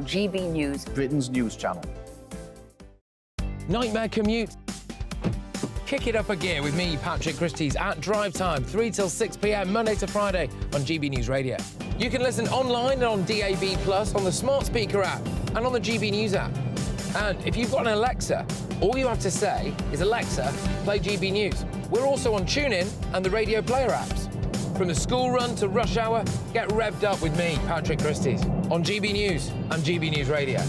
GB News, Britain's news channel. Nightmare commute. Kick it up a gear with me, Patrick Christie's, at drive time, 3 till 6 p.m, Monday to Friday on GB News Radio. You can listen online and on DAB+, on the smart speaker app, and on the GB News app. And if you've got an Alexa, all you have to say is, Alexa, play GB News. We're also on TuneIn and the Radio Player apps. From the school run to rush hour, get revved up with me, Patrick Christie's, on GB News and GB News Radio.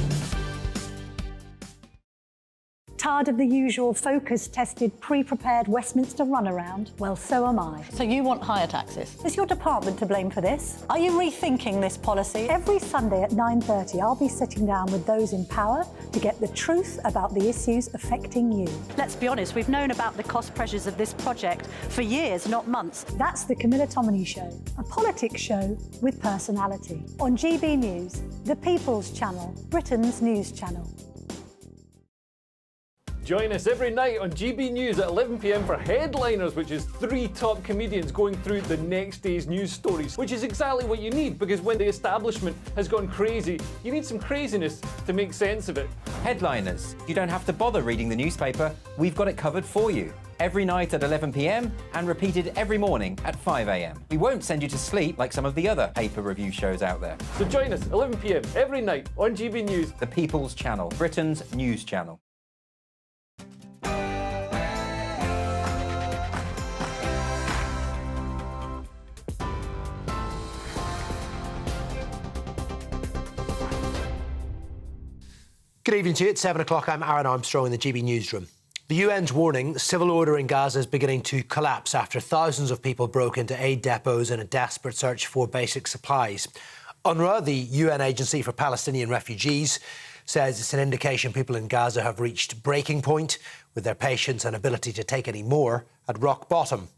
Tired of the usual focus-tested, pre-prepared Westminster runaround? Well, so am I. So you want higher taxes? Is your department to blame for this? Are you rethinking this policy? Every Sunday at 9:30, I'll be sitting down with those in power to get the truth about the issues affecting you. Let's be honest, we've known about the cost pressures of this project for years, not months. That's the Camilla Tominey Show, a politics show with personality. On GB News, the People's Channel, Britain's news channel. Join us every night on GB News at 11 p.m. for Headliners, which is 3 top comedians going through the next day's news stories, which is exactly what you need, because when the establishment has gone crazy, you need some craziness to make sense of it. Headliners. You don't have to bother reading the newspaper. We've got it covered for you. Every night at 11 p.m. and repeated every morning at 5 a.m. We won't send you to sleep like some of the other paper review shows out there. So join us 11 p.m. every night on GB News. The People's Channel, Britain's news channel. Good evening to you. It's 7 o'clock. I'm Aaron Armstrong in the GB newsroom. The UN's warning civil order in Gaza is beginning to collapse after thousands of people broke into aid depots in a desperate search for basic supplies. UNRWA, the UN Agency for Palestinian Refugees, says it's an indication people in Gaza have reached breaking point, with their patience and ability to take any more at rock bottom.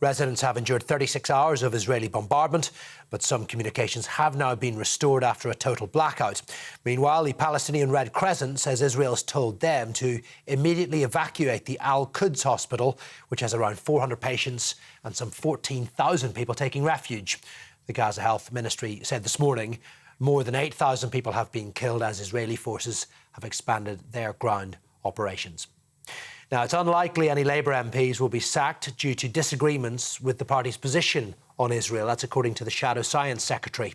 Residents have endured 36 hours of Israeli bombardment, but some communications have now been restored after a total blackout. Meanwhile, the Palestinian Red Crescent says Israel's told them to immediately evacuate the Al-Quds hospital, which has around 400 patients and some 14,000 people taking refuge. The Gaza Health Ministry said this morning more than 8,000 people have been killed as Israeli forces have expanded their ground operations. Now, it's unlikely any Labour MPs will be sacked due to disagreements with the party's position on Israel. That's according to the Shadow Science Secretary.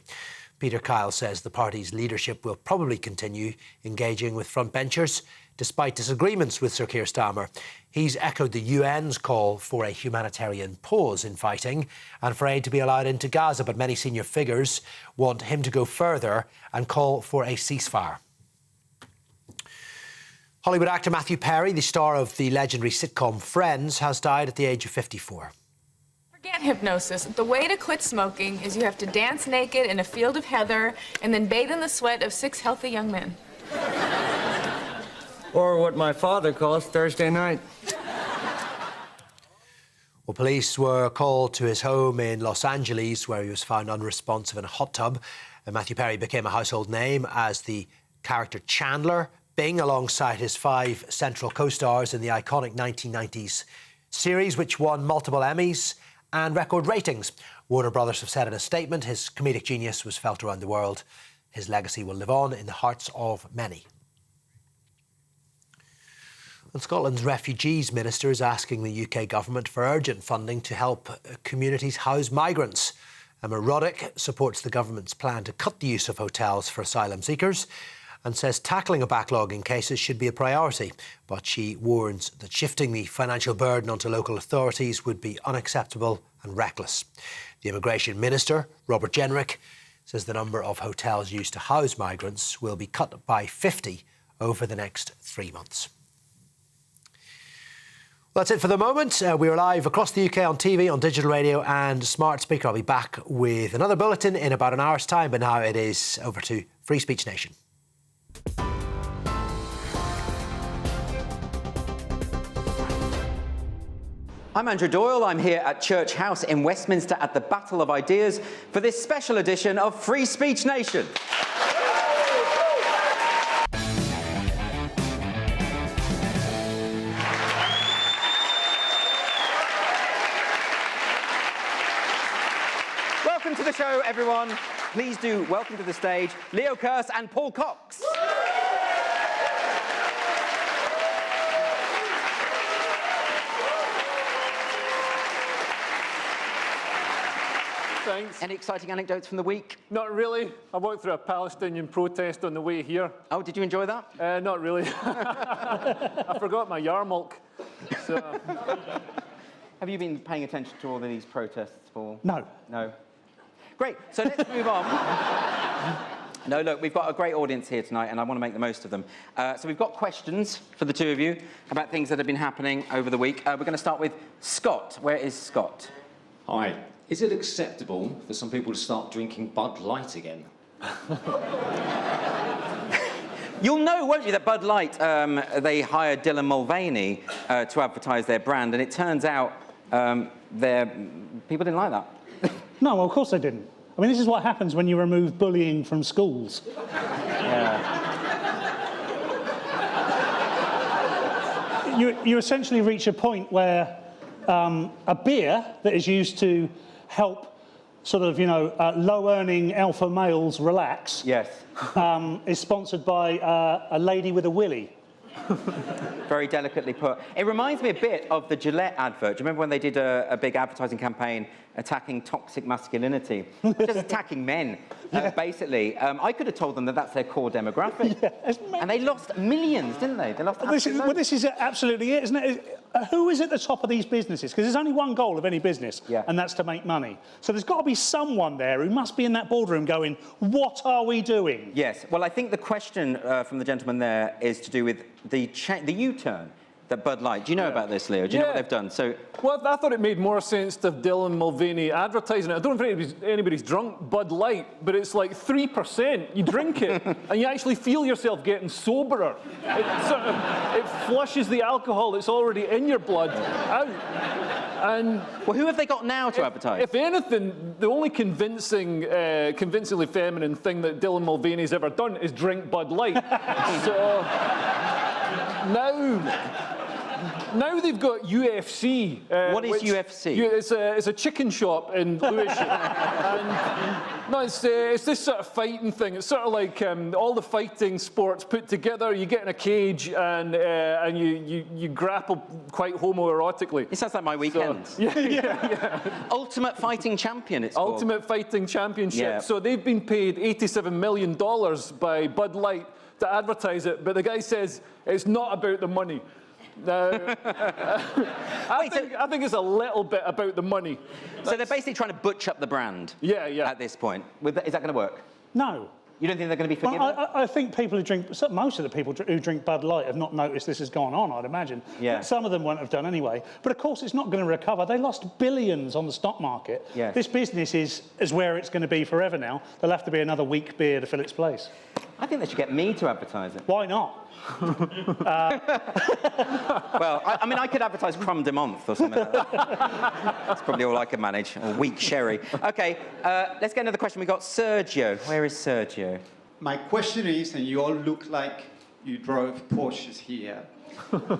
Peter Kyle says the party's leadership will probably continue engaging with frontbenchers despite disagreements with Sir Keir Starmer. He's echoed the UN's call for a humanitarian pause in fighting and for aid to be allowed into Gaza, but many senior figures want him to go further and call for a ceasefire. Hollywood actor Matthew Perry, the star of the legendary sitcom Friends, has died at the age of 54. Forget hypnosis. The way to quit smoking is you have to dance naked in a field of heather and then bathe in the sweat of 6 healthy young men. Or what my father calls Thursday night. Well, police were called to his home in Los Angeles, where he was found unresponsive in a hot tub. And Matthew Perry became a household name as the character Chandler Bing, alongside his 5 central co-stars in the iconic 1990s series, which won multiple Emmys and record ratings. Warner Brothers have said in a statement his comedic genius was felt around the world. His legacy will live on in the hearts of many. And Scotland's Refugees Minister is asking the UK government for urgent funding to help communities house migrants. Emma Roddick supports the government's plan to cut the use of hotels for asylum seekers and says tackling a backlog in cases should be a priority. But she warns that shifting the financial burden onto local authorities would be unacceptable and reckless. The Immigration Minister, Robert Jenrick, says the number of hotels used to house migrants will be cut by 50 over the next 3 months. Well, that's it for the moment. We're live across the UK on TV, on digital radio and smart speaker. I'll be back with another bulletin in about an hour's time, but now it is over to Free Speech Nation. I'm Andrew Doyle. I'm here at Church House in Westminster at the Battle of Ideas for this special edition of Free Speech Nation. Welcome to the show, everyone. Please do welcome to the stage Leo Kearse and Paul Cox. Thanks. Any exciting anecdotes from the week? Not really. I walked through a Palestinian protest on the way here. Oh, did you enjoy that? Not really. I forgot my yarmulke. So. Have you been paying attention to all of these protests, Paul? No. No. Great. So let's move on. No, look, we've got a great audience here tonight, and I want to make the most of them. So we've got questions for the two of you about things that have been happening over the week. We're going to start with Scott. Where is Scott? Hi. Is it acceptable for some people to start drinking Bud Light again? You'll know, won't you, that Bud Light, they hired Dylan Mulvaney to advertise their brand, and it turns out people didn't like that. No, well, of course they didn't. I mean, this is what happens when you remove bullying from schools. You essentially reach a point where a beer that is used to help sort of, low-earning alpha males relax Yes. is sponsored by a lady with a willy. Very delicately put. It reminds me a bit of the Gillette advert. Do you remember when they did a big advertising campaign attacking toxic masculinity? Just attacking men, basically. I could have told them that that's their core demographic. Yeah, and they lost millions, didn't they? They lost this is absolutely it, isn't it? Who is at the top of these businesses? Because there's only one goal of any business, and that's to make money. So there's got to be someone there who must be in that boardroom going, what are we doing? Yes. Well, I think the question from the gentleman there is to do with the U-turn that Bud Light. Do you know about this, Leo? Do you know what they've done? So, well, I thought it made more sense to have Dylan Mulvaney advertising it. I don't know if anybody's drunk Bud Light, but it's like 3%. You drink it, and you actually feel yourself getting soberer. It flushes the alcohol that's already in your blood out. And well, who have they got now to advertise? If anything, the only convincingly feminine thing that Dylan Mulvaney's ever done is drink Bud Light. So now they've got UFC. What is UFC? It's a chicken shop in Lewisham. And no, it's this sort of fighting thing. It's sort of like all the fighting sports put together. You get in a cage and you grapple quite homoerotically. It sounds like my weekend. So, yeah. Ultimate Fighting Champion, it's called. Ultimate Fighting Championship. Yeah. So they've been paid $87 million by Bud Light to advertise it, but the guy says it's not about the money. I think it's a little bit about the money. So they're basically trying to butch up the brand. Yeah. At this point, is that going to work? No. You don't think they're going to be forgiven? Well, I think people who drink, most of the people who drink Bud Light have not noticed this has gone on, I'd imagine. Yeah. Some of them won't have done anyway. But of course, it's not going to recover. They lost billions on the stock market. Yes. This business is where it's going to be forever now. There'll have to be another weak beer to fill its place. I think they should get me to advertise it. Why not? Well, I mean, I could advertise Crumb de Month or something like that. That's probably all I can manage, or weak sherry. OK, let's get another question. We've got Sergio. Where is Sergio? My question is, and you all look like you drove Porsches here,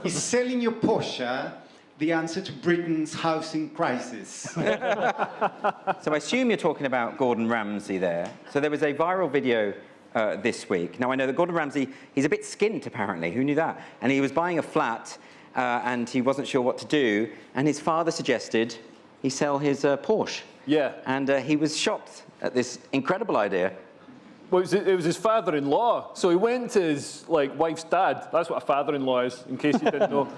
is selling your Porsche the answer to Britain's housing crisis? So I assume you're talking about Gordon Ramsay there. So there was a viral video this week. Now, I know that Gordon Ramsay, he's a bit skint, apparently. Who knew that? And he was buying a flat, and he wasn't sure what to do, and his father suggested he sell his Porsche. Yeah. And he was shocked at this incredible idea. Well, it was his father-in-law. So he went to his wife's dad, that's what a father-in-law is, in case you didn't know,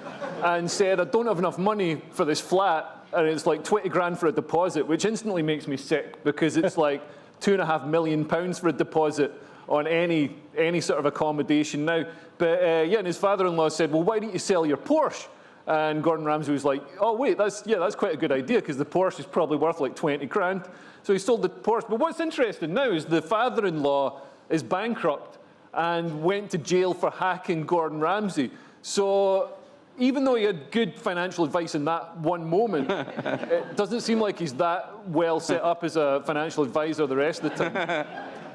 and said, I don't have enough money for this flat, and it's like 20 grand for a deposit, which instantly makes me sick, because it's like £2.5 million for a deposit on any sort of accommodation now. But and his father-in-law said, well, why don't you sell your Porsche? And Gordon Ramsay was like, oh, wait, that's quite a good idea, because the Porsche is probably worth like 20 grand. So he sold the Porsche. But what's interesting now is the father-in-law is bankrupt and went to jail for hacking Gordon Ramsay. So even though he had good financial advice in that one moment, it doesn't seem like he's that well set up as a financial advisor the rest of the time.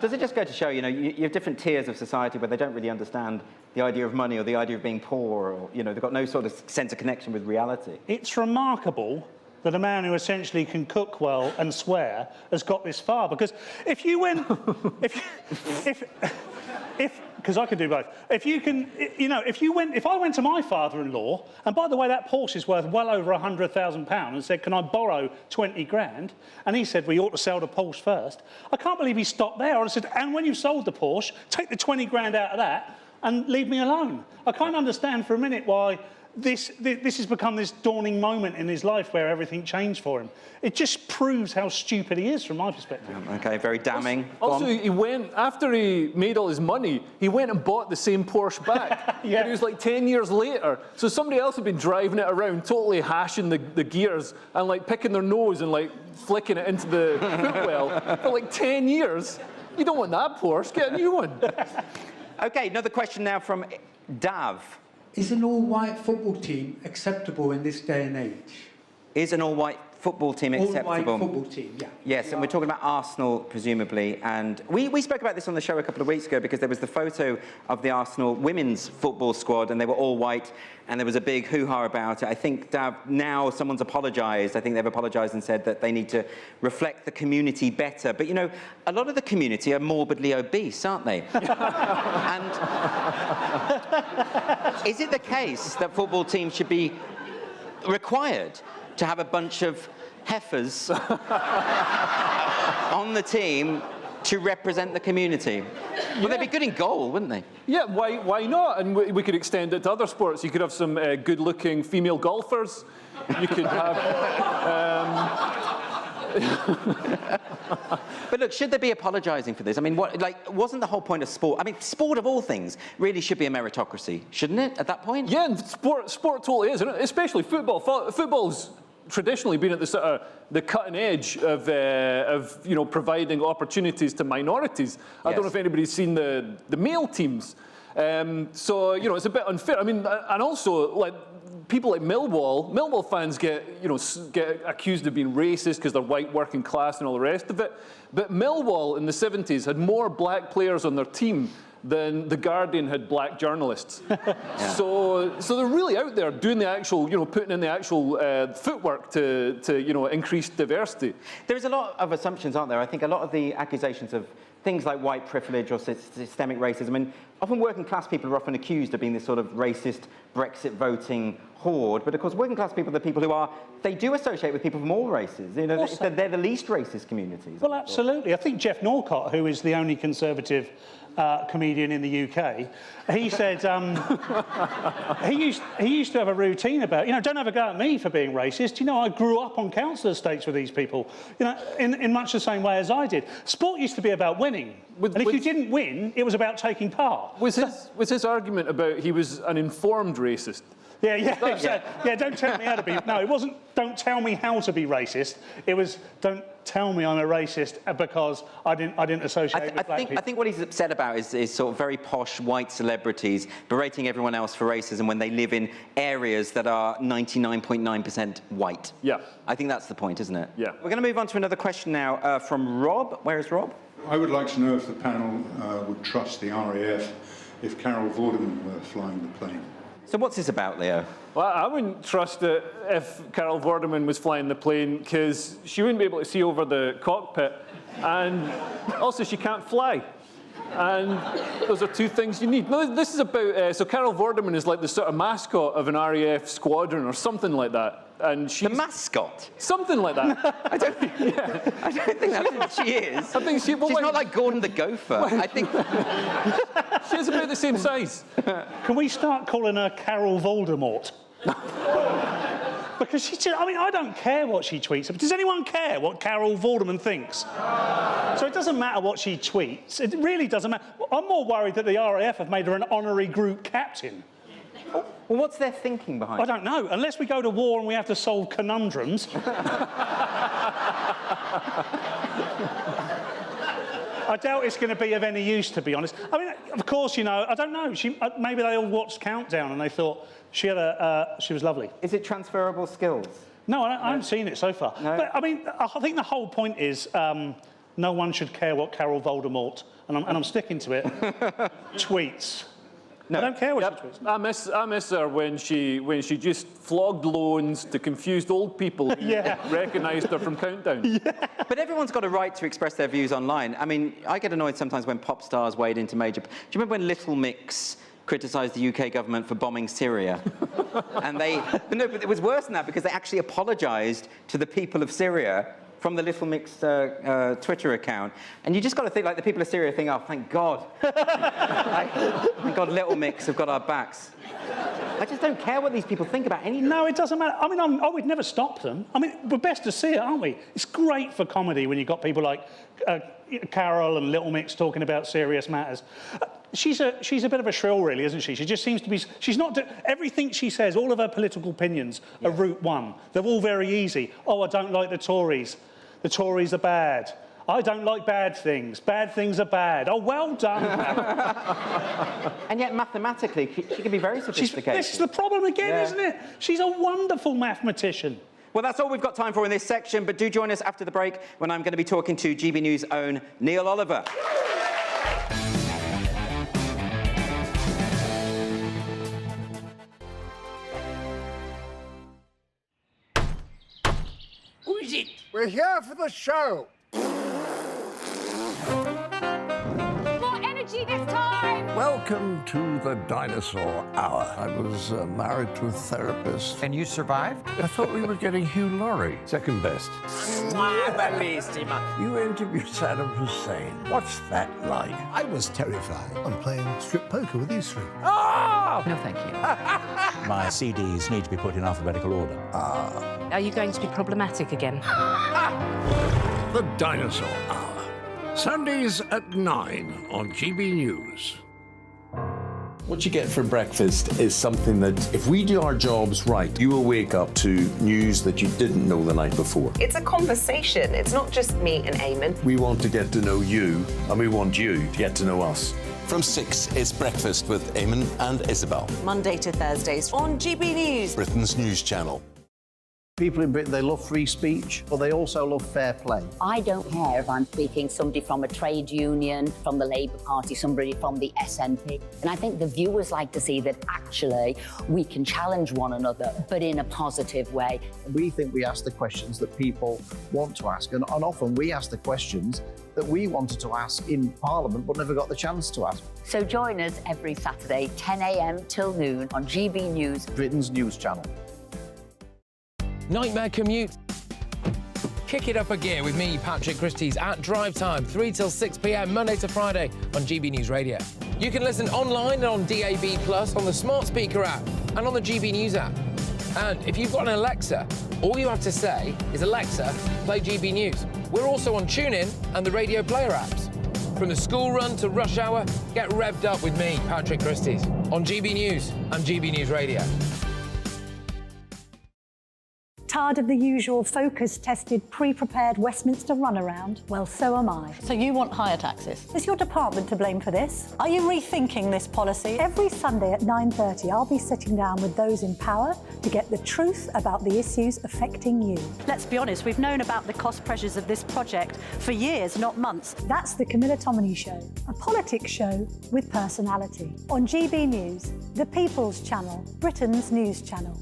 Does it just go to show, you have different tiers of society where they don't really understand the idea of money or the idea of being poor, or, they've got no sort of sense of connection with reality? It's remarkable that a man who essentially can cook well and swear has got this far. Because if you went, because I can do both. If you can, you know, if I went to my father-in-law, and by the way, that Porsche is worth well over £100,000, and said, "Can I borrow 20 grand?" and he said, "We ought to sell the Porsche first." I can't believe he stopped there. I said, "And when you've sold the Porsche, take the 20 grand out of that and leave me alone." I can't understand for a minute why this has become this dawning moment in his life where everything changed for him. It just proves how stupid he is from my perspective. Okay, very damning. Also, he went, after he made all his money, he went and bought the same Porsche back. Yeah. But it was like 10 years later. So somebody else had been driving it around, totally hashing the gears and like picking their nose and like flicking it into the footwell for like 10 years. You don't want that Porsche, get a new one. Okay, another question now from Dav. Is an all-white football team acceptable in this day and age? Is an all-white football team acceptable? All-white football team, yeah. Yes, and we're talking about Arsenal, presumably. And we spoke about this on the show a couple of weeks ago because there was the photo of the Arsenal women's football squad and they were all white and there was a big hoo-ha about it. I think, Dav, now someone's apologised. I think they've apologised and said that they need to reflect the community better. But, you know, a lot of the community are morbidly obese, aren't they? And is it the case that football teams should be required to have a bunch of heifers on the team to represent the community? Well, they'd be good in goal, wouldn't they? Yeah, why not? And we could extend it to other sports. You could have some good-looking female golfers. You could have... But look, should they be apologising for this? I mean, wasn't the whole point of sport? I mean, sport of all things really should be a meritocracy, shouldn't it? At that point. Yeah, and sport totally is, especially football. Football's traditionally been at the sort of the cutting edge of you know, providing opportunities to minorities. I don't know if anybody's seen the male teams. So you know, it's a bit unfair. I mean, and also like. People like Millwall fans get accused of being racist because they're white, working class and all the rest of it. But Millwall in the 70s had more black players on their team than The Guardian had black journalists. So they're really out there doing the actual, you know, putting in the actual footwork to you know, increase diversity. There is a lot of assumptions, aren't there? I think a lot of the accusations of things like white privilege or systemic racism, and often working class people are often accused of being this sort of racist Brexit voting horde, but of course working class people are the people who they do associate with people from all races. You know, they're the least racist communities. Well, absolutely. I think Jeff Norcott, who is the only Conservative comedian in the UK, he said he used to have a routine about, you know, don't have a go at me for being racist. You know, I grew up on council estates with these people, you know, in much the same way as I did. Sport used to be about winning, and if you didn't win, it was about taking part. Was his argument about he was an informed racist? Yeah, exactly. Yeah, don't tell me how to be. No, it wasn't don't tell me how to be racist. It was don't tell me I'm a racist because I didn't associate with black people. I think what he's upset about is sort of very posh white celebrities berating everyone else for racism when they live in areas that are 99.9% white. Yeah. I think that's the point, isn't it? Yeah. We're going to move on to another question now from Rob. Where is Rob? I would like to know if the panel would trust the RAF if Carol Vorderman were flying the plane. So what's this about, Leo? Well, I wouldn't trust it if Carol Vorderman was flying the plane because she wouldn't be able to see over the cockpit, and also she can't fly. And those are two things you need. No, this is about... so Carol Vorderman is like the sort of mascot of an RAF squadron or something like that. And she's... The mascot? Something like that. I don't think that's what she is. I think she's not like Gordon the Gopher. I think... She's about the same size. Can we start calling her Carol Voldemort? Because I mean, I don't care what she tweets. Does anyone care what Carol Vorderman thinks? So it doesn't matter what she tweets. It really doesn't matter. I'm more worried that the RAF have made her an honorary group captain. Well, what's their thinking behind it? I don't know. Unless we go to war and we have to solve conundrums. I doubt it's going to be of any use, to be honest. I mean, of course, you know, I don't know. Maybe they all watched Countdown and they thought she was lovely. Is it transferable skills? No, I haven't seen it so far. No. But, I mean, I think the whole point is no one should care what Carol Voldemort, and I'm sticking to it, tweets. I don't care what she tweets. I miss her when she just flogged loans to confused old people who recognised her from Countdown. But everyone's got a right to express their views online. I mean, I get annoyed sometimes when pop stars wade into major... Do you remember when Little Mix criticised the UK government for bombing Syria? And no, but it was worse than that, because they actually apologised to the people of Syria from the Little Mix Twitter account. And you just got to think, like, the people of Syria think, oh, thank God. Thank God Little Mix have got our backs. I just don't care what these people think about anything. No, it doesn't matter. I mean, I would never stop them. I mean, we're best to see it, aren't we? It's great for comedy when you've got people like Carol and Little Mix talking about serious matters. She's a bit of a shrill, really, isn't she? She just seems to be... She's not... Everything she says, all of her political opinions are route one. They're all very easy. Oh, I don't like the Tories. The Tories are bad. I don't like bad things. Bad things are bad. Oh, well done. And yet, mathematically, she can be very sophisticated. This is the problem again, isn't it? She's a wonderful mathematician. Well, that's all we've got time for in this section, but do join us after the break when I'm going to be talking to GB News' own Neil Oliver. Who is it? We're here for the show. More energy this time! Welcome to the Dinosaur Hour. I was married to a therapist. And you survived? I thought we were getting Hugh Laurie. Second best. You interviewed Saddam Hussein. What's that like? I was terrified. I'm playing strip poker with these three. Oh! No, thank you. My CDs need to be put in alphabetical order. Are you going to be problematic again? The Dinosaur Hour. Sundays at 9 on GB News. What you get for breakfast is something that, if we do our jobs right, you will wake up to news that you didn't know the night before. It's a conversation. It's not just me and Eamon. We want to get to know you, and we want you to get to know us. From 6, it's Breakfast with Eamon and Isabel. Monday to Thursdays on GB News. Britain's news channel. People in Britain, they love free speech, but they also love fair play. I don't care if I'm speaking somebody from a trade union, from the Labour Party, somebody from the SNP. And I think the viewers like to see that actually we can challenge one another, but in a positive way. We think we ask the questions that people want to ask, and often we ask the questions that we wanted to ask in Parliament but never got the chance to ask. So join us every Saturday, 10 a.m. till noon on GB News, Britain's news channel. Nightmare commute? Kick it up a gear with me, Patrick Christie's at Drive Time, 3 till 6 p.m, Monday to Friday on GB News Radio. You can listen online and on DAB+, on the smart speaker app and on the GB News app. And if you've got an Alexa, all you have to say is, Alexa, play GB News. We're also on TuneIn and the Radio Player apps. From the school run to rush hour, get revved up with me, Patrick Christie's, on GB News and GB News Radio. Tired of the usual focus-tested, pre-prepared Westminster runaround? Well, so am I. So you want higher taxes? Is your department to blame for this? Are you rethinking this policy? Every Sunday at 9:30, I'll be sitting down with those in power to get the truth about the issues affecting you. Let's be honest, we've known about the cost pressures of this project for years, not months. That's the Camilla Tominey Show, a politics show with personality. On GB News, the People's Channel, Britain's news channel.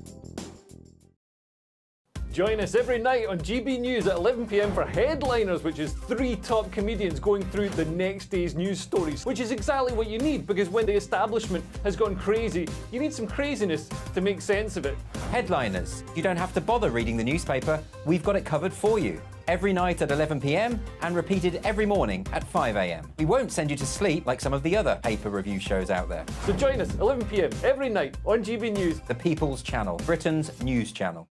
Join us every night on GB News at 11 p.m. for Headliners, which is 3 top comedians going through the next day's news stories, which is exactly what you need, because when the establishment has gone crazy, you need some craziness to make sense of it. Headliners. You don't have to bother reading the newspaper. We've got it covered for you. Every night at 11 p.m. and repeated every morning at 5 a.m. We won't send you to sleep like some of the other paper review shows out there. So join us 11 p.m. every night on GB News. The People's Channel, Britain's news channel.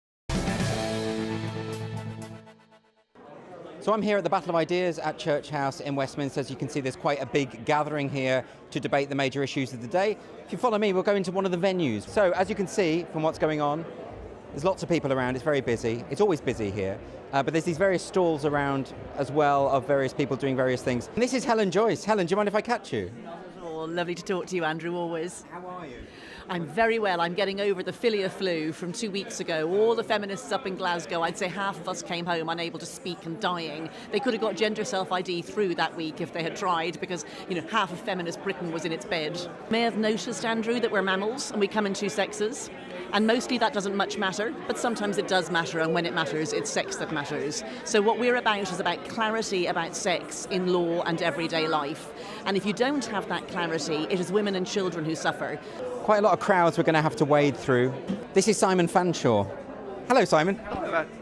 So I'm here at the Battle of Ideas at Church House in Westminster. As you can see, there's quite a big gathering here to debate the major issues of the day. If you follow me, we'll go into one of the venues. So as you can see from what's going on, there's lots of people around. It's very busy. It's always busy here. But there's these various stalls around as well of various people doing various things. And this is Helen Joyce. Helen, do you mind if I catch you? Oh, lovely to talk to you, Andrew, always. How are you? I'm very well. I'm getting over the filia flu from 2 weeks ago. All the feminists up in Glasgow, I'd say half of us came home unable to speak and dying. They could have got gender self-ID through that week if they had tried, because, you know, half of feminist Britain was in its bed. You may have noticed, Andrew, that we're mammals and we come in two sexes. And mostly that doesn't much matter, but sometimes it does matter, and when it matters, it's sex that matters. So what we're about is about clarity about sex in law and everyday life. And if you don't have that clarity, it is women and children who suffer. Quite a lot of crowds we're going to have to wade through. This is Simon Fanshawe. Hello, Simon.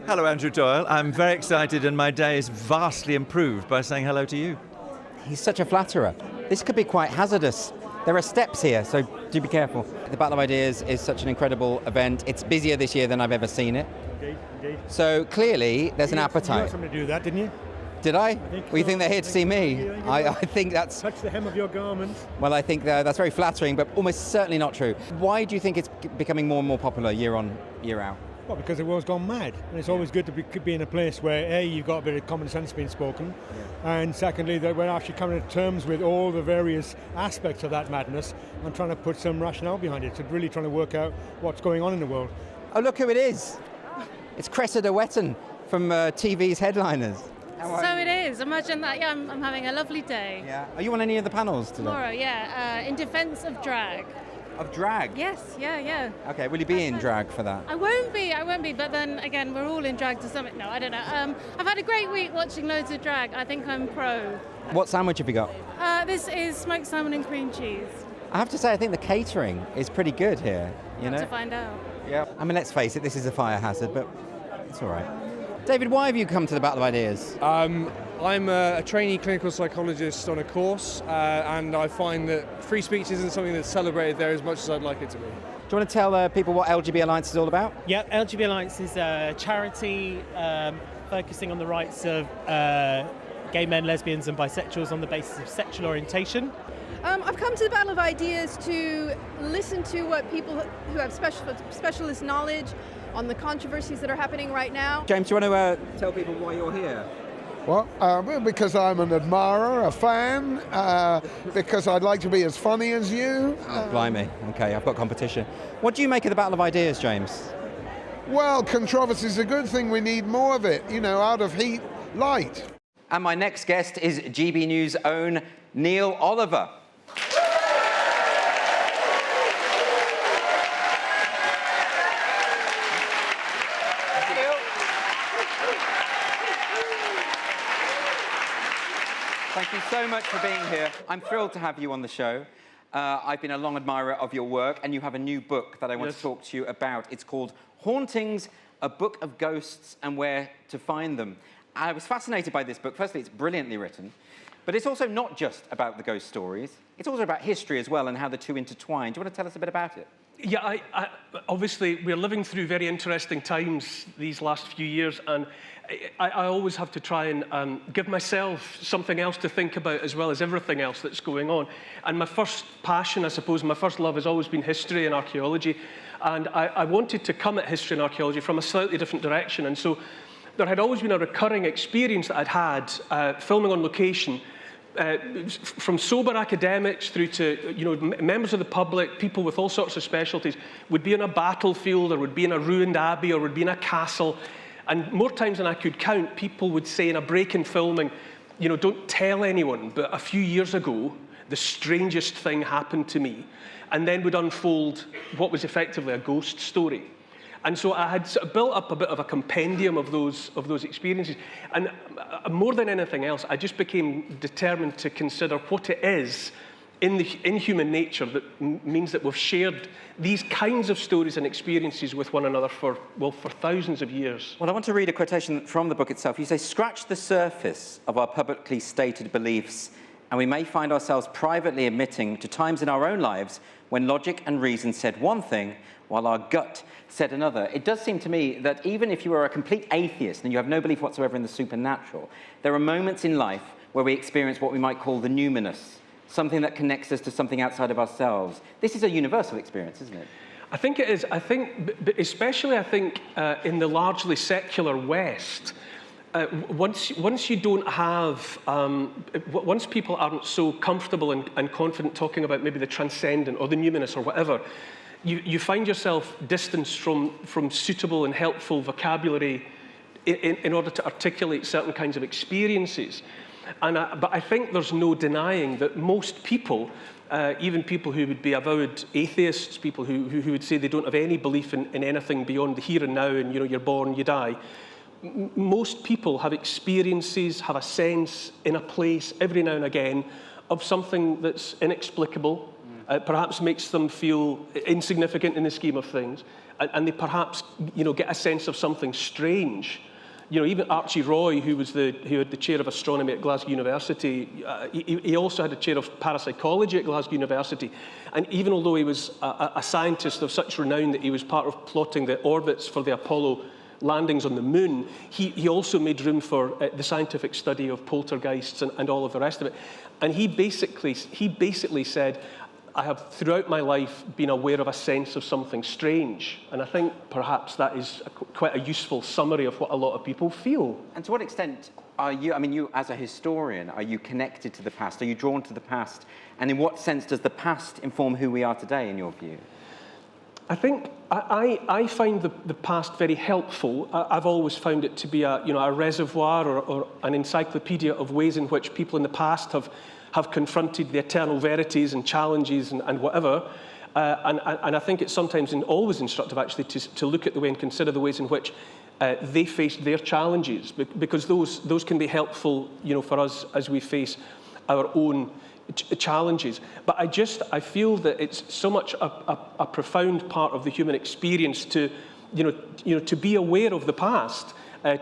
Hello, Andrew Doyle. I'm very excited, and my day is vastly improved by saying hello to you. He's such a flatterer. This could be quite hazardous. There are steps here, so do be careful. The Battle of Ideas is such an incredible event. It's busier this year than I've ever seen it. Indeed. So clearly, there's an appetite. You got something to do that, didn't you? Did I? Well, you think they're here to see me? I think that's... Touch the hem of your garment. Well, I think that's very flattering, but almost certainly not true. Why do you think it's becoming more and more popular year on, year out? Well, because the world's gone mad, and it's always good to be in a place where, A, you've got a bit of common sense being spoken, and secondly, that we're actually coming to terms with all the various aspects of that madness and trying to put some rationale behind it, so really trying to work out what's going on in the world. Oh, look who it is. It's Cressida Wetton from TV's Headliners. So it is. Imagine that. Yeah, I'm having a lovely day. Yeah. Are you on any of the panels today? Tomorrow, yeah. In defence of drag. Of drag? Yes, yeah. Okay, will you be in drag for that? I won't be, but then again, we're all in drag to some extent. No, I don't know. I've had a great week watching loads of drag. I think I'm pro. What sandwich have you got? This is smoked salmon and cream cheese. I have to say, I think the catering is pretty good here. You know? To find out. Yeah. I mean, let's face it, this is a fire hazard, but it's all right. David, why have you come to the Battle of Ideas? I'm a trainee clinical psychologist on a course, and I find that free speech isn't something that's celebrated there as much as I'd like it to be. Do you want to tell people what LGB Alliance is all about? Yeah, LGB Alliance is a charity focusing on the rights of gay men, lesbians and bisexuals on the basis of sexual orientation. I've come to the Battle of Ideas to listen to what people who have specialist knowledge on the controversies that are happening right now. James, do you want to tell people why you're here? Well, because I'm an admirer, a fan, because I'd like to be as funny as you. Oh, blimey. Okay, I've got competition. What do you make of the Battle of Ideas, James? Well, controversy is a good thing. We need more of it. You know, out of heat, light. And my next guest is GB News' own Neil Oliver. Thank you so much for being here. I'm thrilled to have you on the show. I've been a long admirer of your work, and you have a new book that I want to talk to you about. It's called Hauntings, A Book of Ghosts and Where to Find Them. I was fascinated by this book. Firstly, it's brilliantly written, but it's also not just about the ghost stories. It's also about history as well and how the two intertwine. Do you want to tell us a bit about it? Yeah, obviously, we're living through very interesting times these last few years, and I always have to try and give myself something else to think about as well as everything else that's going on. And my first passion, I suppose, my first love has always been history and archaeology, and I wanted to come at history and archaeology from a slightly different direction. And so there had always been a recurring experience that I'd had filming on location, from sober academics through to, you know, members of the public, people with all sorts of specialties, would be on a battlefield or would be in a ruined abbey or would be in a castle. And more times than I could count, people would say in a break in filming, you know, don't tell anyone, but a few years ago, the strangest thing happened to me, and then would unfold what was effectively a ghost story. And so I had sort of built up a bit of a compendium of those experiences. And more than anything else, I just became determined to consider what it is in human nature that means that we've shared these kinds of stories and experiences with one another for thousands of years. Well, I want to read a quotation from the book itself. You say, "Scratch the surface of our publicly stated beliefs, and we may find ourselves privately admitting to times in our own lives when logic and reason said one thing, while our gut said another." It does seem to me that even if you are a complete atheist and you have no belief whatsoever in the supernatural, there are moments in life where we experience what we might call the numinous, something that connects us to something outside of ourselves. This is a universal experience, isn't it? I think it is. I think, especially in the largely secular West, once you don't have, once people aren't so comfortable and confident talking about maybe the transcendent or the numinous or whatever, you find yourself distanced from suitable and helpful vocabulary in order to articulate certain kinds of experiences. But I think there's no denying that most people, even people who would be avowed atheists, people who would say they don't have any belief in anything beyond the here and now, and you're born, you die, most people have experiences, have a sense in a place every now and again of something that's inexplicable, perhaps makes them feel insignificant in the scheme of things, and they perhaps get a sense of something strange. Even Archie Roy, who had the chair of astronomy at Glasgow University, he also had a chair of parapsychology at Glasgow University. And even although he was a scientist of such renown that he was part of plotting the orbits for the Apollo landings on the moon, he also made room for the scientific study of poltergeists and all of the rest of it. And he basically said, I have throughout my life been aware of a sense of something strange. And I think perhaps that is quite a useful summary of what a lot of people feel. And to what extent are you, you as a historian, are you connected to the past? Are you drawn to the past? And in what sense does the past inform who we are today, in your view? I think I find the past very helpful. I've always found it to be a reservoir or an encyclopedia of ways in which people in the past have confronted the eternal verities and challenges and whatever. And I think it's sometimes and always instructive, actually, to look at the way and consider the ways in which they faced their challenges, because those can be helpful, for us as we face our own challenges. But I feel that it's so much a profound part of the human experience to be aware of the past.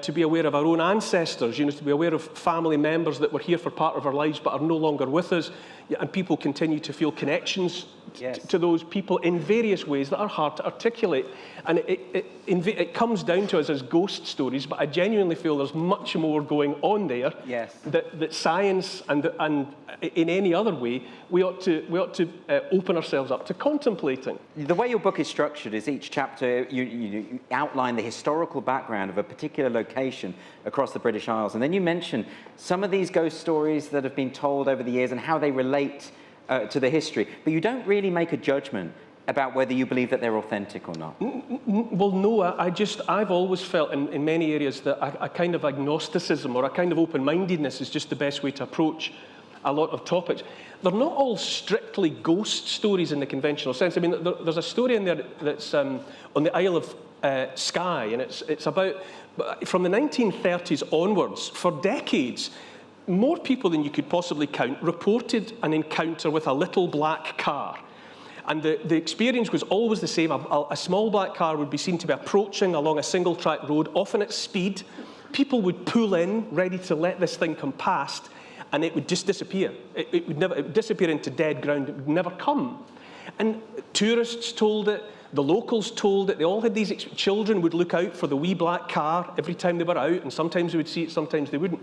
To be aware of our own ancestors, to be aware of family members that were here for part of our lives but are no longer with us, and people continue to feel connections to those people in various ways that are hard to articulate. And it comes down to us as ghost stories, but I genuinely feel there's much more going on there. Yes. That science and in any other way we ought to open ourselves up to contemplating. The way your book is structured is each chapter you outline the historical background of a particular location across the British Isles, and then you mention some of these ghost stories that have been told over the years and how they relate to the history, but you don't really make a judgment about whether you believe that they're authentic or not. Well, no, I've always felt in many areas that a kind of agnosticism or a kind of open-mindedness is just the best way to approach a lot of topics. They're not all strictly ghost stories in the conventional sense. There's a story in there that's on the Isle of Skye, and it's about, from the 1930s onwards, for decades, more people than you could possibly count reported an encounter with a little black car. And the experience was always the same. A small black car would be seen to be approaching along a single-track road, often at speed. People would pull in, ready to let this thing come past, and it would just disappear. It would disappear into dead ground. It would never come. And tourists told it. The locals told it. They all had these. Children would look out for the wee black car every time they were out, and sometimes they would see it, sometimes they wouldn't.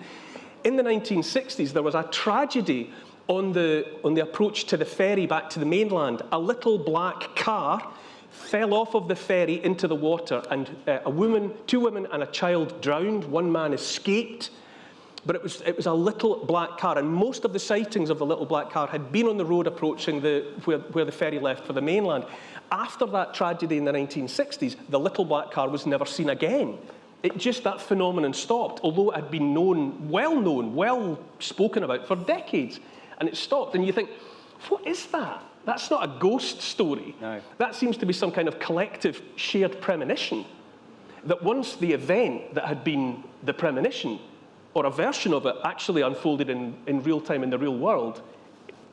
In the 1960s, there was a tragedy on the approach to the ferry back to the mainland. A little black car fell off of the ferry into the water, and two women and a child drowned. One man escaped, but it was a little black car, and most of the sightings of the little black car had been on the road approaching where the ferry left for the mainland. After that tragedy in the 1960s, the little black car was never seen again. That phenomenon stopped, although it had been well spoken about for decades, and it stopped. And you think, what is that? That's not a ghost story. No. That seems to be some kind of collective shared premonition, that once the event that had been the premonition, or a version of it, actually unfolded in real time in the real world,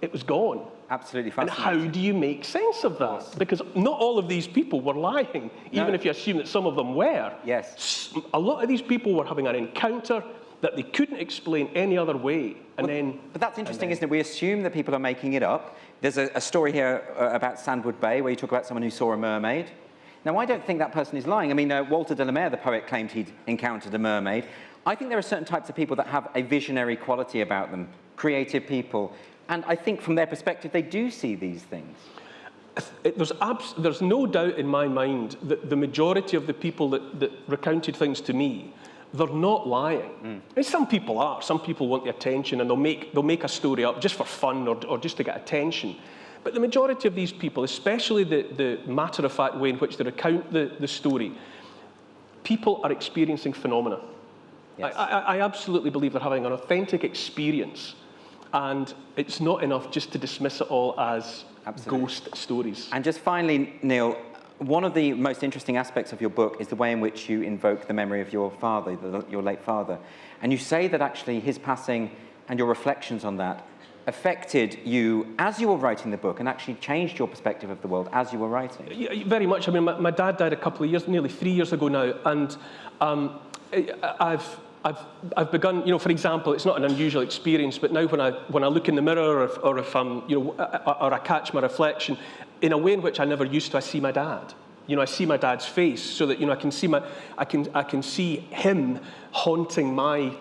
it was gone. Absolutely fascinating. And how do you make sense of that? Because not all of these people were lying, even if you assume that some of them were. Yes. A lot of these people were having an encounter that they couldn't explain any other way. But that's interesting, isn't it? We assume that people are making it up. There's a story here about Sandwood Bay where you talk about someone who saw a mermaid. Now, I don't think that person is lying. Walter de la Mare, the poet, claimed he'd encountered a mermaid. I think there are certain types of people that have a visionary quality about them, creative people. And I think from their perspective, they do see these things. There's no doubt in my mind that the majority of the people that recounted things to me they're not lying. And some people are. Some people want the attention, and they'll make a story up just for fun or just to get attention. But the majority of these people, especially the matter-of-fact way in which they recount the story, people are experiencing phenomena. Yes. I absolutely believe they're having an authentic experience, and it's not enough just to dismiss it all as ghost stories. And just finally, Neil, one of the most interesting aspects of your book is the way in which you invoke the memory of your father, your late father. And you say that actually his passing and your reflections on that affected you as you were writing the book and actually changed your perspective of the world as you were writing. Yeah, very much. I mean, my dad died a couple of years, nearly 3 years ago now, and I've begun, you know, for example, it's not an unusual experience, but now when I look in the mirror or if I'm, you know, or I catch my reflection, in a way in which I never used to, I see my dad. You know, I see my dad's face, so that, you know, I can see him haunting my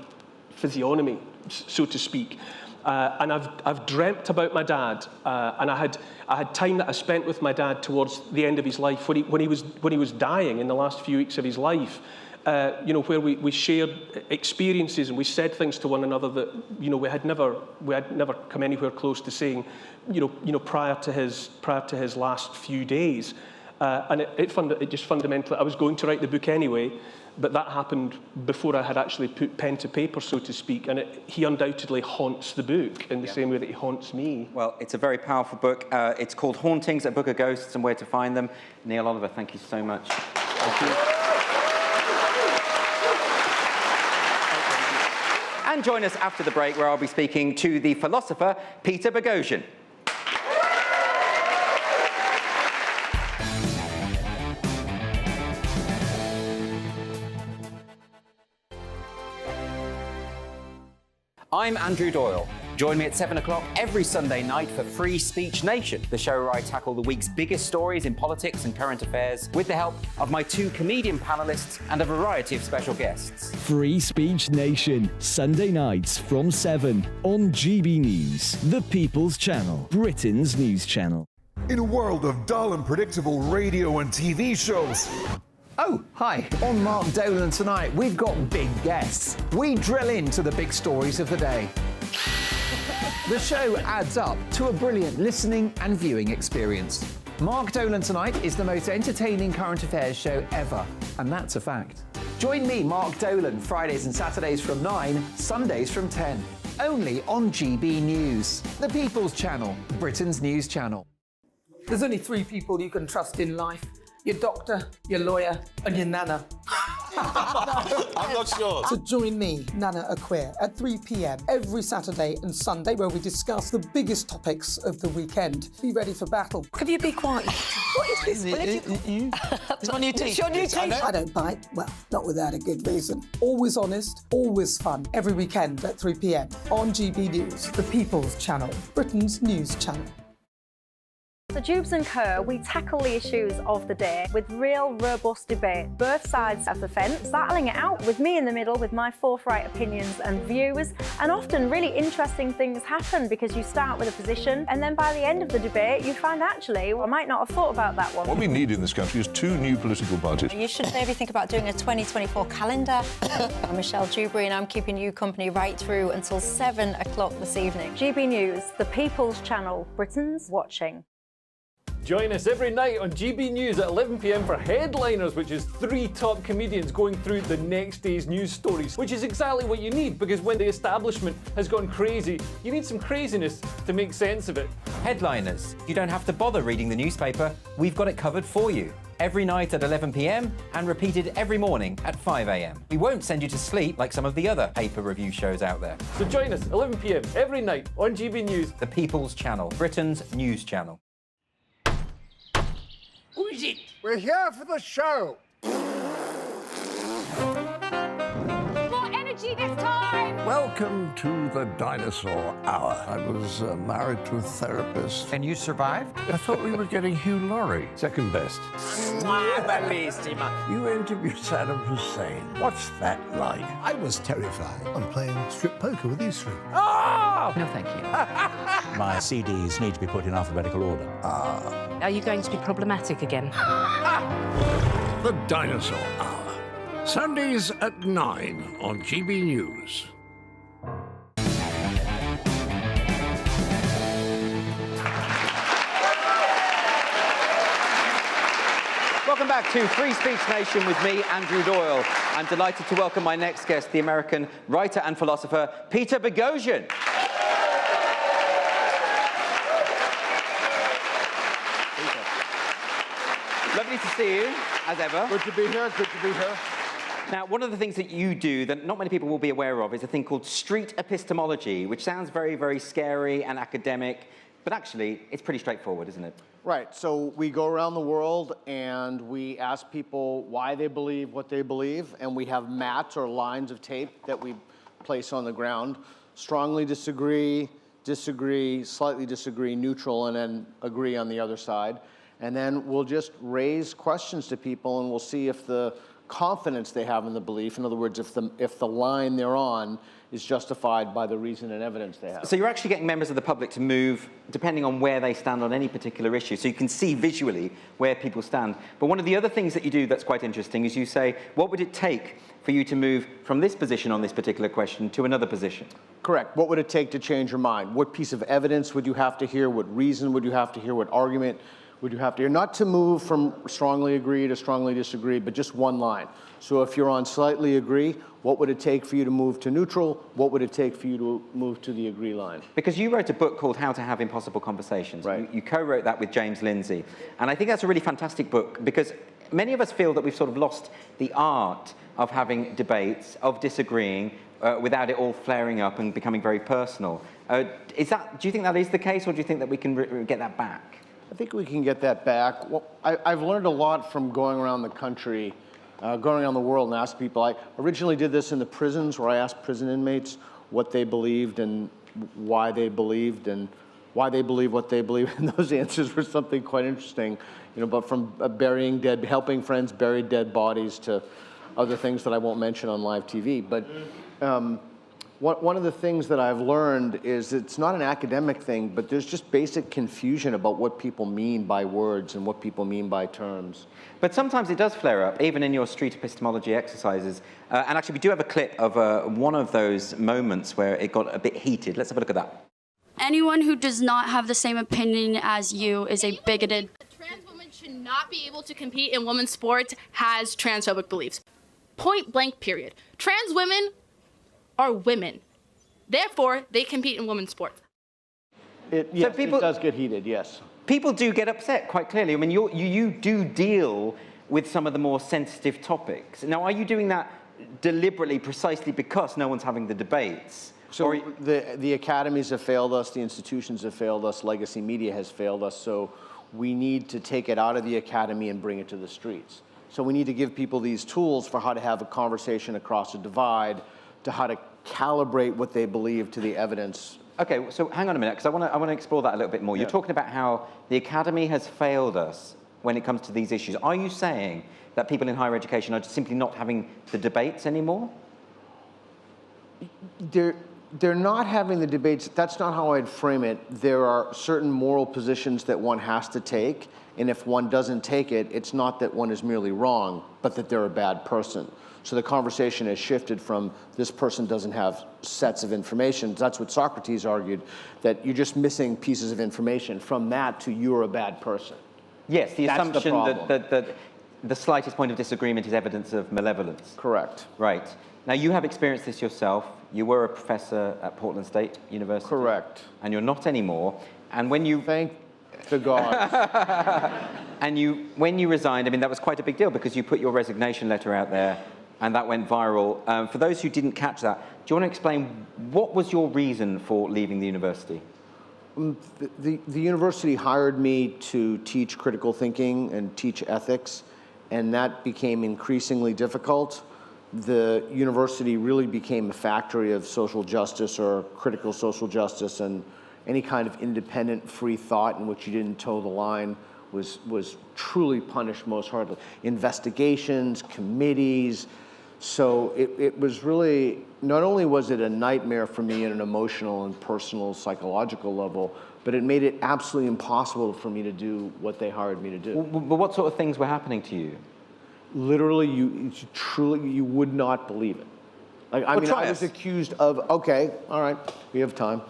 physiognomy, so to speak. And I've dreamt about my dad, and I had time that I spent with my dad towards the end of his life, when he was dying in the last few weeks of his life. You know, where we shared experiences and we said things to one another that, you know, we had never come anywhere close to saying, you know, prior to his last few days. And it just fundamentally, I was going to write the book anyway, but that happened before I had actually put pen to paper, so to speak, and he undoubtedly haunts the book in the same way that he haunts me. Well, it's a very powerful book. It's called Hauntings, A Book of Ghosts and Where to Find Them. Neil Oliver, thank you so much. Thank you. And join us after the break, where I'll be speaking to the philosopher Peter Boghossian. I'm Andrew Doyle. Join me at 7 o'clock every Sunday night for Free Speech Nation, the show where I tackle the week's biggest stories in politics and current affairs with the help of my 2 comedian panellists and a variety of special guests. Free Speech Nation, Sunday nights from 7 on GB News, the People's Channel, Britain's news channel. In a world of dull and predictable radio and TV shows. Oh, hi. On Mark Dolan tonight, we've got big guests. We drill into the big stories of the day. The show adds up to a brilliant listening and viewing experience. Mark Dolan Tonight is the most entertaining current affairs show ever, and that's a fact. Join me, Mark Dolan, Fridays and Saturdays from 9, Sundays from 10. Only on GB News, the People's Channel, Britain's news channel. There's only 3 people you can trust in life. Your doctor, your lawyer, and your nana. I'm not sure. So join me, Nana Acquare, at 3 p.m. every Saturday and Sunday, where we discuss the biggest topics of the weekend. Be ready for battle. Could you be quiet? What is this? It's my new teeth. It's your new teeth. I don't bite. Well, not without a good reason. Always honest, always fun. Every weekend at 3 p.m. on GB News, the People's Channel, Britain's news channel. So Jubes and Kerr, we tackle the issues of the day with real, robust debate, both sides of the fence, battling it out with me in the middle with my forthright opinions and views. And often really interesting things happen because you start with a position and then by the end of the debate you find actually, well, I might not have thought about that one. What we need in this country is 2 new political parties. You should maybe think about doing a 2024 calendar. I'm Michelle Dewberry and I'm keeping you company right through until 7 o'clock this evening. GB News, the People's Channel, Britain's watching. Join us every night on GB News at 11 p.m. for Headliners, which is 3 top comedians going through the next day's news stories, which is exactly what you need, because when the establishment has gone crazy, you need some craziness to make sense of it. Headliners. You don't have to bother reading the newspaper. We've got it covered for you. Every night at 11 p.m. and repeated every morning at 5 a.m. We won't send you to sleep like some of the other paper review shows out there. So join us 11 p.m. every night on GB News, the People's Channel, Britain's news channel. Who is it? We're here for the show. More energy this time! Welcome to the Dinosaur Hour. I was married to a therapist. And you survived? I thought we were getting Hugh Laurie, second best. You interviewed Saddam Hussein. What's that like? I was terrified. I'm playing strip poker with you 3. Oh! No, thank you. My CDs need to be put in alphabetical order. Are you going to be problematic again? The Dinosaur Hour. Sundays at 9 on GB News. Welcome back to Free Speech Nation with me, Andrew Doyle. I'm delighted to welcome my next guest, the American writer and philosopher, Peter Boghossian. Lovely to see you, as ever. Good to be here, good to be here. Now, one of the things that you do that not many people will be aware of is a thing called street epistemology, which sounds very, very scary and academic, but actually, it's pretty straightforward, isn't it? Right, so we go around the world and we ask people why they believe what they believe, and we have mats or lines of tape that we place on the ground. Strongly disagree, disagree, slightly disagree, neutral, and then agree on the other side. And then we'll just raise questions to people and we'll see if the confidence they have in the belief, in other words, if the line they're on is justified by the reason and evidence they have. So you're actually getting members of the public to move depending on where they stand on any particular issue. So you can see visually where people stand. But one of the other things that you do that's quite interesting is you say, what would it take for you to move from this position on this particular question to another position? Correct. What would it take to change your mind? What piece of evidence would you have to hear? What reason would you have to hear? What argument would you have to hear? Not to move from strongly agree to strongly disagree, but just one line. So if you're on slightly agree, what would it take for you to move to neutral? What would it take for you to move to the agree line? Because you wrote a book called How to Have Impossible Conversations. Right. You co-wrote that with James Lindsay. And I think that's a really fantastic book because many of us feel that we've sort of lost the art of having debates, of disagreeing, without it all flaring up and becoming very personal. Do you think that is the case, or do you think that we can get that back? I think we can get that back. Well, I've learned a lot from going around the country, going around the world and asking people. I originally did this in the prisons where I asked prison inmates what they believed and why they believed and why they believe what they believe. And those answers were something quite interesting, you know, but from burying dead, helping friends bury dead bodies to other things that I won't mention on live TV. But one of the things that I've learned is it's not an academic thing, but there's just basic confusion about what people mean by words and what people mean by terms. But sometimes it does flare up, even in your street epistemology exercises. And actually, we do have a clip of one of those moments where it got a bit heated. Let's have a look at that. Anyone who does not have the same opinion as you is a bigoted. A trans woman should not be able to compete in women's sports has transphobic beliefs. Point blank, period. Trans women are women. Therefore, they compete in women's sports. Yes, it does get heated, yes. People do get upset, quite clearly. I mean, you do deal with some of the more sensitive topics. Now, are you doing that deliberately, precisely because no one's having the debates? So the academies have failed us, the institutions have failed us, legacy media has failed us, so we need to take it out of the academy and bring it to the streets. So we need to give people these tools for how to have a conversation across a divide, to how to calibrate what they believe to the evidence. Okay, so hang on a minute, because I want to explore that a little bit more. You're talking about how the academy has failed us when it comes to these issues. Are you saying that people in higher education are just simply not having the debates anymore? They're not having the debates. That's not how I'd frame it. There are certain moral positions that one has to take, and if one doesn't take it, it's not that one is merely wrong, but that they're a bad person. So the conversation has shifted from this person doesn't have sets of information. That's what Socrates argued, that you're just missing pieces of information. From that to you're a bad person. Yes, the That's assumption the problem. that the slightest point of disagreement is evidence of malevolence. Correct. Right. Now, you have experienced this yourself. You were a professor at Portland State University. Correct. And you're not anymore. And when you... Thank the gods. And when you resigned, I mean, that was quite a big deal because you put your resignation letter out there and that went viral. For those who didn't catch that, do you want to explain what was your reason for leaving the university? The university hired me to teach critical thinking and teach ethics, and that became increasingly difficult. The university really became a factory of social justice or critical social justice, and any kind of independent free thought in which you didn't toe the line was truly punished most hardly. Investigations, committees. So it was really, not only was it a nightmare for me at an emotional and personal psychological level, but it made it absolutely impossible for me to do what they hired me to do. But what sort of things were happening to you? literally, you would not believe it. Like, I mean, I was accused of, okay, all right, we have time.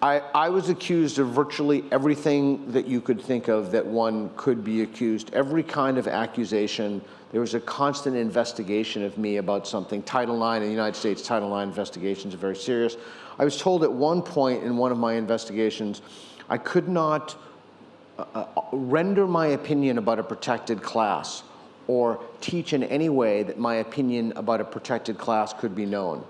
I was accused of virtually everything that you could think of that one could be accused, every kind of accusation. There was a constant investigation of me about something. Title IX in the United States, Title IX investigations are very serious. I was told at one point in one of my investigations, I could not render my opinion about a protected class or teach in any way that my opinion about a protected class could be known.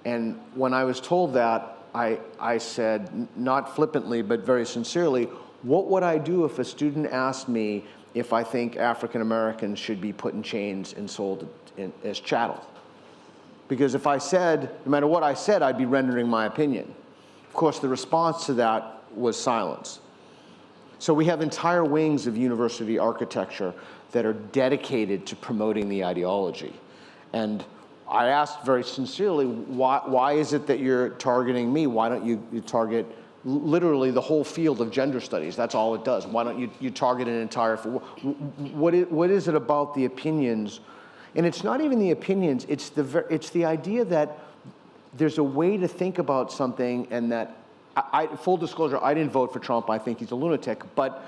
And when I was told that, I said, not flippantly, but very sincerely, what would I do if a student asked me if I think African Americans should be put in chains and sold as chattel? Because if I said, no matter what I said, I'd be rendering my opinion. Of course, the response to that was silence. So we have entire wings of university architecture that are dedicated to promoting the ideology. And I asked very sincerely, why is it that you're targeting me? Why don't you target literally the whole field of gender studies? That's all it does. Why don't you target an entire, what is it about the opinions? And it's not even the opinions, it's the idea that there's a way to think about something, and that, full disclosure, I didn't vote for Trump, I think he's a lunatic, but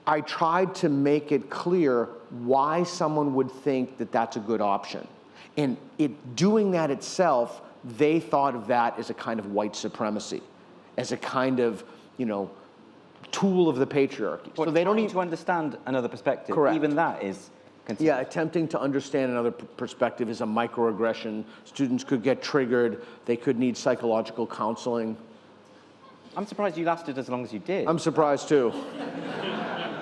I tried to make it clear why someone would think that that's a good option. And doing that itself, they thought of that as a kind of white supremacy, as a kind of, tool of the patriarchy. So they don't need to understand another perspective. Correct. Even that is considered. Yeah, attempting to understand another perspective is a microaggression. Students could get triggered. They could need psychological counseling. I'm surprised you lasted as long as you did. I'm surprised too.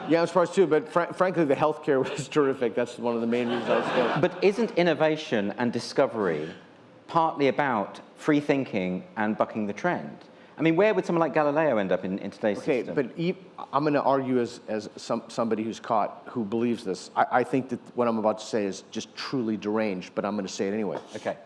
Yeah, I'm surprised too, but frankly, the healthcare was terrific. That's one of the main reasons I stayed. But isn't innovation and discovery partly about free thinking and bucking the trend? I mean, where would someone like Galileo end up in today's system? Okay, but I'm going to argue as somebody who believes this. I think that what I'm about to say is just truly deranged, but I'm going to say it anyway. Okay.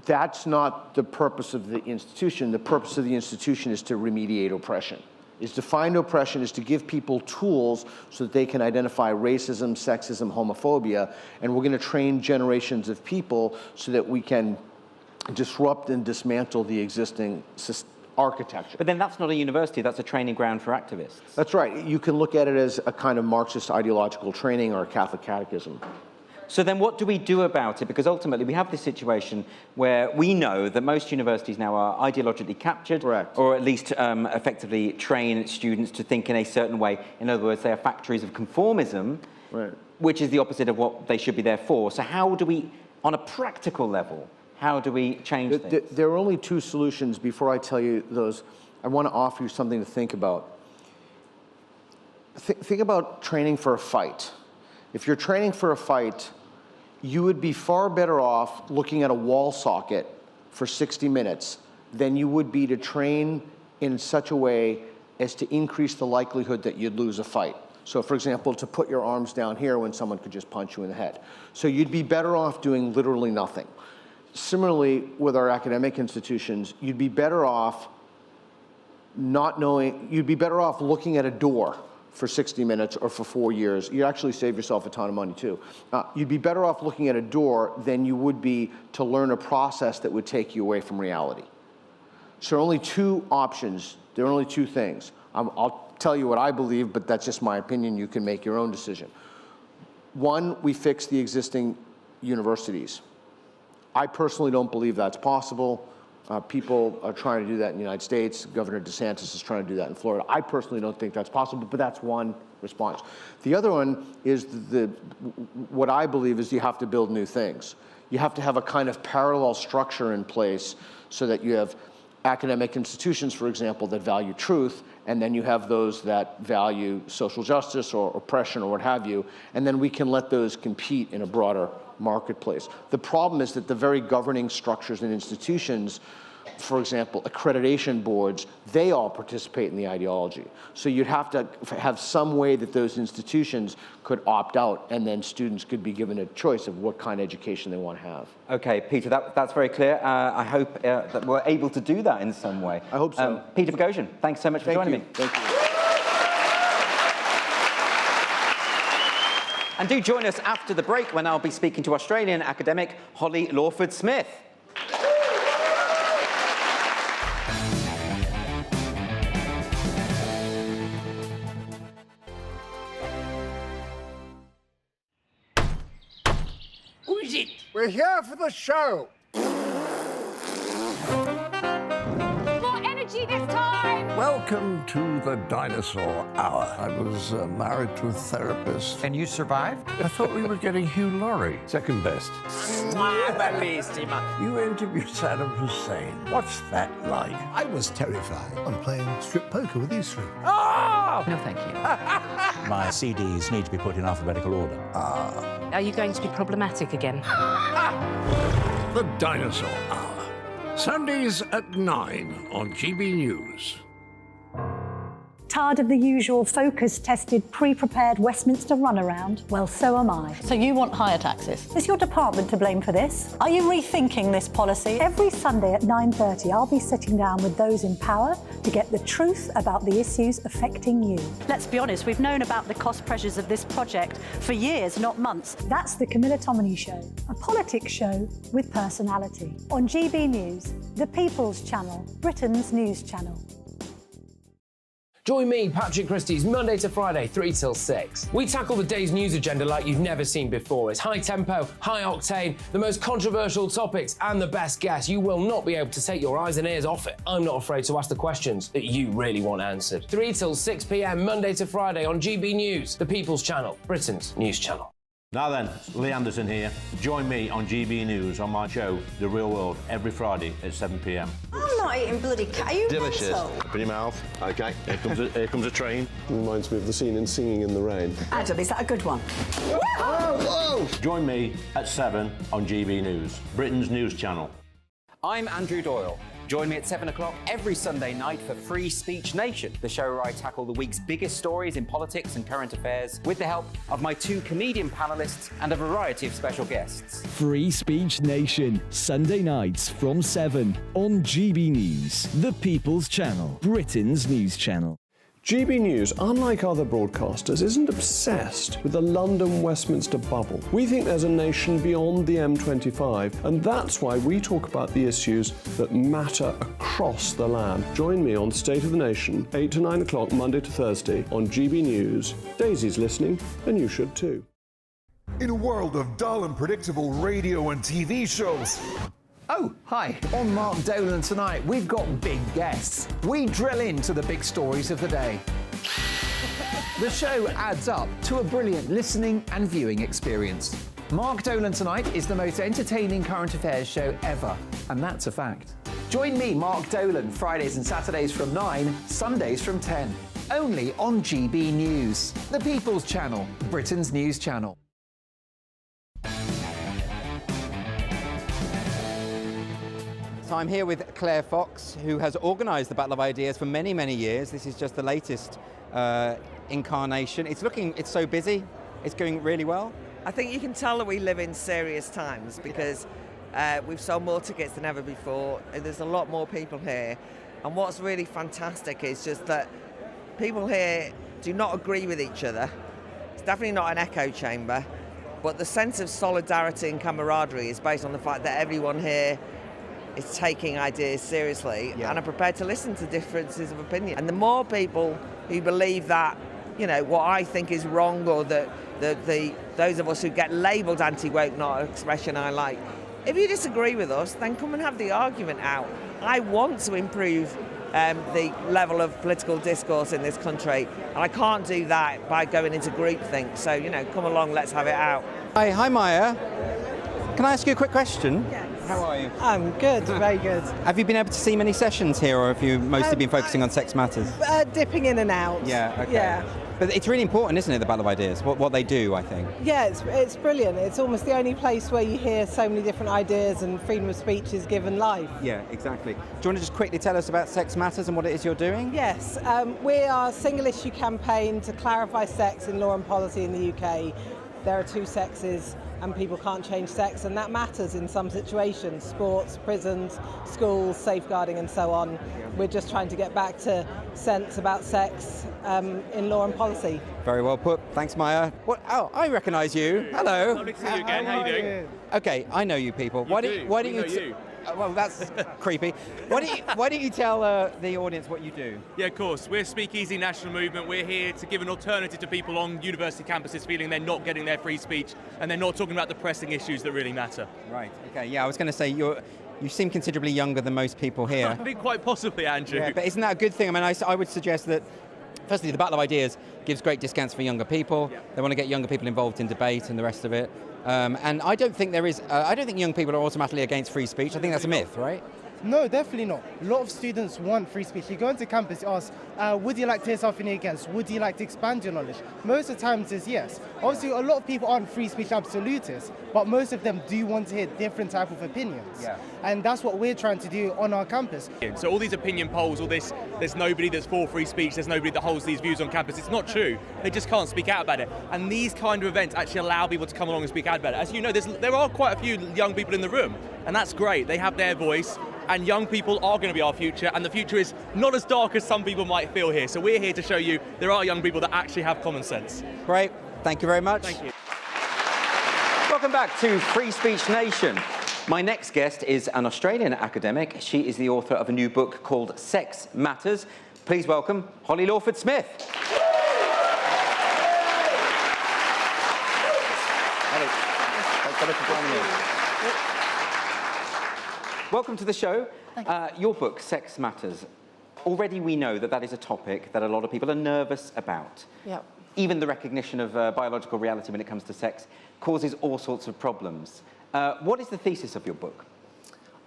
That's not the purpose of the institution. The purpose of the institution is to remediate oppression. Is to find oppression, is to give people tools so that they can identify racism, sexism, homophobia, and we're going to train generations of people so that we can disrupt and dismantle the existing architecture. But then that's not a university, that's a training ground for activists. That's right. You can look at it as a kind of Marxist ideological training or a Catholic catechism. So then what do we do about it? Because ultimately we have this situation where we know that most universities now are ideologically captured. Correct. Or at least effectively train students to think in a certain way. In other words, they are factories of conformism, right, which is the opposite of what they should be there for. So how do we, on a practical level, how do we change things? There are only two solutions. Before I tell you those, I want to offer you something to think about. Think about training for a fight. If you're training for a fight, you would be far better off looking at a wall socket for 60 minutes than you would be to train in such a way as to increase the likelihood that you'd lose a fight. So for example, to put your arms down here when someone could just punch you in the head. So you'd be better off doing literally nothing. Similarly, with our academic institutions, you'd be better off you'd be better off looking at a door for 60 minutes or for 4 years. You actually save yourself a ton of money too. You'd be better off looking at a door than you would be to learn a process that would take you away from reality. So there are only two options. There are only two things. I'll tell you what I believe, but that's just my opinion. You can make your own decision. One, we fix the existing universities. I personally don't believe that's possible. People are trying to do that in the United States. Governor DeSantis is trying to do that in Florida. I personally don't think that's possible, but that's one response. The other one is what I believe is you have to build new things. You have to have a kind of parallel structure in place so that you have academic institutions, for example, that value truth, and then you have those that value social justice or oppression or what have you, and then we can let those compete in a broader marketplace. The problem is that the very governing structures and institutions, for example, accreditation boards, they all participate in the ideology. So you'd have to have some way that those institutions could opt out, and then students could be given a choice of what kind of education they want to have. Okay, Peter, that's very clear. I hope that we're able to do that in some way. I hope so. Peter Boghossian, thanks so much for joining me. Thank you. And do join us after the break when I'll be speaking to Australian academic Holly Lawford-Smith. Who is it? We're here for the show. More energy this time! Welcome to the Dinosaur Hour. I was married to a therapist. And you survived? I thought we were getting Hugh Laurie. Second best. You interviewed Saddam Hussein. What's that like? I was terrified. I'm playing strip poker with these three. Ah! No, thank you. My CDs need to be put in alphabetical order. Are you going to be problematic again? The Dinosaur Hour. Sundays at 9 on GB News. Tired of the usual focus-tested, pre-prepared Westminster runaround? Well, so am I. So you want higher taxes? Is your department to blame for this? Are you rethinking this policy? Every Sunday at 9:30, I'll be sitting down with those in power to get the truth about the issues affecting you. Let's be honest, we've known about the cost pressures of this project for years, not months. That's the Camilla Tominey Show, a politics show with personality. On GB News, the People's Channel, Britain's news channel. Join me, Patrick Christie's, Monday to Friday, 3 till 6. We tackle the day's news agenda like you've never seen before. It's high tempo, high octane, the most controversial topics, and the best guests. You will not be able to take your eyes and ears off it. I'm not afraid to ask the questions that you really want answered. 3 till 6 p.m, Monday to Friday on GB News, the People's Channel, Britain's news channel. Now then, Lee Anderson here. Join me on GB News on my show, The Real World, every Friday at 7 p.m. I'm not eating bloody cat. Are you Delicious. mental? Open your mouth. OK, here comes a train. Reminds me of the scene in Singing in the Rain. Adam, is that a good one? Whoa! Join me at 7 on GB News, Britain's news channel. I'm Andrew Doyle. Join me at 7 o'clock every Sunday night for Free Speech Nation, the show where I tackle the week's biggest stories in politics and current affairs with the help of my 2 comedian panellists and a variety of special guests. Free Speech Nation, Sunday nights from 7 on GB News, the People's Channel, Britain's news channel. GB News, unlike other broadcasters, isn't obsessed with the London-Westminster bubble. We think there's a nation beyond the M25, and that's why we talk about the issues that matter across the land. Join me on State of the Nation, 8 to 9 o'clock, Monday to Thursday, on GB News. Daisy's listening, and you should too. In a world of dull and predictable radio and TV shows, Oh, hi. On Mark Dolan tonight, we've got big guests. We drill into the big stories of the day. The show adds up to a brilliant listening and viewing experience. Mark Dolan Tonight is the most entertaining current affairs show ever, and that's a fact. Join me, Mark Dolan, Fridays and Saturdays from 9, Sundays from 10. Only on GB News, the People's Channel, Britain's news channel. So I'm here with Claire Fox, who has organised the Battle of Ideas for many, many years. This is just the latest incarnation. It's so busy. It's going really well. I think you can tell that we live in serious times because we've sold more tickets than ever before. There's a lot more people here. And what's really fantastic is just that people here do not agree with each other. It's definitely not an echo chamber, but the sense of solidarity and camaraderie is based on the fact that everyone here is taking ideas seriously and are prepared to listen to differences of opinion. And the more people who believe that, you know, what I think is wrong, or that those of us who get labelled anti-woke, not an expression I like, if you disagree with us, then come and have the argument out. I want to improve the level of political discourse in this country, and I can't do that by going into groupthink. So, you know, come along, let's have it out. Hi Maya. Can I ask you a quick question? Yes. How are you? I'm good, very good. Have you been able to see many sessions here, or have you mostly been focusing on sex matters? Dipping in and out. Yeah, okay. Yeah. But it's really important, isn't it, the Battle of Ideas, what they do, I think. Yeah, it's brilliant. It's almost the only place where you hear so many different ideas and freedom of speech is given life. Yeah, exactly. Do you want to just quickly tell us about Sex Matters and what it is you're doing? Yes, we are a single-issue campaign to clarify sex in law and policy in the UK. There are two sexes, and people can't change sex, and that matters in some situations, sports, prisons, schools, safeguarding and so on. We're just trying to get back to sense about sex in law and policy. Very well put. Thanks, Maya. What? Oh, I recognise you. Hello. Lovely to see you again. How are you doing? Okay, I know you people. Why don't you? Well, that's creepy. Why don't you tell the audience what you do? Yeah, of course. We're Speakeasy National Movement. We're here to give an alternative to people on university campuses feeling they're not getting their free speech and they're not talking about the pressing issues that really matter. Right. Okay. Yeah, I was going to say you seem considerably younger than most people here. I think quite possibly, Andrew. Yeah, but isn't that a good thing? I mean, I would suggest that, firstly, the Battle of Ideas gives great discounts for younger people. Yeah. They want to get younger people involved in debate and the rest of it. And I don't think I don't think young people are automatically against free speech. I think that's a myth, right? No, definitely not. A lot of students want free speech. You go into campus, you ask, would you like to hear something against? Would you like to expand your knowledge? Most of the times it's yes. Obviously, a lot of people aren't free speech absolutists, but most of them do want to hear different type of opinions. Yeah. And that's what we're trying to do on our campus. So all these opinion polls, all this, there's nobody that's for free speech, there's nobody that holds these views on campus. It's not true. They just can't speak out about it. And these kind of events actually allow people to come along and speak out about it. As you know, there are quite a few young people in the room, and that's great. They have their voice. And young people are going to be our future, and the future is not as dark as some people might feel here. So we're here to show you there are young people that actually have common sense. Great, thank you very much. Thank you. Welcome back to Free Speech Nation. My next guest is an Australian academic. She is the author of a new book called Sex Matters. Please welcome Holly Lawford-Smith. Holly, thanks for joining me. Welcome to the show. Your book, Sex Matters. Already we know that is a topic that a lot of people are nervous about. Yep. Even the recognition of biological reality when it comes to sex causes all sorts of problems. What is the thesis of your book?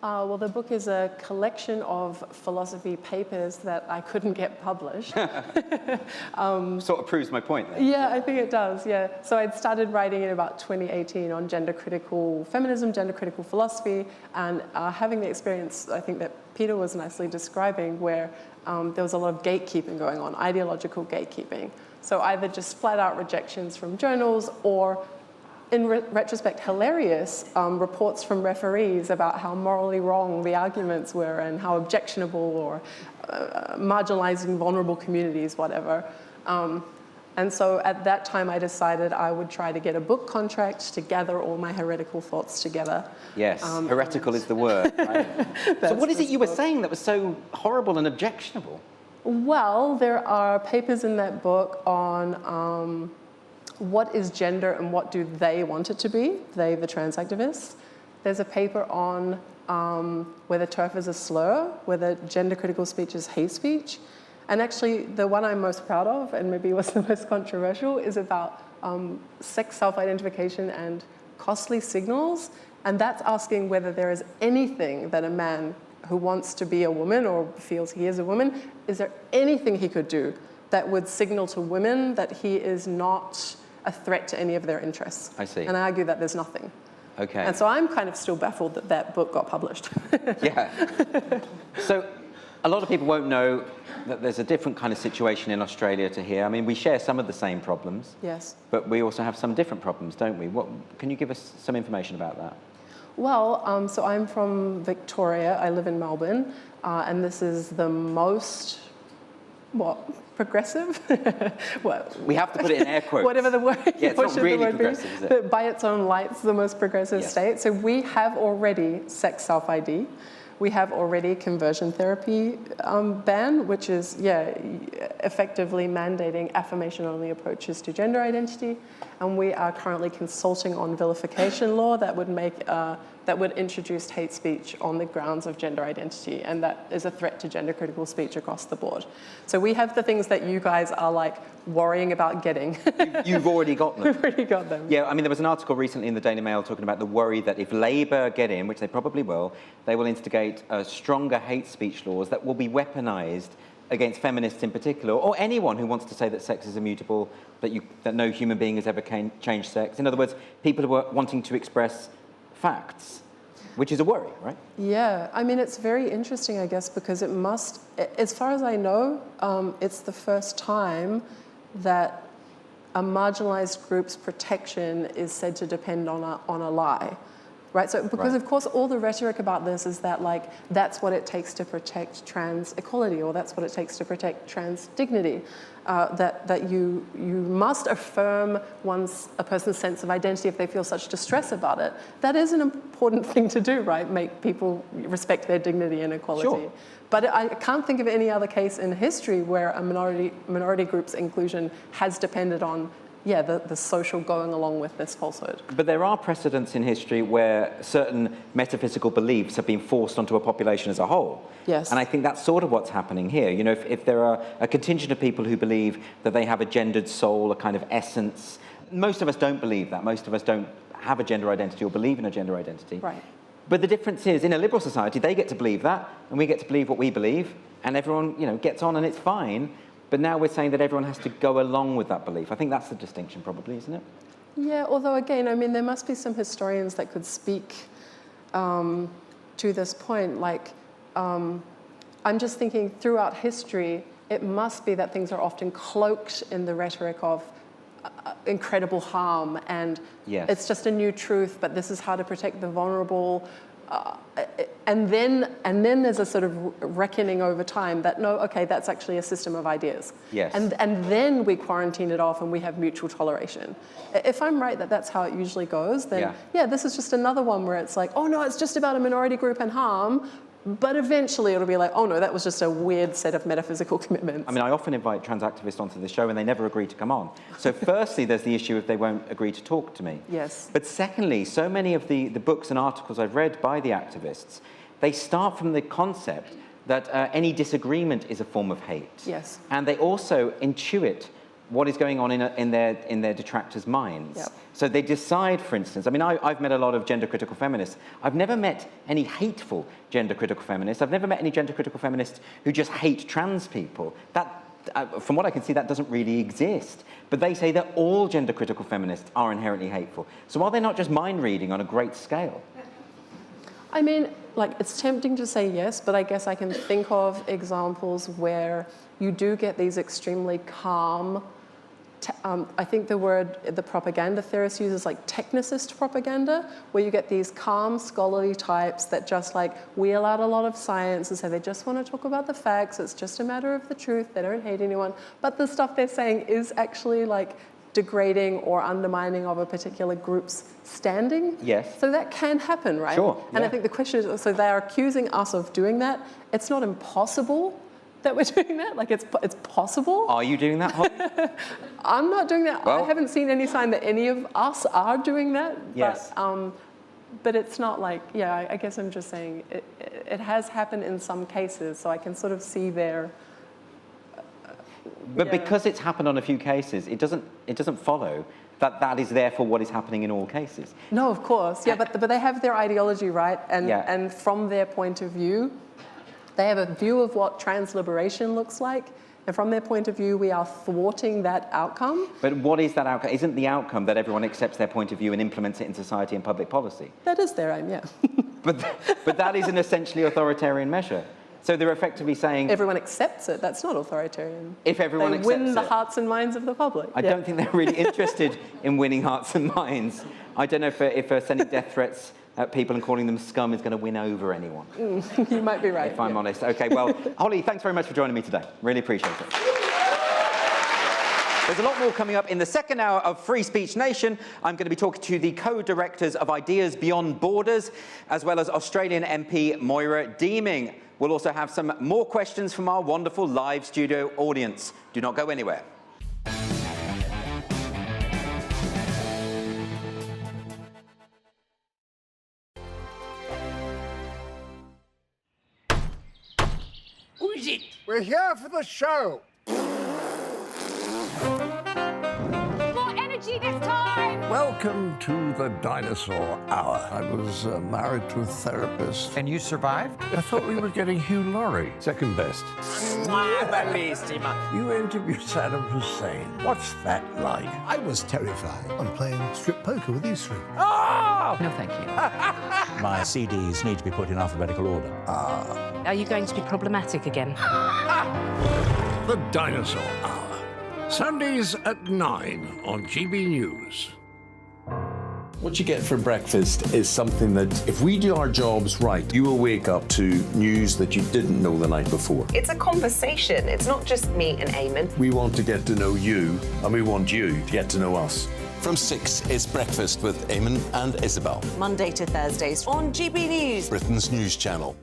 Well, the book is a collection of philosophy papers that I couldn't get published. Sort of proves my point then. Yeah, I think it does, yeah. So I'd started writing in about 2018 on gender-critical feminism, gender-critical philosophy, and having the experience, I think that Peter was nicely describing, where there was a lot of gatekeeping going on, ideological gatekeeping. So either just flat-out rejections from journals or, in retrospect, hilarious reports from referees about how morally wrong the arguments were and how objectionable or marginalizing vulnerable communities, whatever. And so at that time, I decided I would try to get a book contract to gather all my heretical thoughts together. Yes, heretical is the word, right? So what is it you were saying that was so horrible and objectionable? Well, there are papers in that book on what is gender and what do they want it to be, they, the trans activists. There's a paper on whether TERF is a slur, whether gender-critical speech is hate speech. And actually, the one I'm most proud of, and maybe was the most controversial, is about sex self-identification and costly signals. And that's asking whether there is anything that a man who wants to be a woman or feels he is a woman, is there anything he could do that would signal to women that he is not a threat to any of their interests? I see. And I argue that there's nothing. Okay. And so I'm kind of still baffled that that book got published. Yeah. So a lot of people won't know that there's a different kind of situation in Australia to here. I mean, we share some of the same problems. Yes. But we also have some different problems, don't we? Can you give us some information about that? Well, so I'm from Victoria. I live in Melbourne. And this is the most, progressive? We have to put it in air quotes. Whatever the word, yeah, it's not really progressive, is it? But by its own lights, the most progressive state. So we have already sex self-ID. We have already conversion therapy ban, which is, effectively mandating affirmation-only approaches to gender identity. And we are currently consulting on vilification law that would make that would introduce hate speech on the grounds of gender identity, and that is a threat to gender-critical speech across the board. So we have the things that you guys are like worrying about getting. You've already got them. We've already got them. Yeah, I mean, there was an article recently in the Daily Mail talking about the worry that if Labour get in, which they probably will, they will instigate stronger hate speech laws that will be weaponised against feminists in particular, or anyone who wants to say that sex is immutable, that no human being has ever changed sex. In other words, people who are wanting to express facts, which is a worry, right? Yeah, I mean, it's very interesting, I guess, because it must, as far as I know, it's the first time that a marginalized group's protection is said to depend on a lie. Right, so because of course all the rhetoric about this is that like that's what it takes to protect trans equality, or that's what it takes to protect trans dignity, that you must affirm a person's sense of identity if they feel such distress about it. That is an important thing to do, right? Make people respect their dignity and equality. Sure. But I can't think of any other case in history where a minority group's inclusion has depended on the social going along with this falsehood. But there are precedents in history where certain metaphysical beliefs have been forced onto a population as a whole. Yes. And I think that's sort of what's happening here. You know, if there are a contingent of people who believe that they have a gendered soul, a kind of essence, most of us don't believe that. Most of us don't have a gender identity or believe in a gender identity. Right. But the difference is, in a liberal society, they get to believe that, and we get to believe what we believe, and everyone, you know, gets on and it's fine. But now we're saying that everyone has to go along with that belief. I think that's the distinction, probably, isn't it? Yeah, although again, I mean, there must be some historians that could speak to this point. Like, I'm just thinking throughout history, it must be that things are often cloaked in the rhetoric of incredible harm, and it's just a new truth, but this is how to protect the vulnerable. And then there's a sort of reckoning over time that, no, okay, that's actually a system of ideas. Yes. And then we quarantine it off and we have mutual toleration. If I'm right that that's how it usually goes, then this is just another one where it's like, oh no, it's just about a minority group and harm. But eventually it'll be like, oh no, that was just a weird set of metaphysical commitments. I mean, I often invite trans activists onto the show and they never agree to come on. So firstly, there's the issue of they won't agree to talk to me. Yes. But secondly, so many of the books and articles I've read by the activists, they start from the concept that any disagreement is a form of hate. Yes. And they also intuit what is going on in their detractors' minds. Yep. So they decide, for instance, I mean, I've met a lot of gender-critical feminists. I've never met any hateful gender-critical feminists. I've never met any gender-critical feminists who just hate trans people. That, from what I can see, that doesn't really exist. But they say that all gender-critical feminists are inherently hateful. So are they not just mind-reading on a great scale? I mean, like, it's tempting to say yes, but I guess I can think of examples where you do get these extremely calm, I think the propaganda theorist uses like technicist propaganda, where you get these calm, scholarly types that just like wheel out a lot of science and say they just want to talk about the facts, it's just a matter of the truth, they don't hate anyone, but the stuff they're saying is actually like degrading or undermining of a particular group's standing. Yes. So that can happen, right? Sure. And I think the question is, so they're accusing us of doing that. It's not impossible that we're doing that, like it's possible. Are you doing that, Holly? I'm not doing that. Well, I haven't seen any sign that any of us are doing that. Yes. But it's not like, I guess I'm just saying it has happened in some cases, so I can sort of see there. But because it's happened on a few cases, it doesn't follow that is therefore what is happening in all cases. No, of course, but they have their ideology, right? And from their point of view, they have a view of what trans liberation looks like, and from their point of view, we are thwarting that outcome. But what is that outcome? Isn't the outcome that everyone accepts their point of view and implements it in society and public policy? That is their aim, yeah. But that is an essentially authoritarian measure. So they're effectively saying... Everyone accepts it. That's not authoritarian. If everyone accepts it. They win the hearts and minds of the public. I don't think they're really interested in winning hearts and minds. I don't know if sending death threats at people and calling them scum is going to win over anyone. You might be right. If I'm honest. Okay, well, Holly, thanks very much for joining me today. Really appreciate it. There's a lot more coming up in the second hour of Free Speech Nation. I'm going to be talking to the co-directors of Ideas Beyond Borders, as well as Australian MP Moira Deeming. We'll also have some more questions from our wonderful live studio audience. Do not go anywhere. Who is it? We're here for the show. More energy this time! Welcome to the dinosaur hour. I was married to a therapist. And you survived? I thought we were getting Hugh Laurie. Second best. You interviewed Saddam Hussein. What's that like? I was terrified. I'm playing strip poker with these three. Ah! No, thank you. My CDs need to be put in alphabetical order. Are you going to be problematic again? The dinosaur hour. Sundays at 9 on GB News. What you get for breakfast is something that, if we do our jobs right, you will wake up to news that you didn't know the night before. It's a conversation. It's not just me and Eamon. We want to get to know you, and we want you to get to know us. From 6, it's Breakfast with Eamon and Isabel. Monday to Thursdays on GB News. Britain's news channel.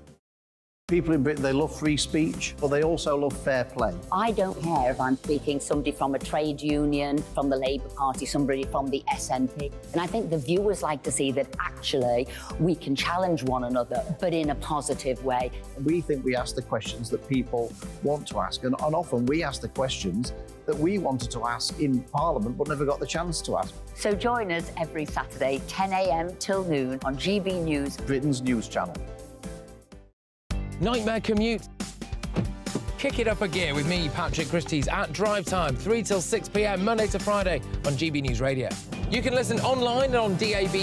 People in Britain, they love free speech, but they also love fair play. I don't care if I'm speaking somebody from a trade union, from the Labour Party, somebody from the SNP. And I think the viewers like to see that actually we can challenge one another, but in a positive way. We think we ask the questions that people want to ask, and often we ask the questions that we wanted to ask in Parliament but never got the chance to ask. So join us every Saturday, 10 a.m. till noon on GB News, Britain's news channel. Nightmare commute. Kick it up a gear with me, Patrick Christie's, at drive time, 3 till 6 p.m, Monday to Friday on GB News Radio. You can listen online and on DAB+,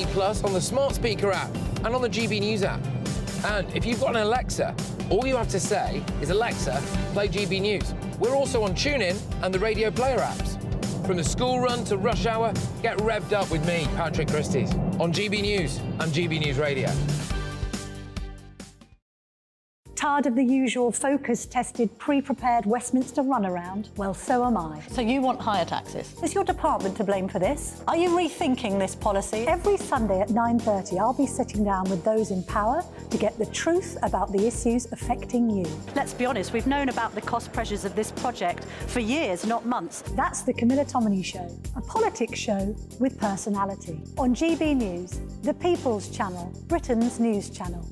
on the smart speaker app, and on the GB News app. And if you've got an Alexa, all you have to say is, Alexa, play GB News. We're also on TuneIn and the Radio Player apps. From the school run to rush hour, get revved up with me, Patrick Christie's, on GB News and GB News Radio. Tired of the usual focus-tested, pre-prepared Westminster runaround? Well, so am I. So you want higher taxes? Is your department to blame for this? Are you rethinking this policy? Every Sunday at 9:30, I'll be sitting down with those in power to get the truth about the issues affecting you. Let's be honest, we've known about the cost pressures of this project for years, not months. That's the Camilla Tominey Show, a politics show with personality. On GB News, the People's Channel, Britain's news channel.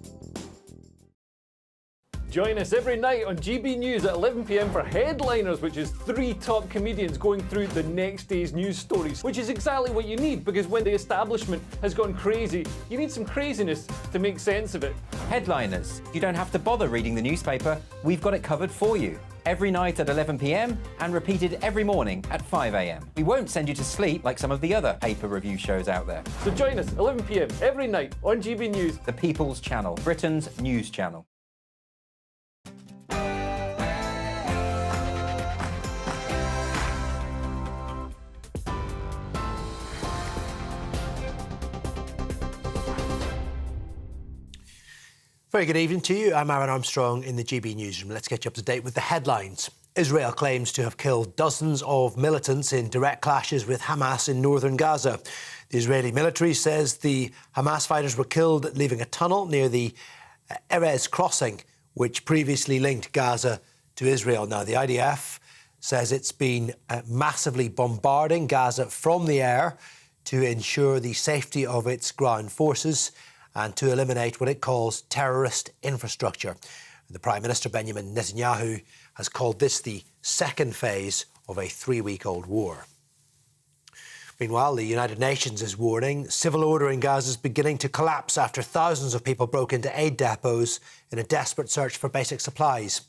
Join us every night on GB News at 11 p.m. for Headliners, which is 3 top comedians going through the next day's news stories, which is exactly what you need, because when the establishment has gone crazy, you need some craziness to make sense of it. Headliners. You don't have to bother reading the newspaper. We've got it covered for you. Every night at 11 p.m. and repeated every morning at 5 a.m. We won't send you to sleep like some of the other paper review shows out there. So join us 11 p.m. every night on GB News. The People's Channel, Britain's news channel. Very good evening to you. I'm Aaron Armstrong in the GB newsroom. Let's get you up to date with the headlines. Israel claims to have killed dozens of militants in direct clashes with Hamas in northern Gaza. The Israeli military says the Hamas fighters were killed leaving a tunnel near the Erez crossing, which previously linked Gaza to Israel. Now, the IDF says it's been massively bombarding Gaza from the air to ensure the safety of its ground forces and to eliminate what it calls terrorist infrastructure. The Prime Minister, Benjamin Netanyahu, has called this the second phase of a 3-week-old war. Meanwhile, the United Nations is warning civil order in Gaza is beginning to collapse after thousands of people broke into aid depots in a desperate search for basic supplies.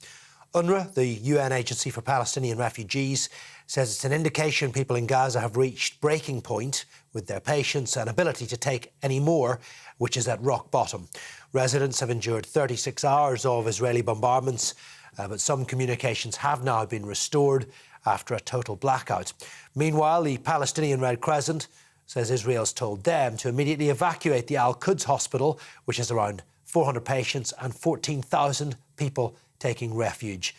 UNRWA, the UN Agency for Palestinian Refugees, says it's an indication people in Gaza have reached breaking point with their patience and ability to take any more, which is at rock bottom. Residents have endured 36 hours of Israeli bombardments, but some communications have now been restored after a total blackout. Meanwhile, the Palestinian Red Crescent says Israel's told them to immediately evacuate the Al-Quds hospital, which has around 400 patients and 14,000 people taking refuge.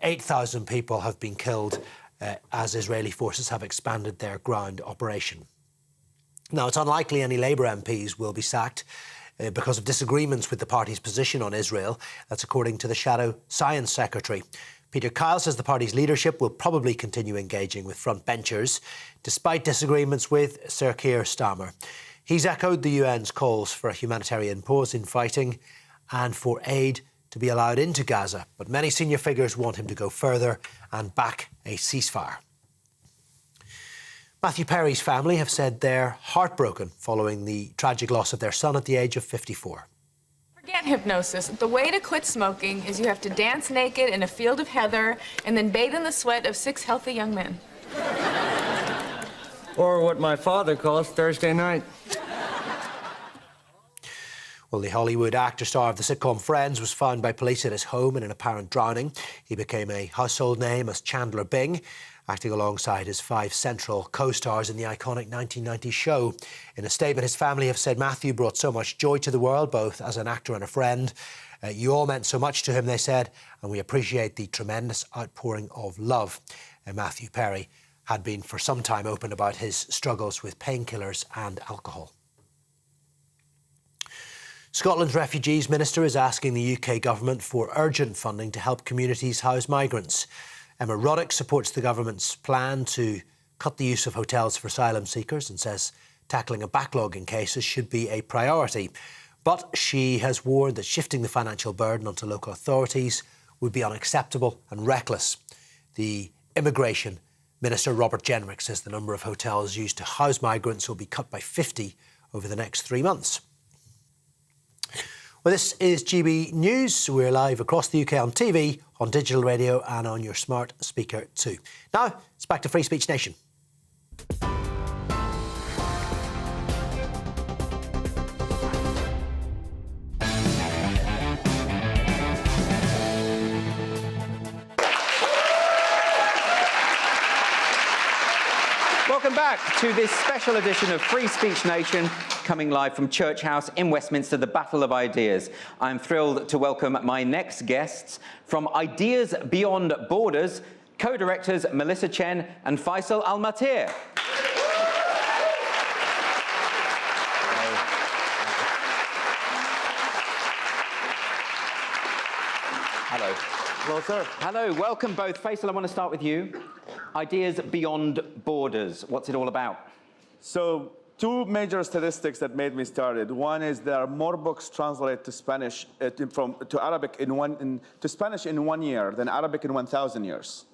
8,000 people have been killed as Israeli forces have expanded their ground operation. Now, it's unlikely any Labour MPs will be sacked because of disagreements with the party's position on Israel. That's according to the Shadow Science Secretary. Peter Kyle says the party's leadership will probably continue engaging with frontbenchers, despite disagreements with Sir Keir Starmer. He's echoed the UN's calls for a humanitarian pause in fighting and for aid to be allowed into Gaza, but many senior figures want him to go further and back a ceasefire. Matthew Perry's family have said they're heartbroken following the tragic loss of their son at the age of 54. Forget hypnosis. The way to quit smoking is you have to dance naked in a field of heather and then bathe in the sweat of 6 healthy young men. Or what my father calls Thursday night. Well, the Hollywood actor star of the sitcom Friends was found by police at his home in an apparent drowning. He became a household name as Chandler Bing acting alongside his 5 central co-stars in the iconic 1990 show. In a statement, his family have said Matthew brought so much joy to the world, both as an actor and a friend. You all meant so much to him, they said, and we appreciate the tremendous outpouring of love. Matthew Perry had been for some time open about his struggles with painkillers and alcohol. Scotland's Refugees Minister is asking the UK government for urgent funding to help communities house migrants. Emma Roddick supports the government's plan to cut the use of hotels for asylum seekers and says tackling a backlog in cases should be a priority. But she has warned that shifting the financial burden onto local authorities would be unacceptable and reckless. The Immigration Minister, Robert Jenrick, says the number of hotels used to house migrants will be cut by 50 over the next 3 months. Well, this is GB News. We're live across the UK on TV, on digital radio and on your smart speaker too. Now, it's back to Free Speech Nation. Welcome back to this special edition of Free Speech Nation, coming live from Church House in Westminster, the Battle of Ideas. I'm thrilled to welcome my next guests from Ideas Beyond Borders, co-directors Melissa Chen and Faisal Al-Matir. Hello. Hello, sir. Hello, welcome both. Faisal, I want to start with you. Ideas Beyond Borders, what's it all about? So, 2 major statistics that made me started. One is there are more books translated to Spanish, to Arabic to Spanish in 1 year than Arabic in 1,000 years.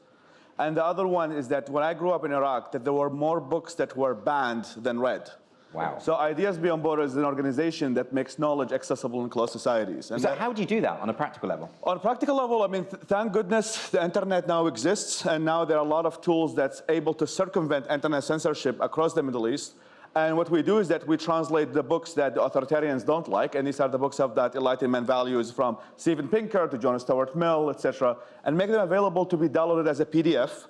And the other one is that when I grew up in Iraq, that there were more books that were banned than read. Wow. So Ideas Beyond Borders is an organization that makes knowledge accessible in closed societies. And so how do you do that on a practical level? On a practical level, I mean, thank goodness the internet now exists, and now there are a lot of tools that's able to circumvent internet censorship across the Middle East. And what we do is that we translate the books that the authoritarians don't like, and these are the books of that Enlightenment values from Steven Pinker to John Stuart Mill, etc., and make them available to be downloaded as a PDF.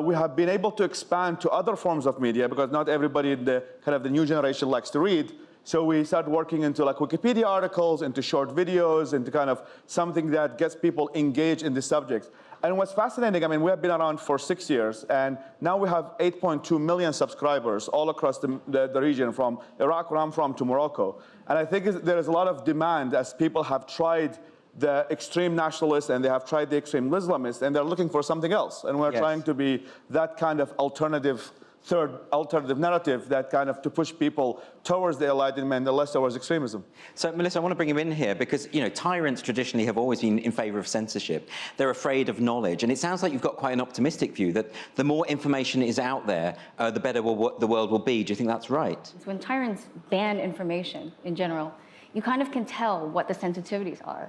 We have been able to expand to other forms of media because not everybody in the kind of the new generation likes to read. So we started working into like Wikipedia articles, into short videos, into kind of something that gets people engaged in the subject. And what's fascinating, I mean, we have been around for 6 years, and now we have 8.2 million subscribers all across the region, from Iraq, where I'm from, to Morocco. And I think there is a lot of demand as people have tried the extreme nationalists and they have tried the extreme Islamists, and they're looking for something else. And we're trying to be that kind of alternative narrative that kind of to push people towards the Enlightenment and less towards extremism. So, Melissa, I want to bring you in here because, you know, tyrants traditionally have always been in favour of censorship. They're afraid of knowledge. And it sounds like you've got quite an optimistic view that the more information is out there, the better the world will be. Do you think that's right? When tyrants ban information in general, you kind of can tell what the sensitivities are,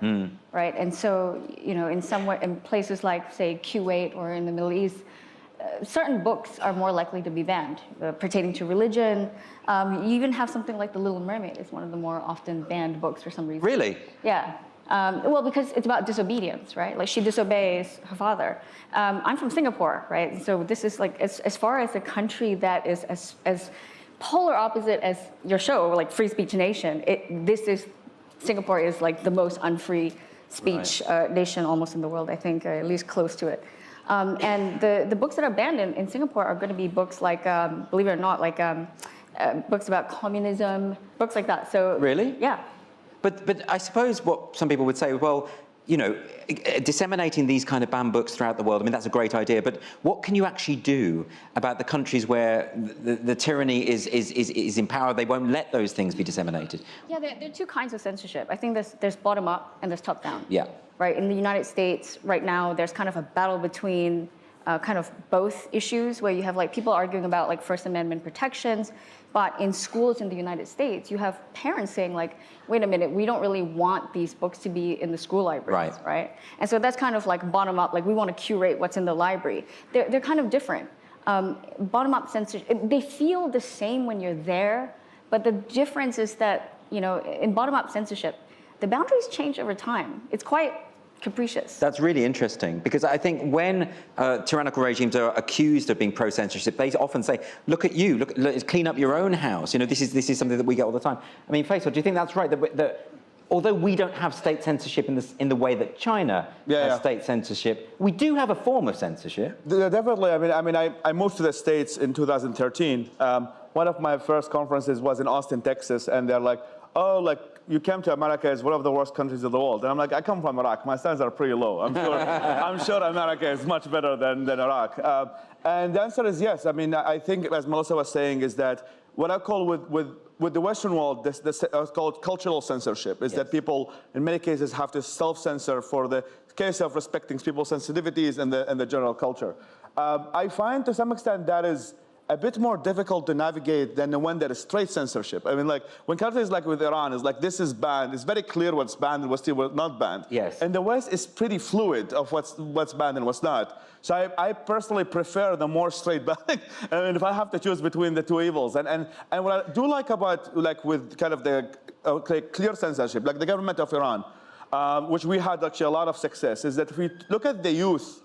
right? And so, you know, in places like, say, Kuwait or in the Middle East, certain books are more likely to be banned, pertaining to religion. You even have something like The Little Mermaid is one of the more often banned books for some reason. Really? Yeah. Well, because it's about disobedience, right? Like, she disobeys her father. I'm from Singapore, right? So this is like, as far as a country that is as polar opposite as your show, like Free Speech Nation, Singapore is like the most unfree speech nation almost in the world, I think, at least close to it. And the books that are banned in Singapore are going to be books like, believe it or not, like books about communism, books like that. So really? Yeah. But I suppose what some people would say, well, you know, disseminating these kind of banned books throughout the world, I mean, that's a great idea, but what can you actually do about the countries where the tyranny is in power? They won't let those things be disseminated. Yeah, there are 2 kinds of censorship. I think there's bottom-up and there's top-down. Yeah. Right, in the United States right now, there's kind of a battle between kind of both issues, where you have like people arguing about like First Amendment protections, but in schools in the United States, you have parents saying like, wait a minute, we don't really want these books to be in the school libraries, right? And so that's kind of like bottom up, like we want to curate what's in the library. They're kind of different. Bottom up censorship, they feel the same when you're there, but the difference is that, you know, in bottom up censorship, the boundaries change over time. It's quite capricious. That's really interesting, because I think when tyrannical regimes are accused of being pro-censorship, they often say, look at you, look, clean up your own house. You know, this is something that we get all the time. I mean, Faisal, do you think that's right, that although we don't have state censorship in the way that China has state censorship, we do have a form of censorship? Definitely. I moved to the States in 2013. One of my first conferences was in Austin, Texas, and they're like, oh, like, you came to America as one of the worst countries in the world. And I'm like, I come from Iraq. My standards are pretty low. I'm sure America is much better than Iraq. And the answer is yes. I mean, I think, as Melissa was saying, is that what I call with the Western world, this called cultural censorship, is that people, in many cases, have to self-censor for the case of respecting people's sensitivities and the general culture. I find, to some extent, that is a bit more difficult to navigate than the one that is straight censorship. I mean, like, when countries like with Iran is like, this is banned, it's very clear what's banned and what's still not banned. Yes. And the West is pretty fluid of what's banned and what's not. So I personally prefer the more straight banning. I mean, if I have to choose between the two evils. And what I do like about, like, with kind of the clear censorship, like the government of Iran, which we had actually a lot of success, is that if we look at the youth,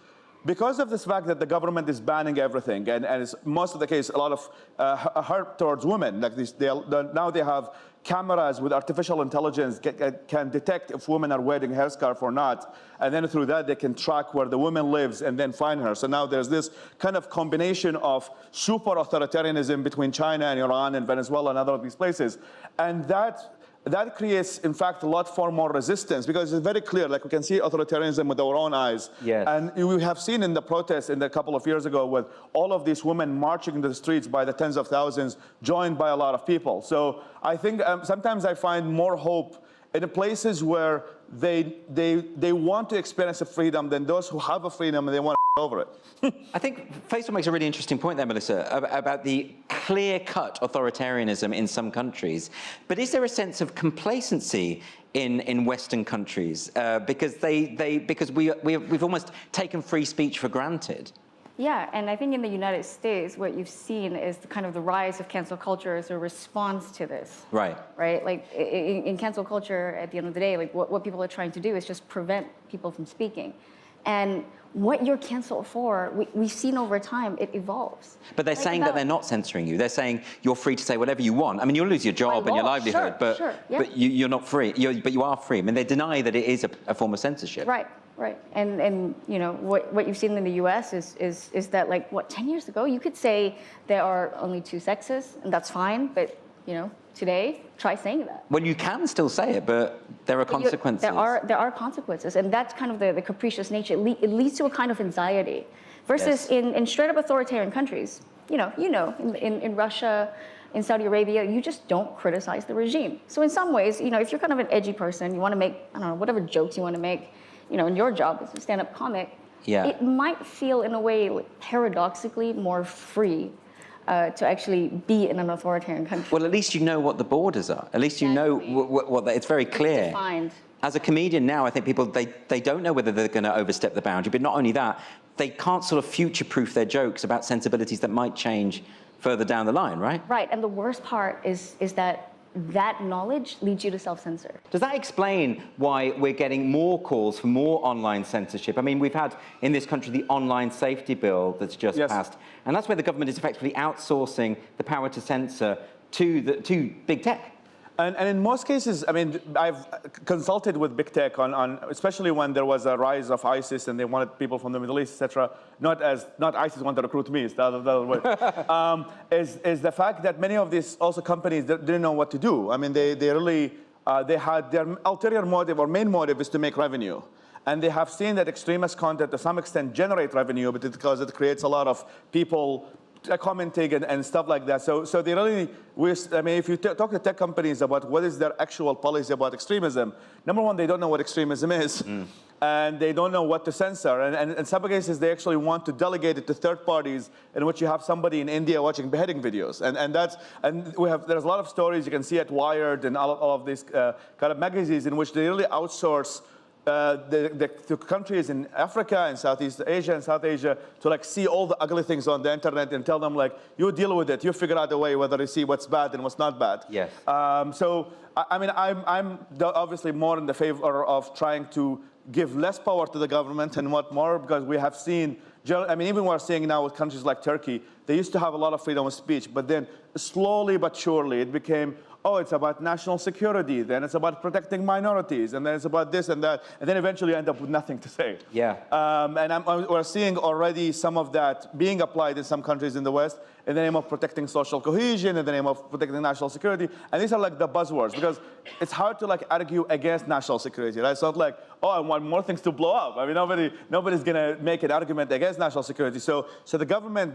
because of this fact that the government is banning everything, and it's most of the case a lot of hurt towards women, like this, now they have cameras with artificial intelligence can detect if women are wearing a headscarf or not, and then through that they can track where the woman lives and then find her. So now there's this kind of combination of super authoritarianism between China and Iran and Venezuela and other of these places, and that creates, in fact, a lot far more resistance, because it's very clear, like we can see authoritarianism with our own eyes. Yes. And we have seen in the protests a couple of years ago with all of these women marching in the streets by the tens of thousands, joined by a lot of people. So I think sometimes I find more hope in places where they want to experience a freedom than those who have a freedom and they want to over it. I think Faisal makes a really interesting point there, Melissa, about the clear-cut authoritarianism in some countries. But is there a sense of complacency in Western countries because we've almost taken free speech for granted? Yeah, and I think in the United States, what you've seen is the rise of cancel culture as a response to this. Right. Right? Like, in cancel culture, at the end of the day, like, what people are trying to do is just prevent people from speaking. And what you're canceled for, we've seen over time, it evolves. But they're saying that they're not censoring you. They're saying you're free to say whatever you want. I mean, you'll lose your job and your livelihood, but you're not free. But you are free. I mean, they deny that it is a form of censorship. Right. Right, and you know what you've seen in the U.S. is that, like, 10 years ago you could say there are only two sexes and that's fine, but you know today try saying that. Well, you can still say it, but there are consequences. There are consequences, and that's kind of the capricious nature. It leads to a kind of anxiety, versus in straight up authoritarian countries. You know, in Russia, in Saudi Arabia, you just don't criticize the regime. So in some ways, you know, if you're kind of an edgy person, you want to make, I don't know, whatever jokes you want to make. You know, and your job is a stand-up comic, it might feel, in a way, paradoxically more free to actually be in an authoritarian country. Well, at least you know what the borders are. At least you know what it's very clear. It's defined. As a comedian now, I think people, they don't know whether they're going to overstep the boundary, but not only that, they can't sort of future-proof their jokes about sensibilities that might change further down the line, right? Right, and the worst part is that knowledge leads you to self-censor. Does that explain why we're getting more calls for more online censorship? I mean, we've had in this country the online safety bill that's just passed, and that's where the government is effectively outsourcing the power to censor to big tech. And in most cases, I mean, I've consulted with big tech on especially when there was a rise of ISIS and they wanted people from the Middle East, etc. Not ISIS wanted to recruit me, it's the other way. Is the fact that many of these also companies didn't know what to do. I mean, they really they had their ulterior motive or main motive is to make revenue. And they have seen that extremist content to some extent generate revenue, but because it creates a lot of people commenting and stuff like that. So they really, I mean, if you talk to tech companies about what is their actual policy about extremism, number one, they don't know what extremism is. And they don't know what to censor. And in some cases, they actually want to delegate it to third parties in which you have somebody in India watching beheading videos. There's a lot of stories you can see at Wired and all of these kind of magazines in which they really outsource the countries in Africa and Southeast Asia and South Asia to like see all the ugly things on the internet and tell them like, you deal with it, you figure out a way whether you see what's bad and what's not bad. Yes. So I mean, I'm obviously more in the favor of trying to give less power to the government and what more, because we have seen, I mean, even we're seeing now with countries like Turkey, they used to have a lot of freedom of speech, but then slowly but surely it became, oh, it's about national security, then it's about protecting minorities, and then it's about this and that, and then eventually you end up with nothing to say. Yeah. We're seeing already some of that being applied in some countries in the West in the name of protecting social cohesion, in the name of protecting national security, and these are like the buzzwords, because it's hard to like argue against national security, right? It's not like, oh, I want more things to blow up. I mean, nobody's gonna make an argument against national security. So the government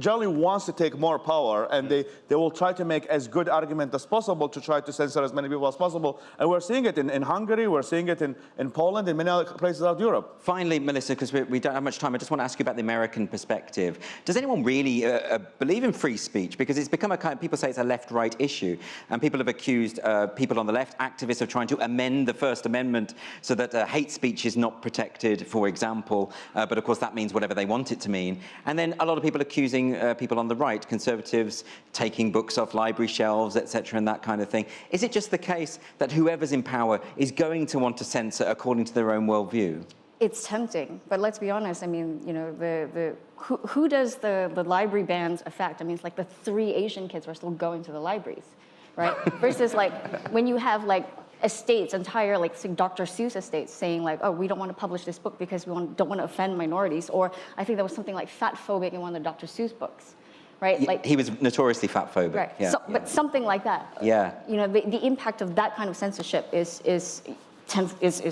generally wants to take more power, and they will try to make as good argument as possible to try to censor as many people as possible. And we're seeing it in Hungary, we're seeing it in Poland, in many other places out Europe. Finally, Melissa, because we don't have much time, I just want to ask you about the American perspective. Does anyone really believe in free speech? Because it's become a kind of, people say it's a left-right issue, and people have accused people on the left, activists, of trying to amend the First Amendment so that hate speech is not protected, for example, but of course that means whatever they want it to mean. And then a lot of people accusing people on the right, conservatives, taking books off library shelves, etc., and that kind of thing. Is it just the case that whoever's in power is going to want to censor according to their own worldview? It's tempting, but let's be honest. I mean, you know, who does the library bans affect? I mean, it's like the 3 Asian kids are still going to the libraries, right? Versus like when you have like estates, entire like Dr. Seuss estates saying like, oh, we don't want to publish this book because we don't want to offend minorities. Or I think there was something like fat phobic in one of the Dr. Seuss books, right? Like he was notoriously fat phobic. Right. Yeah. So, but something like that. Yeah. You know, the impact of that kind of censorship is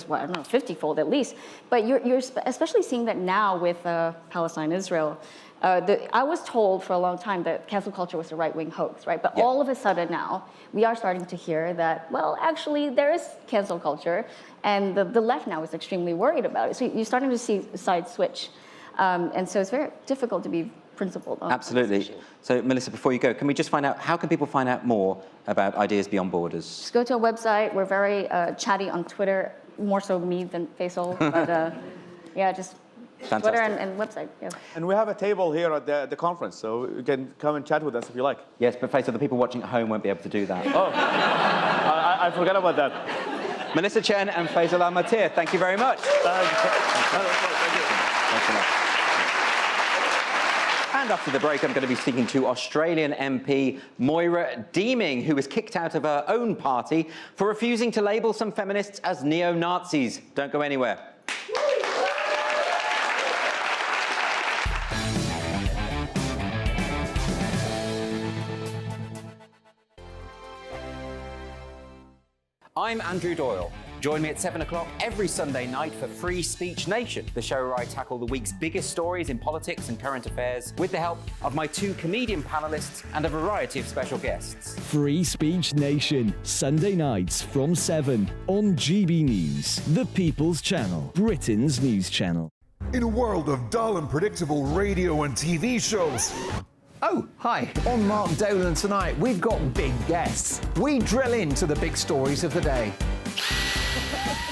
what, I don't know, 50-fold at least. But you're especially seeing that now with Palestine, Israel. I was told for a long time that cancel culture was a right-wing hoax, right? But all of a sudden now, we are starting to hear that, well, actually, there is cancel culture, and the left now is extremely worried about it. So you're starting to see a side switch. And so it's very difficult to be principled on Absolutely. this issue. So, Melissa, before you go, can we just find out, how can people find out more about Ideas Beyond Borders? Just go to our website. We're very chatty on Twitter, more so me than Faisal. But yeah, just Fantastic. Twitter and website. Yeah. And we have a table here at the conference, so you can come and chat with us if you like. Yes, but Faisal, the people watching at home won't be able to do that. Oh, I forgot about that. Melissa Chen and Faisal Al-Matir, thank you very much. Thank you. Thanks a lot. And after the break, I'm going to be speaking to Australian MP Moira Deeming, who was kicked out of her own party for refusing to label some feminists as neo-Nazis. Don't go anywhere. I'm Andrew Doyle. Join me at 7 o'clock every Sunday night for Free Speech Nation, the show where I tackle the week's biggest stories in politics and current affairs with the help of my 2 comedian panellists and a variety of special guests. Free Speech Nation, Sunday nights from 7 on GB News, the People's Channel, Britain's news channel. In a world of dull and predictable radio and TV shows. Oh, hi. On Mark Dolan tonight, we've got big guests. We drill into the big stories of the day.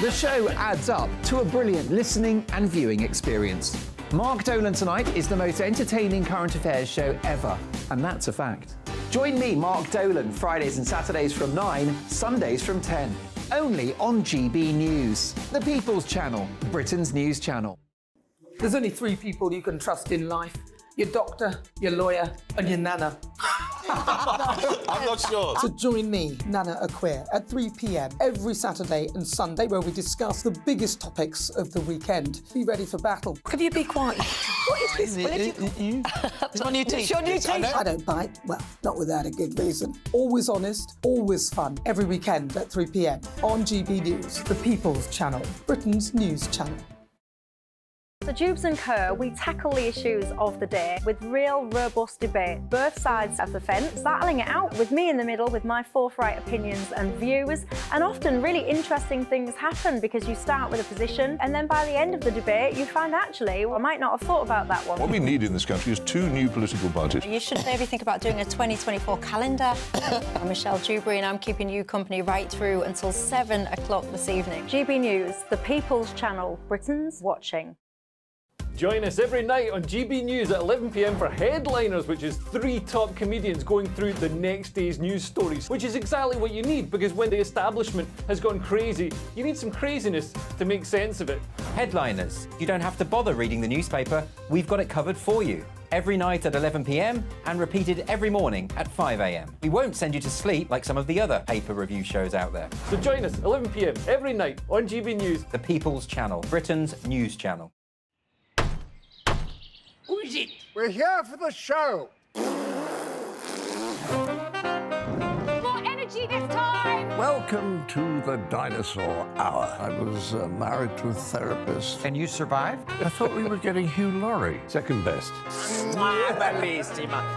The show adds up to a brilliant listening and viewing experience. Mark Dolan Tonight is the most entertaining current affairs show ever, and that's a fact. Join me, Mark Dolan, Fridays and Saturdays from 9, Sundays from 10. Only on GB News, the People's Channel, Britain's news channel. There's only 3 people you can trust in life. Your doctor, your lawyer, and your nana. I'm not sure. So join me, Nana Aquare, at 3 p.m. every Saturday and Sunday, where we discuss the biggest topics of the weekend. Be ready for battle. Could you be quiet? What is this? It's my new teeth. It's your new teeth. I don't bite. Well, not without a good reason. Always honest, always fun. Every weekend at 3 p.m. on GB News, the People's Channel, Britain's news channel. So Jubes and Kerr, we tackle the issues of the day with real, robust debate, both sides of the fence, battling it out with me in the middle with my forthright opinions and views. And often really interesting things happen because you start with a position and then by the end of the debate you find actually, well, I might not have thought about that one. What we need in this country is 2 new political parties. You should maybe think about doing a 2024 calendar. I'm Michelle Dewberry and I'm keeping you company right through until 7 o'clock this evening. GB News, the People's Channel, Britain's watching. Join us every night on GB News at 11 p.m. for Headliners, which is 3 top comedians going through the next day's news stories, which is exactly what you need, because when the establishment has gone crazy, you need some craziness to make sense of it. Headliners. You don't have to bother reading the newspaper. We've got it covered for you. Every night at 11 p.m. and repeated every morning at 5 a.m. We won't send you to sleep like some of the other paper review shows out there. So join us 11 p.m. every night on GB News. The People's Channel, Britain's news channel. Who is it? We're here for the show. More energy this time! Welcome to the Dinosaur Hour. I was married to a therapist. And you survived? I thought we were getting Hugh Laurie. Second best.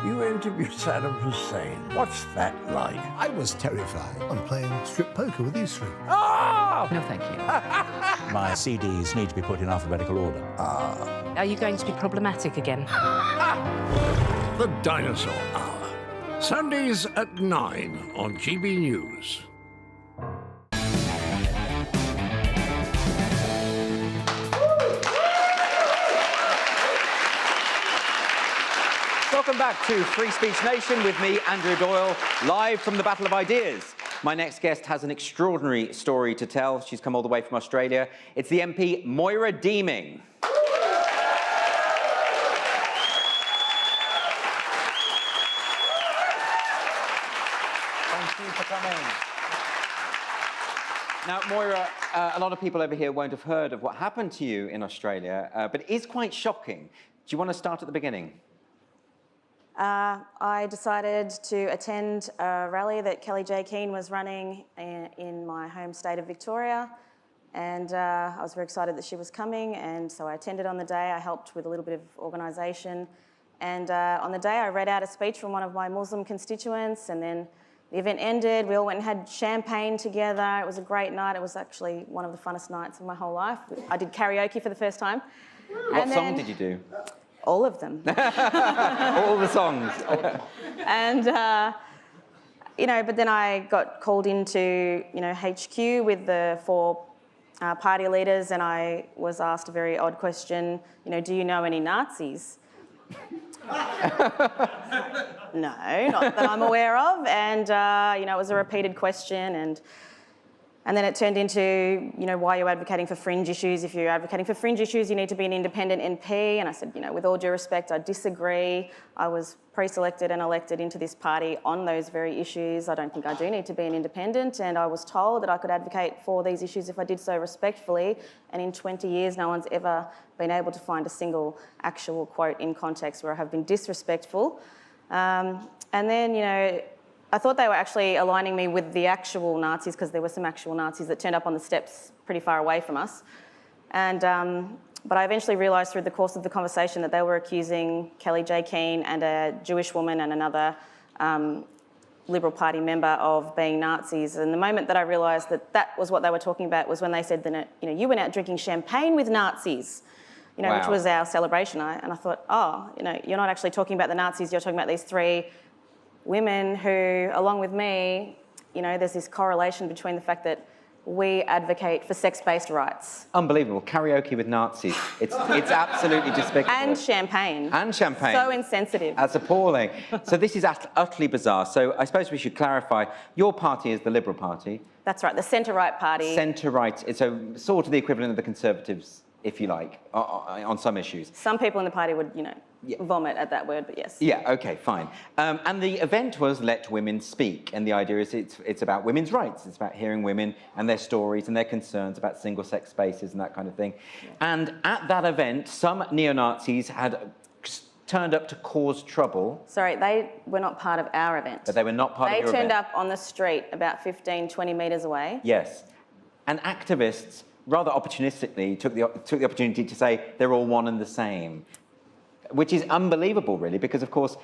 You interviewed Saddam Hussein. What's that like? I was terrified. I'm playing strip poker with these three. Ah! No, thank you. My CDs need to be put in alphabetical order. Are you going to be problematic again? The Dinosaur Hour. Sundays at 9 on GB News. Welcome back to Free Speech Nation with me, Andrew Doyle, live from the Battle of Ideas. My next guest has an extraordinary story to tell. She's come all the way from Australia. It's the MP Moira Deeming. Thank you for coming. Now, Moira, a lot of people over here won't have heard of what happened to you in Australia, but it is quite shocking. Do you want to start at the beginning? I decided to attend a rally that Kelly J. Keane was running in my home state of Victoria, and I was very excited that she was coming, and so I attended on the day. I helped with a little bit of organisation, and on the day I read out a speech from one of my Muslim constituents, and then the event ended. We all went and had champagne together. It was a great night. It was actually one of the funnest nights of my whole life. I did karaoke for the first time. What song did you do? All of them. All the songs. And, you know, but then I got called into, you know, HQ with the 4 party leaders, and I was asked a very odd question, you know, do you know any Nazis? No, not that I'm aware of. And, you know, it was a repeated question, and then it turned into, you know, why are you advocating for fringe issues? If you're advocating for fringe issues, you need to be an independent MP. And I said, you know, with all due respect, I disagree. I was pre-selected and elected into this party on those very issues. I don't think I do need to be an independent. And I was told that I could advocate for these issues if I did so respectfully. And in 20 years, no one's ever been able to find a single actual quote in context where I have been disrespectful. And then, you know, I thought they were actually aligning me with the actual Nazis, because there were some actual Nazis that turned up on the steps pretty far away from us. And, but I eventually realised through the course of the conversation that they were accusing Kelly J. Keane and a Jewish woman and another Liberal Party member of being Nazis. And the moment that I realised that that was what they were talking about was when they said that, you know, you went out drinking champagne with Nazis, you know, which was our celebration. And I thought, oh, you know, you're not actually talking about the Nazis, you're talking about these 3 women who, along with me, you know, there's this correlation between the fact that we advocate for sex-based rights. Unbelievable. Karaoke with Nazis. It's absolutely despicable. And champagne. And champagne. So insensitive. That's appalling. So this is utterly bizarre. So I suppose we should clarify, your party is the Liberal Party. That's right, the centre-right party. Centre-right, so sort of the equivalent of the Conservatives, if you like, on some issues. Some people in the party would, you know, vomit at that word, but yes. Yeah, OK, fine. And the event was Let Women Speak, and the idea is it's about women's rights. It's about hearing women and their stories and their concerns about single-sex spaces and that kind of thing. Yeah. And at that event, some neo-Nazis had turned up to cause trouble. Sorry, they were not part of our event. But they were not part of your event. They turned up on the street about 15, 20 metres away. Yes. And activists, rather opportunistically, took the opportunity to say they're all one and the same, which is unbelievable, really, because, of course,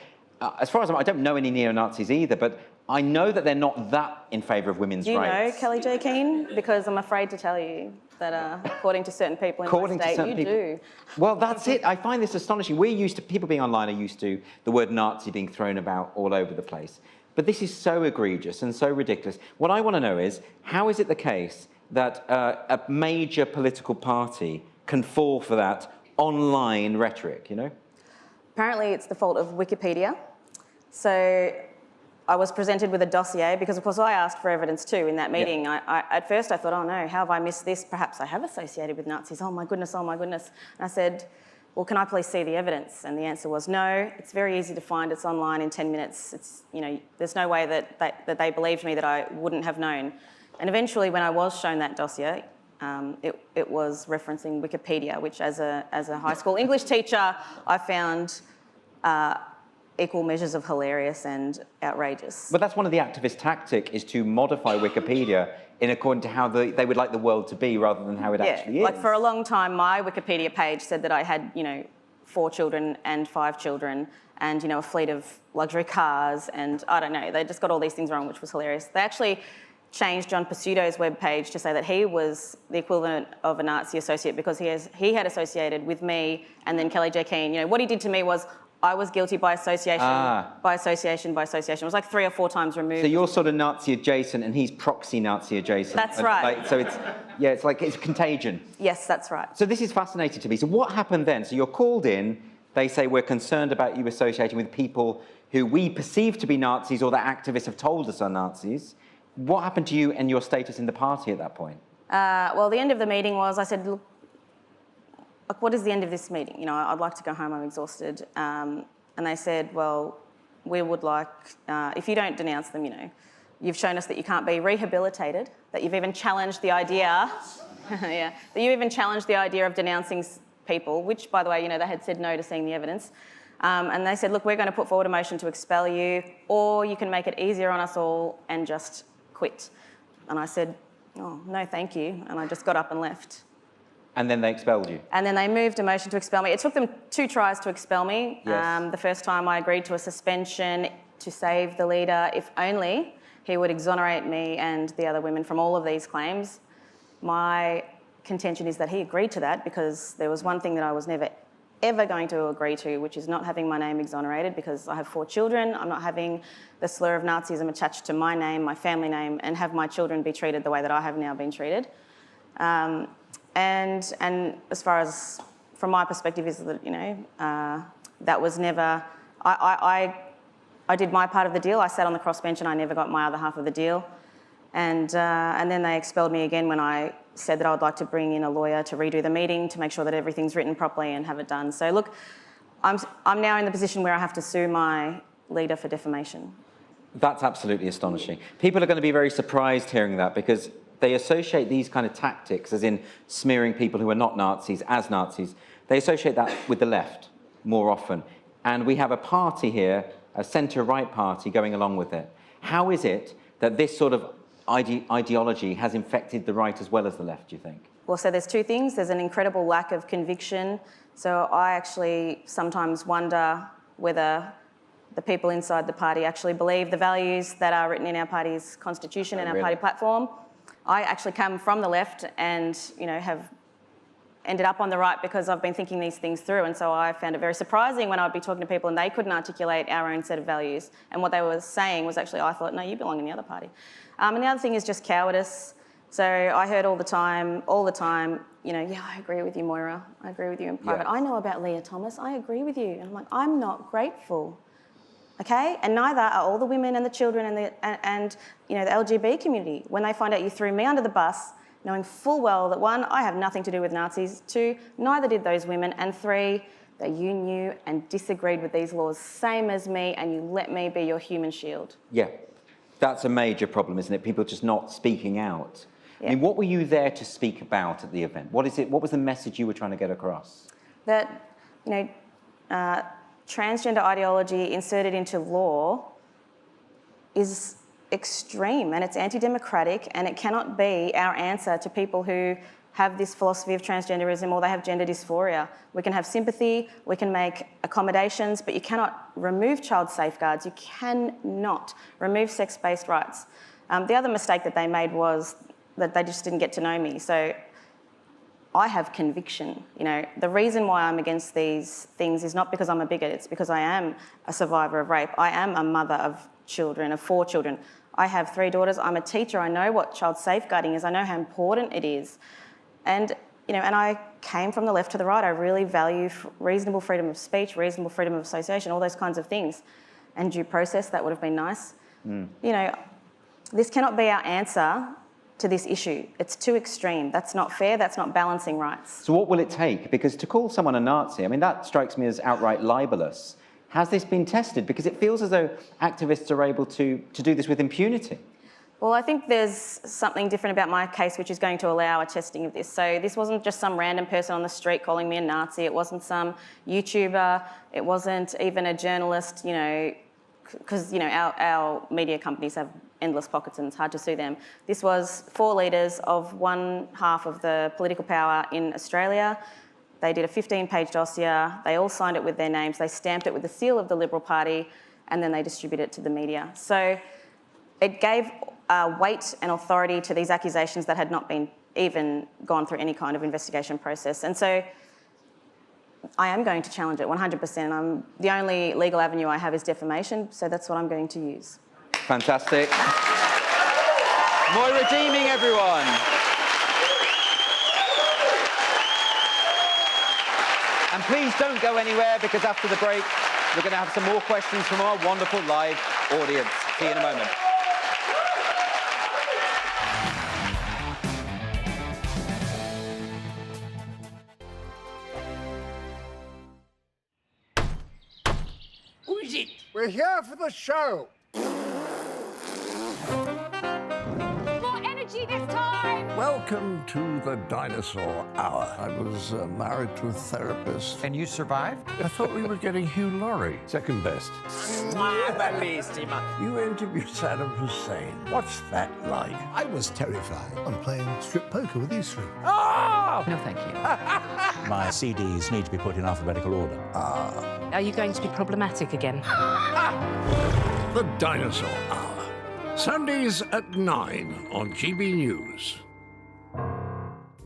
as far as I don't know any neo-Nazis either, but I know that they're not that in favour of women's rights. Do you know Kelly J. Keane? Because I'm afraid to tell you that according to certain people in my state, you do. Well, that's it. I find this astonishing. We're used to, people being online are used to the word Nazi being thrown about all over the place. But this is so egregious and so ridiculous. What I want to know is, how is it the case that a major political party can fall for that online rhetoric, you know? Apparently it's the fault of Wikipedia. So I was presented with a dossier because, of course, I asked for evidence too in that meeting. Yeah. At first I thought, oh no, how have I missed this? Perhaps I have associated with Nazis. Oh my goodness, oh my goodness. And I said, well, can I please see the evidence? And the answer was no. It's very easy to find. It's online in 10 minutes. It's, you know, there's no way that they believed me that I wouldn't have known. And eventually, when I was shown that dossier, it was referencing Wikipedia, which as a high school English teacher, I found equal measures of hilarious and outrageous. But that's one of the activist tactics, is to modify Wikipedia in according to how they would like the world to be rather than how it actually is. Like for a long time, my Wikipedia page said that I had, you know, 4 children and 5 children and, you know, a fleet of luxury cars and I don't know, they just got all these things wrong, which was hilarious. They actually changed John Pizzuto's webpage to say that he was the equivalent of a Nazi associate because he had associated with me and then Kelly J. Keane. You know, what he did to me was I was guilty by association, by association, by association. It was like 3 or 4 times removed. So you're sort of Nazi adjacent and he's proxy Nazi adjacent. That's right. Like, so it's, yeah, it's like, it's contagion. Yes, that's right. So this is fascinating to me. So what happened then? So you're called in, they say we're concerned about you associating with people who we perceive to be Nazis or that activists have told us are Nazis. What happened to you and your status in the party at that point? Well, the end of the meeting was, I said, look, what is the end of this meeting? You know, I'd like to go home, I'm exhausted. And they said, well, we would like, if you don't denounce them, you know, you've shown us that you can't be rehabilitated, that you've even challenged the idea, that you even challenged the idea of denouncing people, which, by the way, you know, they had said no to seeing the evidence. And they said, look, we're going to put forward a motion to expel you, or you can make it easier on us all and just quit. And I said, oh, no, thank you. And I just got up and left. And then they expelled you? And then they moved a motion to expel me. It took them 2 tries to expel me. Yes. The first time I agreed to a suspension to save the leader, if only he would exonerate me and the other women from all of these claims. My contention is that he agreed to that because there was one thing that I was never ever going to agree to, which is not having my name exonerated because I have 4 children. I'm not having the slur of Nazism attached to my name, my family name, and have my children be treated the way that I have now been treated. And as far as, from my perspective, is that, you know, that was never, I did my part of the deal. I sat on the crossbench and I never got my other half of the deal. And then they expelled me again when I said that I would like to bring in a lawyer to redo the meeting to make sure that everything's written properly and have it done. So look, I'm now in the position where I have to sue my leader for defamation. That's absolutely astonishing. People are going to be very surprised hearing that because they associate these kind of tactics, as in smearing people who are not Nazis as Nazis, they associate that with the left more often. And we have a party here, a centre-right party, going along with it. How is it that this sort of ideology has infected the right as well as the left, do you think? Well, so there's 2 things. There's an incredible lack of conviction. So I actually sometimes wonder whether the people inside the party actually believe the values that are written in our party's constitution and our party platform. I actually come from the left and, you know, have ended up on the right because I've been thinking these things through, and so I found it very surprising when I'd be talking to people and they couldn't articulate our own set of values, and what they were saying was actually, I thought, no, you belong in the other party. And the other thing is just cowardice. So I heard all the time, you know, yeah, I agree with you, Moira. I agree with you in private. I know about Leah Thomas. I agree with you. And I'm like, I'm not grateful. Okay? And neither are all the women and the children and you know, the LGBT community. When they find out you threw me under the bus, knowing full well that 1, I have nothing to do with Nazis, 2, neither did those women, and 3, that you knew and disagreed with these laws, same as me, and you let me be your human shield. Yeah, that's a major problem, isn't it? People just not speaking out. Yeah. I mean, what were you there to speak about at the event? What was the message you were trying to get across? That, you know, transgender ideology inserted into law is extreme and it's anti-democratic, and it cannot be our answer to people who have this philosophy of transgenderism or they have gender dysphoria. We can have sympathy, we can make accommodations, but you cannot remove child safeguards, you cannot remove sex-based rights. The other mistake that they made was that they just didn't get to know me. So I have conviction. You know, the reason why I'm against these things is not because I'm a bigot, it's because I am a survivor of rape. I am a mother of children, of 4 children. I have 3 daughters. I'm a teacher. I know what child safeguarding is. I know how important it is. And, you know, and I came from the left to the right. I really value reasonable freedom of speech, reasonable freedom of association, all those kinds of things. And due process, that would have been nice. You know, this cannot be our answer to this issue. It's too extreme. That's not fair. That's not balancing rights. So what will it take? Because to call someone a Nazi, I mean, that strikes me as outright libelous. Has this been tested? Because it feels as though activists are able to do this with impunity. Well, I think there's something different about my case which is going to allow a testing of this. So this wasn't just some random person on the street calling me a Nazi. It wasn't some YouTuber. It wasn't even a journalist, you know, because, you know, our media companies have endless pockets and it's hard to sue them. This was 4 leaders of one half of the political power in Australia. They did a 15-page dossier. They all signed it with their names. They stamped it with the seal of the Liberal Party, and then they distributed it to the media. So it gave weight and authority to these accusations that had not been even gone through any kind of investigation process. And so I am going to challenge it 100%. The only legal avenue I have is defamation, so that's what I'm going to use. Fantastic. Moira Deeming, everyone. And please don't go anywhere, because after the break, we're going to have some more questions from our wonderful live audience. See you in a moment. Who is it? We're here for the show. More energy this time! Welcome to the dinosaur hour. I was married to a therapist. And you survived? I thought we were getting Hugh Laurie. Second best. You interviewed Saddam Hussein. What's that like? I was terrified. I'm playing strip poker with these three. Ah! No, thank you. My CDs need to be put in alphabetical order. Are you going to be problematic again? The Dinosaur Hour. Sundays at 9 on GBNews.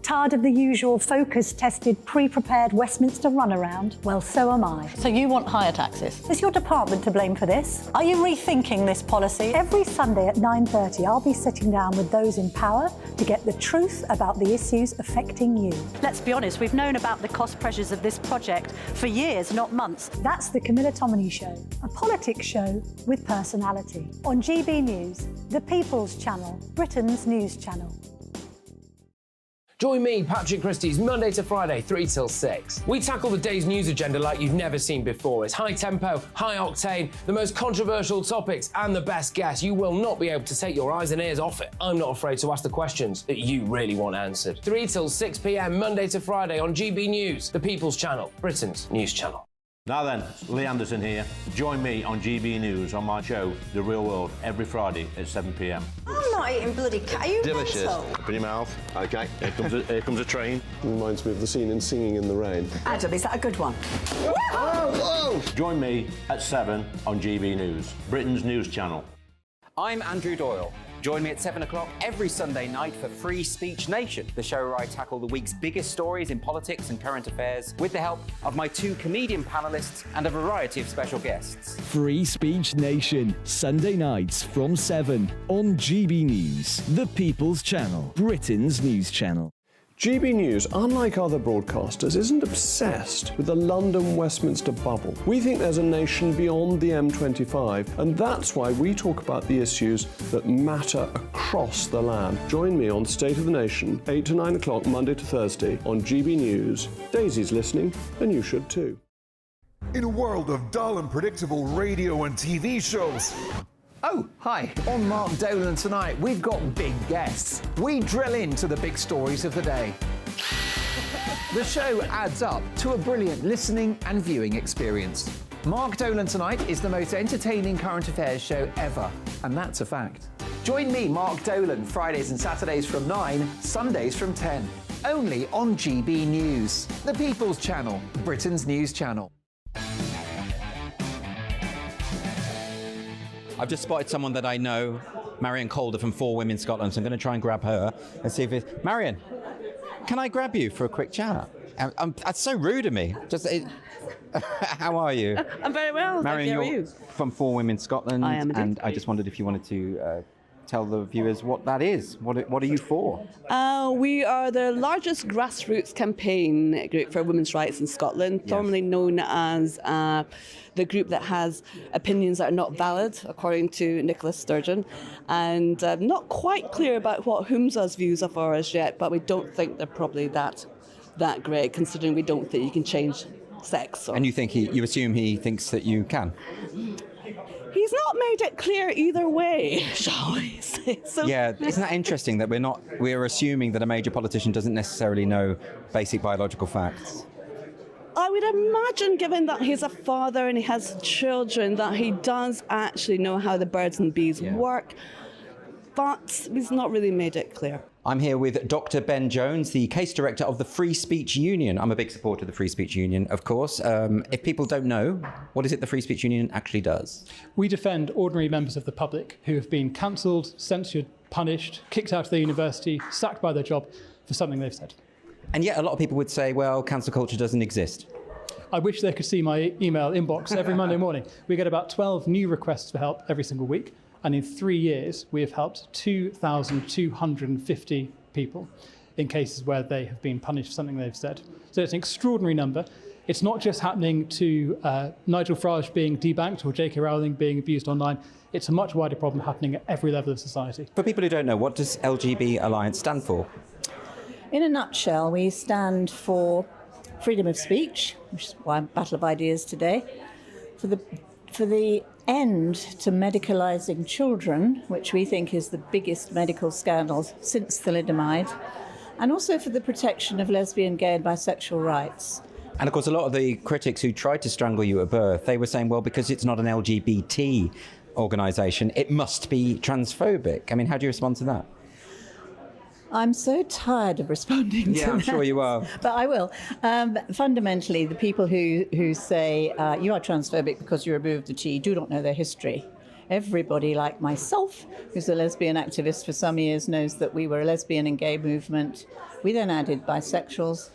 Tired of the usual focus-tested, pre-prepared Westminster runaround? Well, so am I. So you want higher taxes? Is your department to blame for this? Are you rethinking this policy? Every Sunday at 9:30, I'll be sitting down with those in power to get the truth about the issues affecting you. Let's be honest, we've known about the cost pressures of this project for years, not months. That's the Camilla Tominey Show, a politics show with personality. On GB News, the People's Channel, Britain's news channel. Join me, Patrick Christie's, Monday to Friday, 3 till 6. We tackle the day's news agenda like you've never seen before. It's high tempo, high octane, the most controversial topics, and the best guests. You will not be able to take your eyes and ears off it. I'm not afraid to ask the questions that you really want answered. 3 till 6 p.m, Monday to Friday on GB News, the People's Channel, Britain's news channel. Now then, Lee Anderson here. Join me on GB News on my show, The Real World, every Friday at 7 p.m. I'm not eating bloody cat. Are you Delicious. mental? Open your mouth. OK, here comes a train. Reminds me of the scene in Singing in the Rain. Adam, is that a good one? Whoa! Join me at 7 on GB News, Britain's news channel. I'm Andrew Doyle. Join me at 7 o'clock every Sunday night for Free Speech Nation, the show where I tackle the week's biggest stories in politics and current affairs with the help of my 2 comedian panellists and a variety of special guests. Free Speech Nation, Sunday nights from 7 on GB News, the People's Channel, Britain's news channel. GB News, unlike other broadcasters, isn't obsessed with the London-Westminster bubble. We think there's a nation beyond the M25, and that's why we talk about the issues that matter across the land. Join me on State of the Nation, 8 to 9 o'clock, Monday to Thursday, on GB News. Daisy's listening, and you should too. In a world of dull and predictable radio and TV shows, Oh, hi. On Mark Dolan tonight, we've got big guests. We drill into the big stories of the day. The show adds up to a brilliant listening and viewing experience. Mark Dolan Tonight is the most entertaining current affairs show ever, and that's a fact. Join me, Mark Dolan, Fridays and Saturdays from 9, Sundays from 10. Only on GB News, the People's Channel, Britain's news channel. I've just spotted someone that I know, Marion Calder from 4 Women Scotland, so I'm going to try and grab her and see if it's... Marion, can I grab you for a quick chat? That's so rude of me. How are you? I'm very well, Marion, thank you. How are you're you? from 4 Women Scotland. I am indeed. And I just wondered if you wanted to tell the viewers what that is. What are you for? We are the largest grassroots campaign group for women's rights in Scotland, formerly known as the group that has opinions that are not valid, according to Nicola Sturgeon. And not quite clear about what Humza's views are as yet, but we don't think they're probably that great, considering we don't think you can change sex. And you assume he thinks that you can? He's not made it clear either way, shall we say. So yeah, isn't that interesting that we're assuming that a major politician doesn't necessarily know basic biological facts? I would imagine, given that he's a father and he has children, that he does actually know how the birds and bees work, but he's not really made it clear. I'm here with Dr. Ben Jones, the case director of the Free Speech Union. I'm a big supporter of the Free Speech Union, of course. If people don't know, what is it the Free Speech Union actually does? We defend ordinary members of the public who have been cancelled, censored, punished, kicked out of their university, sacked by their job for something they've said. And yet a lot of people would say, well, cancel culture doesn't exist. I wish they could see my email inbox every Monday morning. We get about 12 new requests for help every single week. And in 3 years, we have helped 2,250 people in cases where they have been punished for something they've said. So it's an extraordinary number. It's not just happening to Nigel Farage being debanked or J.K. Rowling being abused online. It's a much wider problem happening at every level of society. For people who don't know, what does LGBT Alliance stand for? In a nutshell, we stand for freedom of speech, which is why Battle of Ideas today, for the end to medicalising children, which we think is the biggest medical scandal since thalidomide, and also for the protection of lesbian, gay and bisexual rights. And of course, a lot of the critics who tried to strangle you at birth, they were saying, well, because it's not an LGBT organisation, it must be transphobic. I mean, how do you respond to that? I'm so tired of responding to that. Yeah, I'm sure you are. But I will. Fundamentally, the people who say you are transphobic because you removed the T do not know their history. Everybody like myself, who's a lesbian activist for some years, knows that we were a lesbian and gay movement. We then added bisexuals.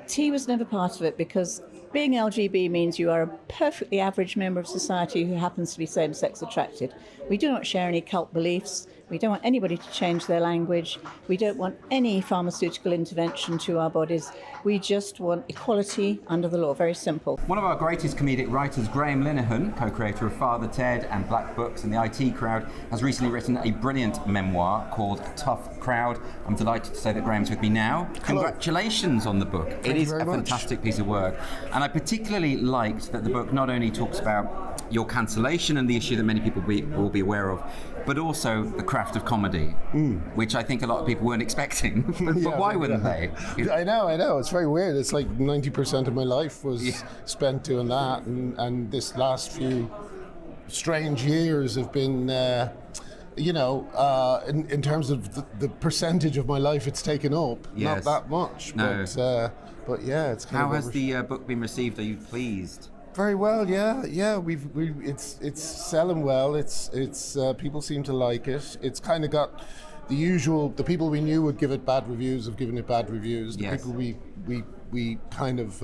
T was never part of it because being LGB means you are a perfectly average member of society who happens to be same-sex attracted. We do not share any cult beliefs. We don't want anybody to change their language. We don't want any pharmaceutical intervention to our bodies. We just want equality under the law. Very simple. One of our greatest comedic writers, Graham Linehan, co-creator of Father Ted and Black Books and the IT Crowd, has recently written a brilliant memoir called Tough Crowd. I'm delighted to say that Graham's with me now. Hello. Congratulations on the book. It is a fantastic piece of work. And I particularly liked that the book not only talks about your cancellation and the issue that many people will be aware of, but also the craft of comedy, which I think a lot of people weren't expecting. but why wouldn't they? I know. It's very weird. It's like 90% of my life was spent doing that, and this last few strange years have been, in terms of the percentage of my life it's taken up, not that much. No. But yeah, it's kind How of has the book been received? Are you pleased? Very well, yeah. It's selling well. It's people seem to like it. It's kind of got the usual. The people we knew would give it bad reviews have given it bad reviews. The people we kind of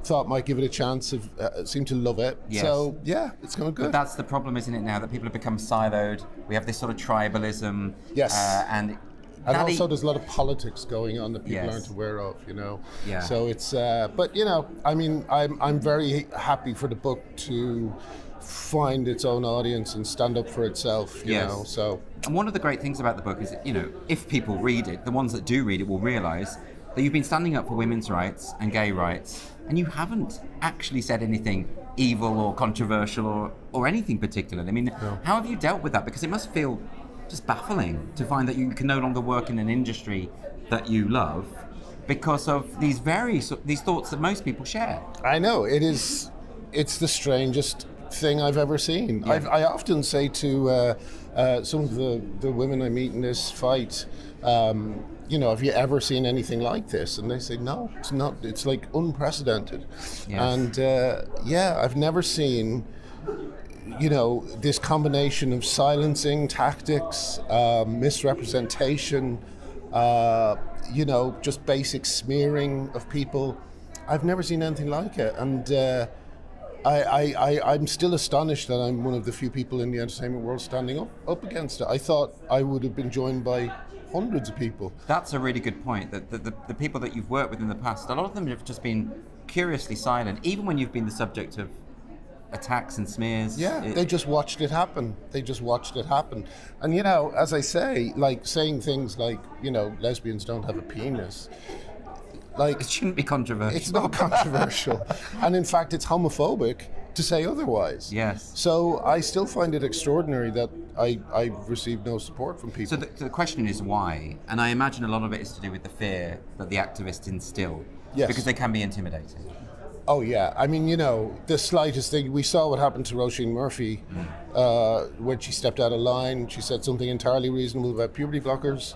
thought might give it a chance seem to love it. Yes. So yeah, it's going good. But that's the problem, isn't it? Now that people have become siloed, we have this sort of tribalism. Yes. And Daddy, also there's a lot of politics going on that people aren't aware of, Yeah. So it's, but I mean, I'm very happy for the book to find its own audience and stand up for itself, you know, so. And one of the great things about the book is that, if people read it, the ones that do read it will realise that you've been standing up for women's rights and gay rights, and you haven't actually said anything evil or controversial or anything particular. I mean, how have you dealt with that? Because it must feel just baffling to find that you can no longer work in an industry that you love because of these thoughts that most people share. I know, it's the strangest thing I've ever seen. Yeah. I often say to some of the women I meet in this fight, have you ever seen anything like this? And they say, no, it's not. It's like unprecedented. Yes. And I've never seen this combination of silencing tactics, misrepresentation, just basic smearing of people. I've never seen anything like it. And I'm still astonished that I'm one of the few people in the entertainment world standing up against it. I thought I would have been joined by hundreds of people. That's a really good point, that the people that you've worked with in the past, a lot of them have just been curiously silent, even when you've been the subject of attacks and smears. Yeah, they just watched it happen. And, you know, as I say, like saying things like, you know, lesbians don't have a penis, like, it shouldn't be controversial. It's not controversial. And in fact, it's homophobic to say otherwise. Yes. So I still find it extraordinary that I received no support from people. So the question is why? And I imagine a lot of it is to do with the fear that the activists instill. Yes. Because they can be intimidating. Oh yeah, I mean, you know, the slightest thing. We saw what happened to Roisin Murphy when she stepped out of line. She said something entirely reasonable about puberty blockers,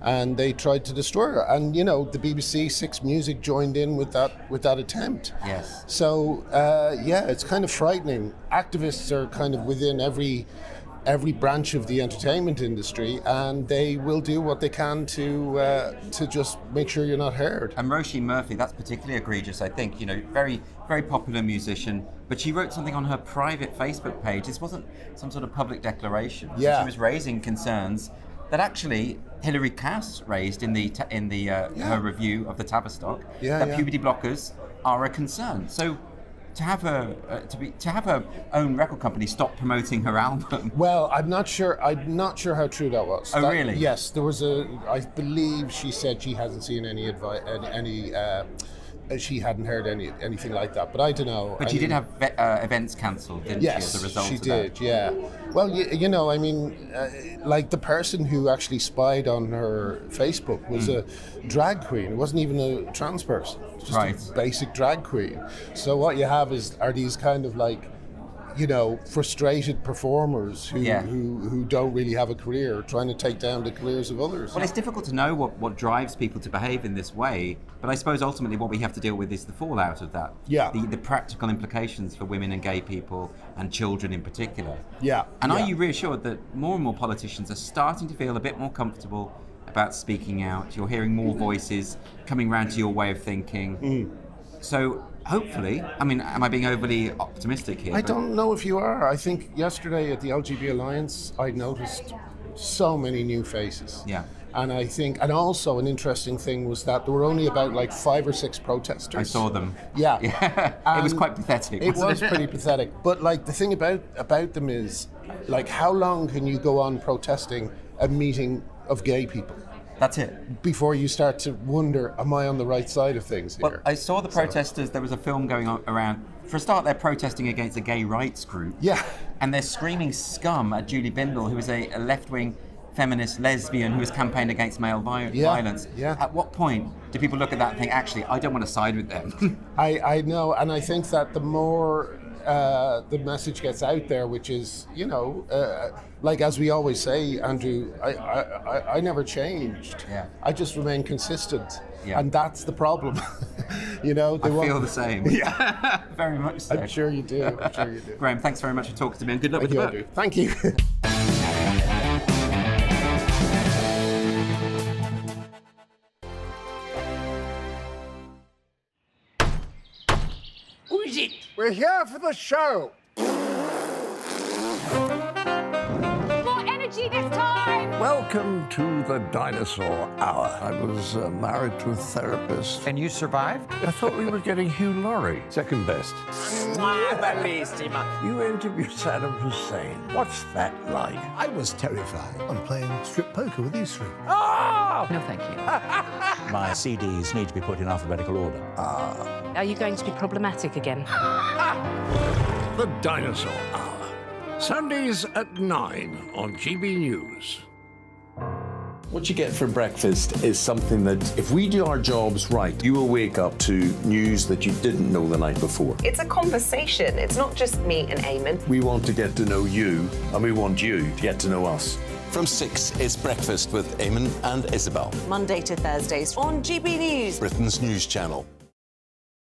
and they tried to destroy her. And you know, the BBC Six Music joined in with that attempt. Yes. So yeah, it's kind of frightening. Activists are kind of within every branch of the entertainment industry, and they will do what they can to just make sure you're not heard. And Roisin Murphy, that's particularly egregious, I think. You know, very, very popular musician, but she wrote something on her private Facebook page. This wasn't some sort of public declaration. Yeah. She was raising concerns that actually Hilary Cass raised in her review of the Tavistock, that puberty blockers are a concern. So to have her own record company stop promoting her album. Well, I'm not sure how true that was. Oh, really? Yes, there was I believe she said she hasn't seen any advice, she hadn't heard anything like that, but I don't know. But she did have events cancelled, didn't she, as a result she of that? did, yeah. Well, you know, I mean, like the person who actually spied on her Facebook was a drag queen. It wasn't even a trans person. It was just a basic drag queen. So what you have are these kind of like, you know, frustrated performers who don't really have a career, trying to take down the careers of others. Well, it's difficult to know what drives people to behave in this way, but I suppose ultimately what we have to deal with is the fallout of that. Yeah. The practical implications for women and gay people and children in particular. Yeah. And are you reassured that more and more politicians are starting to feel a bit more comfortable about speaking out? You're hearing more voices coming round to your way of thinking. So hopefully, I mean, am I being overly optimistic here? I don't know if you are. I think yesterday at the LGB Alliance, I noticed so many new faces. Yeah. And I think, and also an interesting thing was that there were only about like 5 or 6 protesters. I saw them. Yeah. It was quite pathetic. It was pretty pathetic. But like the thing about them is, like, how long can you go on protesting a meeting of gay people? That's it. Before you start to wonder, am I on the right side of things here? Well, I saw the protesters, there was a film going on around. For a start, they're protesting against a gay rights group. Yeah. And they're screaming scum at Julie Bindel, who is a left-wing feminist lesbian who has campaigned against male violence. Yeah. At what point do people look at that and think, actually, I don't want to side with them? I know, and I think that the more the message gets out there, which is, you know, like as we always say, Andrew, I never changed. Yeah. I just remain consistent. Yeah. And that's the problem. You know, I feel the same. Yeah. Very much so. I'm sure you do. Graham, thanks very much for talking to me, and good luck with the book. Thank you. Who is it? We're here for the show. More energy this time! Welcome to the Dinosaur Hour. I was married to a therapist. And you survived? I thought we were getting Hugh Laurie. Second best. You interviewed Saddam Hussein. What's that like? I was terrified. I'm playing strip poker with these 3. Ah! No, thank you. My CDs need to be put in alphabetical order. Are you going to be problematic again? The Dinosaur Hour. Sundays at 9 on GBNews. What you get for breakfast is something that, if we do our jobs right, you will wake up to news that you didn't know the night before. It's a conversation. It's not just me and Eamon. We want to get to know you, and we want you to get to know us. From 6, it's Breakfast with Eamon and Isabel. Monday to Thursdays on GB News, Britain's news channel.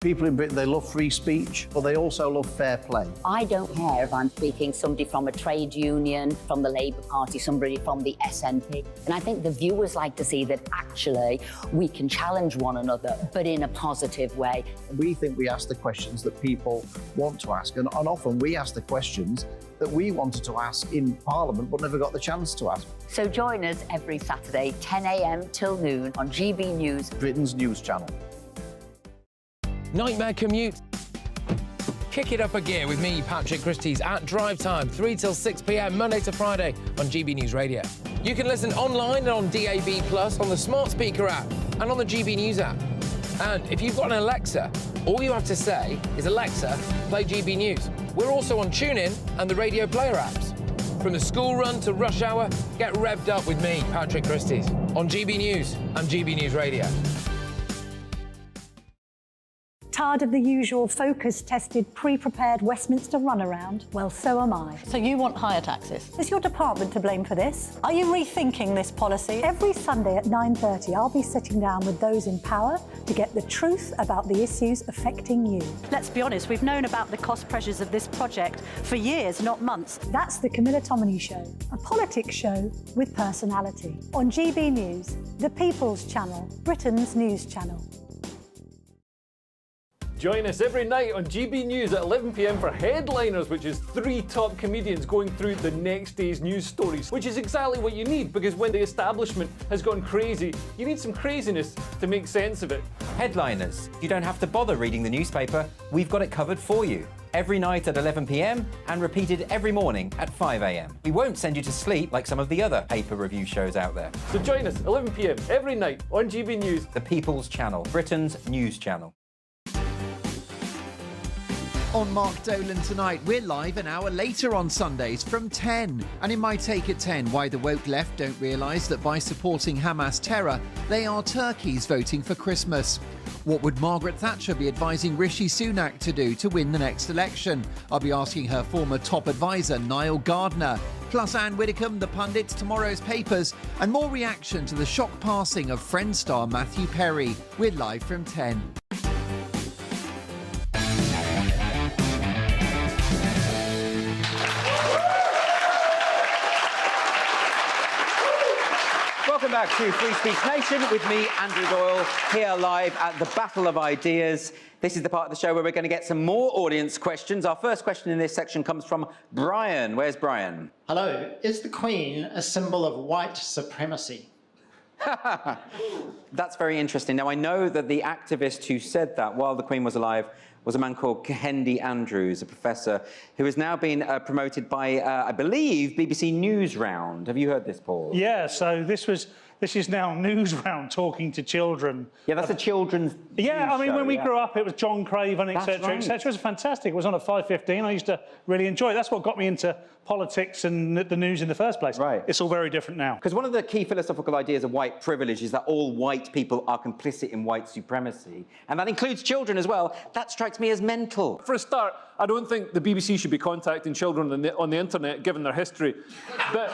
People in Britain, they love free speech, but they also love fair play. I don't care if I'm speaking somebody from a trade union, from the Labour Party, somebody from the SNP. And I think the viewers like to see that actually we can challenge one another, but in a positive way. We think we ask the questions that people want to ask, and often we ask the questions that we wanted to ask in Parliament but never got the chance to ask. So join us every Saturday, 10 a.m. till noon on GB News, Britain's news channel. Nightmare commute. Kick it up a gear with me, Patrick Christie's, at drive time, 3 till 6 p.m, Monday to Friday on GB News Radio. You can listen online and on DAB+, on the smart speaker app, and on the GB News app. And if you've got an Alexa, all you have to say is, Alexa, play GB News. We're also on TuneIn and the Radio Player apps. From the school run to rush hour, get revved up with me, Patrick Christie's, on GB News and GB News Radio. Tired of the usual focus-tested, pre-prepared Westminster runaround? Well, so am I. So you want higher taxes? Is your department to blame for this? Are you rethinking this policy? Every Sunday at 9:30, I'll be sitting down with those in power to get the truth about the issues affecting you. Let's be honest, we've known about the cost pressures of this project for years, not months. That's the Camilla Tominey Show, a politics show with personality. On GB News, the People's Channel, Britain's news channel. Join us every night on GB News at 11 p.m. for Headliners, which is 3 top comedians going through the next day's news stories, which is exactly what you need, because when the establishment has gone crazy, you need some craziness to make sense of it. Headliners. You don't have to bother reading the newspaper. We've got it covered for you. Every night at 11 p.m. and repeated every morning at 5 a.m. We won't send you to sleep like some of the other paper review shows out there. So join us 11 p.m. every night on GB News. The People's Channel, Britain's news channel. On Mark Dolan tonight, we're live an hour later on Sundays from 10. And in my take at 10, why the woke left don't realise that by supporting Hamas terror, they are turkeys voting for Christmas. What would Margaret Thatcher be advising Rishi Sunak to do to win the next election? I'll be asking her former top advisor, Niall Gardner. Plus Anne Widdecombe, the pundit, tomorrow's papers, and more reaction to the shock passing of Friends star Matthew Perry. We're live from 10. Welcome back to Free Speech Nation with me, Andrew Doyle, here live at the Battle of Ideas. This is the part of the show where we're going to get some more audience questions. Our first question in this section comes from Brian. Where's Brian? Hello. Is the Queen a symbol of white supremacy? That's very interesting. Now, I know that the activist who said that while the Queen was alive was a man called Kehendy Andrews, a professor who has now been promoted by, I believe, BBC Newsround. Have you heard this, Paul? Yeah, so this is now Newsround talking to children. Yeah, that's a children's Yeah, I mean, show, when we yeah. grew up, it was John Craven, etc., etc. It was fantastic. It was on at 5:15. I used to really enjoy it. That's what got me into politics and the news in the first place. Right. It's all very different now. Because one of the key philosophical ideas of white privilege is that all white people are complicit in white supremacy. And that includes children as well. That strikes me as mental. For a start, I don't think the BBC should be contacting children on the internet, given their history. But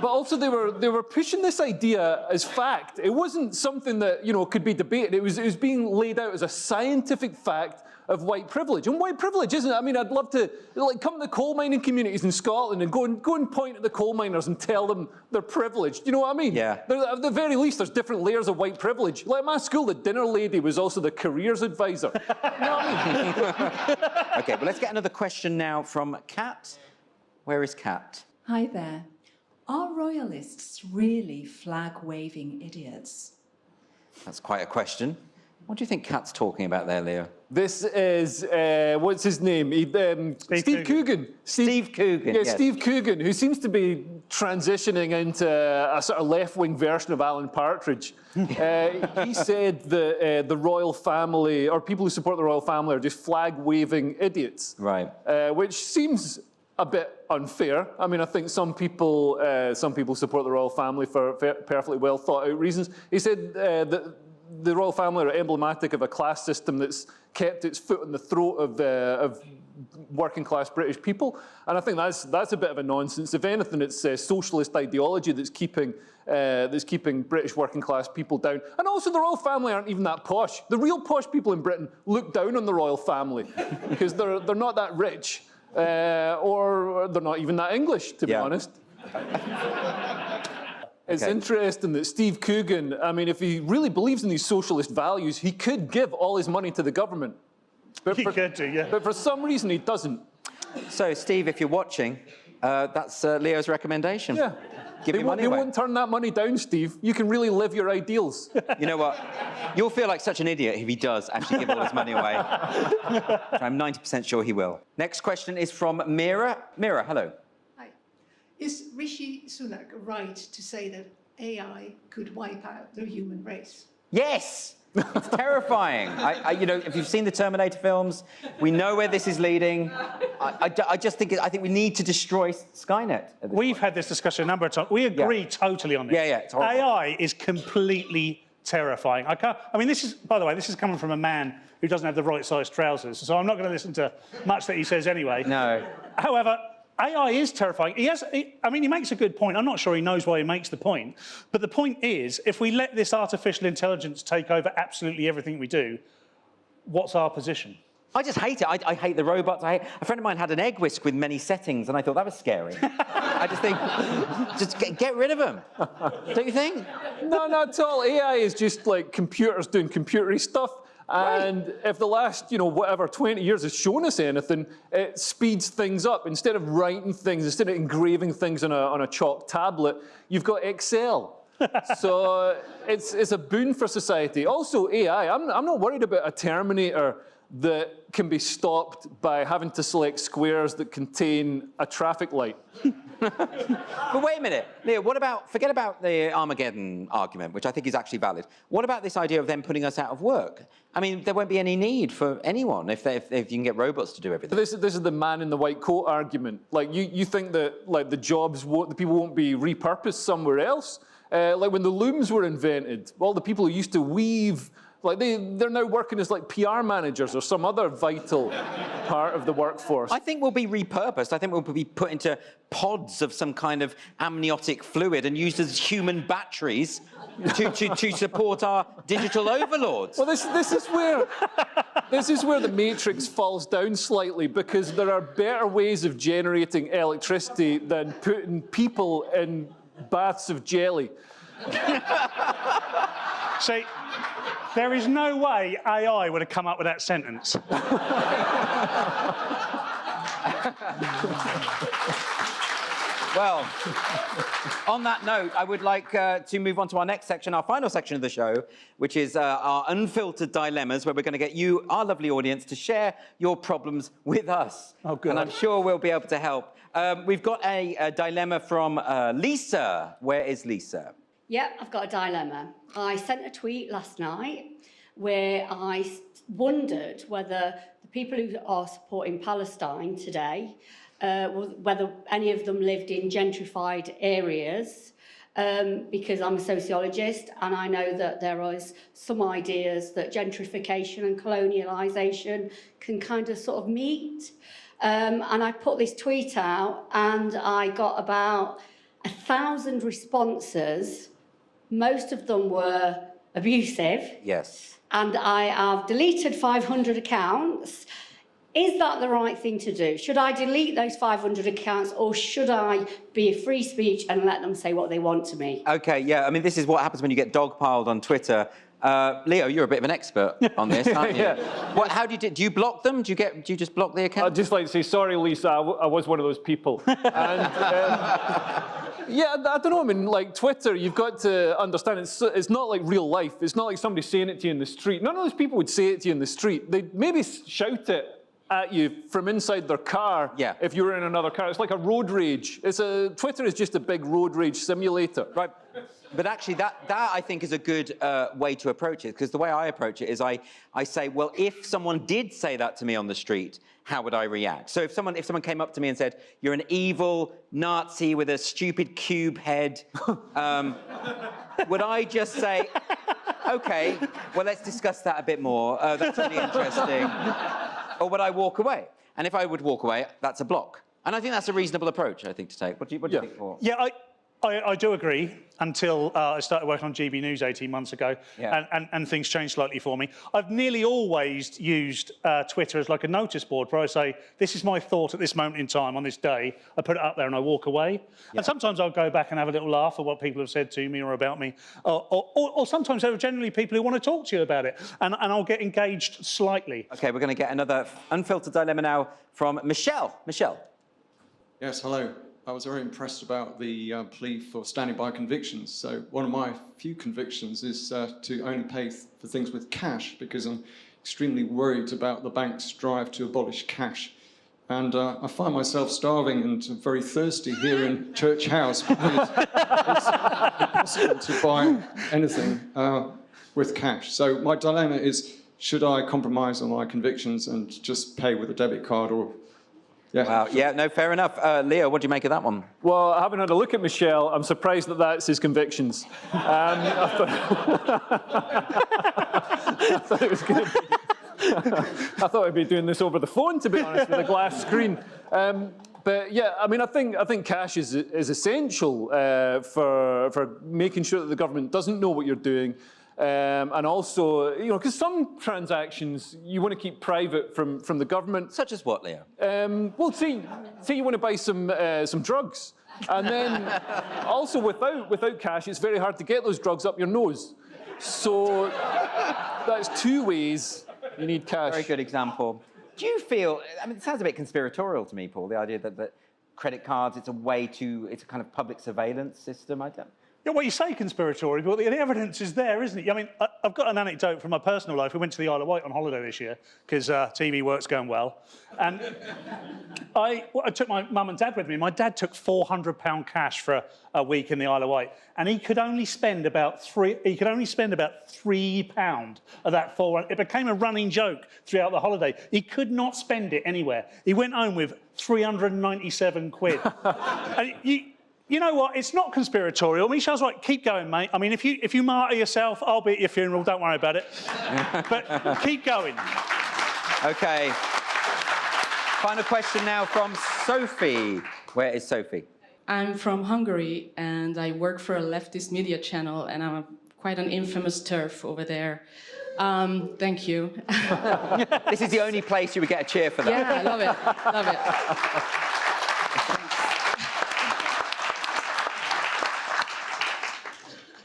also they were pushing this idea as fact. It wasn't something that, you know, could be debated. It was being laid out as a scientific fact of white privilege. And white privilege, isn't it? I mean, I'd love to come to the coal mining communities in Scotland and go and point at the coal miners and tell them they're privileged. You know what I mean? Yeah. At the very least, there's different layers of white privilege. Like at my school, the dinner lady was also the careers advisor. You know what I mean? OK, well, let's get another question now from Kat. Where is Kat? Hi there. Are royalists really flag-waving idiots? That's quite a question. What do you think Kat's talking about there, Leo? This is, what's his name? Steve Coogan. Steve Coogan, Yeah, yes. Steve Coogan, who seems to be transitioning into a sort of left-wing version of Alan Partridge. He said that the royal family, or people who support the royal family, are just flag-waving idiots. Right. Which seems a bit unfair. I mean, I think some people support the royal family for perfectly well thought out reasons. He said that the royal family are emblematic of a class system that's kept its foot in the throat of working class British people. And I think that's a bit of a nonsense. If anything, it's socialist ideology that's keeping British working class people down. And also the royal family aren't even that posh. The real posh people in Britain look down on the royal family because they're not that rich or they're not even that English, to be honest. It's interesting that Steve Coogan, I mean, if he really believes in these socialist values, he could give all his money to the government. But he could do, yeah. But for some reason, he doesn't. So, Steve, if you're watching, that's Leo's recommendation. Yeah. Give your money They away. won't turn that money down, Steve. You can really live your ideals. You know what? You'll feel like such an idiot if he does actually give all his money away. I'm 90% sure he will. Next question is from Mira. Mira, hello. Is Rishi Sunak right to say that AI could wipe out the human race? Yes! It's terrifying. You know, if you've seen the Terminator films, we know where this is leading. I think we need to destroy Skynet. We've had this discussion a number of times. We agree totally on this. Yeah, it's horrible. AI is completely terrifying. I mean, this is, by the way, this is coming from a man who doesn't have the right size trousers, so I'm not going to listen to much that he says anyway. No. However, AI is terrifying. I mean, he makes a good point. I'm not sure he knows why he makes the point. But the point is, if we let this artificial intelligence take over absolutely everything we do, what's our position? I just hate it. I hate the robots. A friend of mine had an egg whisk with many settings, and I thought that was scary. I just think, just get rid of them. Don't you think? No, not at all. AI is just like computers doing computery stuff. And if the last, 20 years has shown us anything, it speeds things up. Instead of writing things, instead of engraving things on a chalk tablet, you've got Excel. So it's a boon for society. Also, AI, I'm not worried about a Terminator that can be stopped by having to select squares that contain a traffic light. But wait a minute, Leo, forget about the Armageddon argument, which I think is actually valid. What about this idea of them putting us out of work? I mean, there won't be any need for anyone if you can get robots to do everything. This is the man in the white coat argument. Like, you think that, like, the people won't be repurposed somewhere else? Like, when the looms were invented, all the people who used to weave, like, they're now working as, like, PR managers or some other vital part of the workforce. I think we'll be repurposed. I think we'll be put into pods of some kind of amniotic fluid and used as human batteries to support our digital overlords. Well, this is where the Matrix falls down slightly, because there are better ways of generating electricity than putting people in baths of jelly. See, there is no way AI would have come up with that sentence. Well, on that note, I would like to move on to our next section, our final section of the show, which is our unfiltered dilemmas, where we're going to get you, our lovely audience, to share your problems with us. Oh, good. And I'm sure we'll be able to help. We've got a dilemma from Lisa. Where is Lisa? Yep, I've got a dilemma. I sent a tweet last night where I wondered whether the people who are supporting Palestine today, whether any of them lived in gentrified areas, because I'm a sociologist and I know that there is some ideas that gentrification and colonialisation can kind of sort of meet. And I put this tweet out and I got about 1,000 responses. Most of them were abusive. Yes. And I have deleted 500 accounts. Is that the right thing to do? Should I delete those 500 accounts, or should I be free speech and let them say what they want to me? OK, yeah, I mean, this is what happens when you get dogpiled on Twitter. Leo, you're a bit of an expert on this, aren't you? Yeah. How do you block them? Do you just block the account? I'd just like to say, sorry, Lisa, I was one of those people. And, yeah, I don't know. I mean, like, Twitter, you've got to understand it's not like real life. It's not like somebody saying it to you in the street. None of those people would say it to you in the street. They'd maybe shout it at you from inside their car if you were in another car. It's like a road rage. Twitter is just a big road rage simulator. Right. But actually, that I think is a good way to approach it, because the way I approach it is I say, well, if someone did say that to me on the street, how would I react? So if someone came up to me and said, you're an evil Nazi with a stupid cube head, would I just say, OK, well, let's discuss that a bit more. That's really interesting. Or would I walk away? And if I would walk away, that's a block. And I think that's a reasonable approach, I think, to take. What do you think, Paul? Yeah, I do agree until I started working on GBNews 18 months ago, and things changed slightly for me. I've nearly always used Twitter as like a notice board where I say, this is my thought at this moment in time on this day. I put it up there and I walk away. And sometimes I'll go back and have a little laugh at what people have said to me or about me. Or sometimes there are generally people who want to talk to you about it, and I'll get engaged slightly. OK, we're going to get another unfiltered dilemma now from Michelle. Michelle. Yes, hello. I was very impressed about the plea for standing by convictions. So one of my few convictions is to only pay for things with cash, because I'm extremely worried about the bank's drive to abolish cash. And I find myself starving and very thirsty here in Church House because it's impossible to buy anything with cash. So my dilemma is, should I compromise on my convictions and just pay with a debit card, or... Yeah. Wow. Yeah, no, fair enough. Leo, what do you make of that one? Well, I haven't had a look at Michelle. I'm surprised that that's his convictions. I thought it was going to be... I thought I'd be doing this over the phone, to be honest, with a glass screen. But yeah, I mean, I think cash is essential for making sure that the government doesn't know what you're doing. And also, you know, because some transactions you want to keep private from the government. Such as what, Leo? Well, say you want to buy some drugs, and then also without cash, it's very hard to get those drugs up your nose. So that's two ways you need cash. Very good example. Do you feel? I mean, it sounds a bit conspiratorial to me, Paul. The idea that credit cards, it's a kind of public surveillance system. I don't. Yeah, well, you say conspiratorial, but the evidence is there, isn't it? I mean, I've got an anecdote from my personal life. We went to the Isle of Wight on holiday this year because TV work's going well. And I took my mum and dad with me. My dad took £400 cash for a week in the Isle of Wight, and he could only spend about £3 of that £400. It became a running joke throughout the holiday. He could not spend it anywhere. He went home with 397 quid. And you know what? It's not conspiratorial. Michelle's right. Keep going, mate. I mean, if you martyr yourself, I'll be at your funeral. Don't worry about it. But keep going. OK. Final question now from Sophie. Where is Sophie? I'm from Hungary, and I work for a leftist media channel, and I'm quite an infamous TERF over there. Thank you. This is the only place you would get a cheer for that. Yeah, I love it. Love it.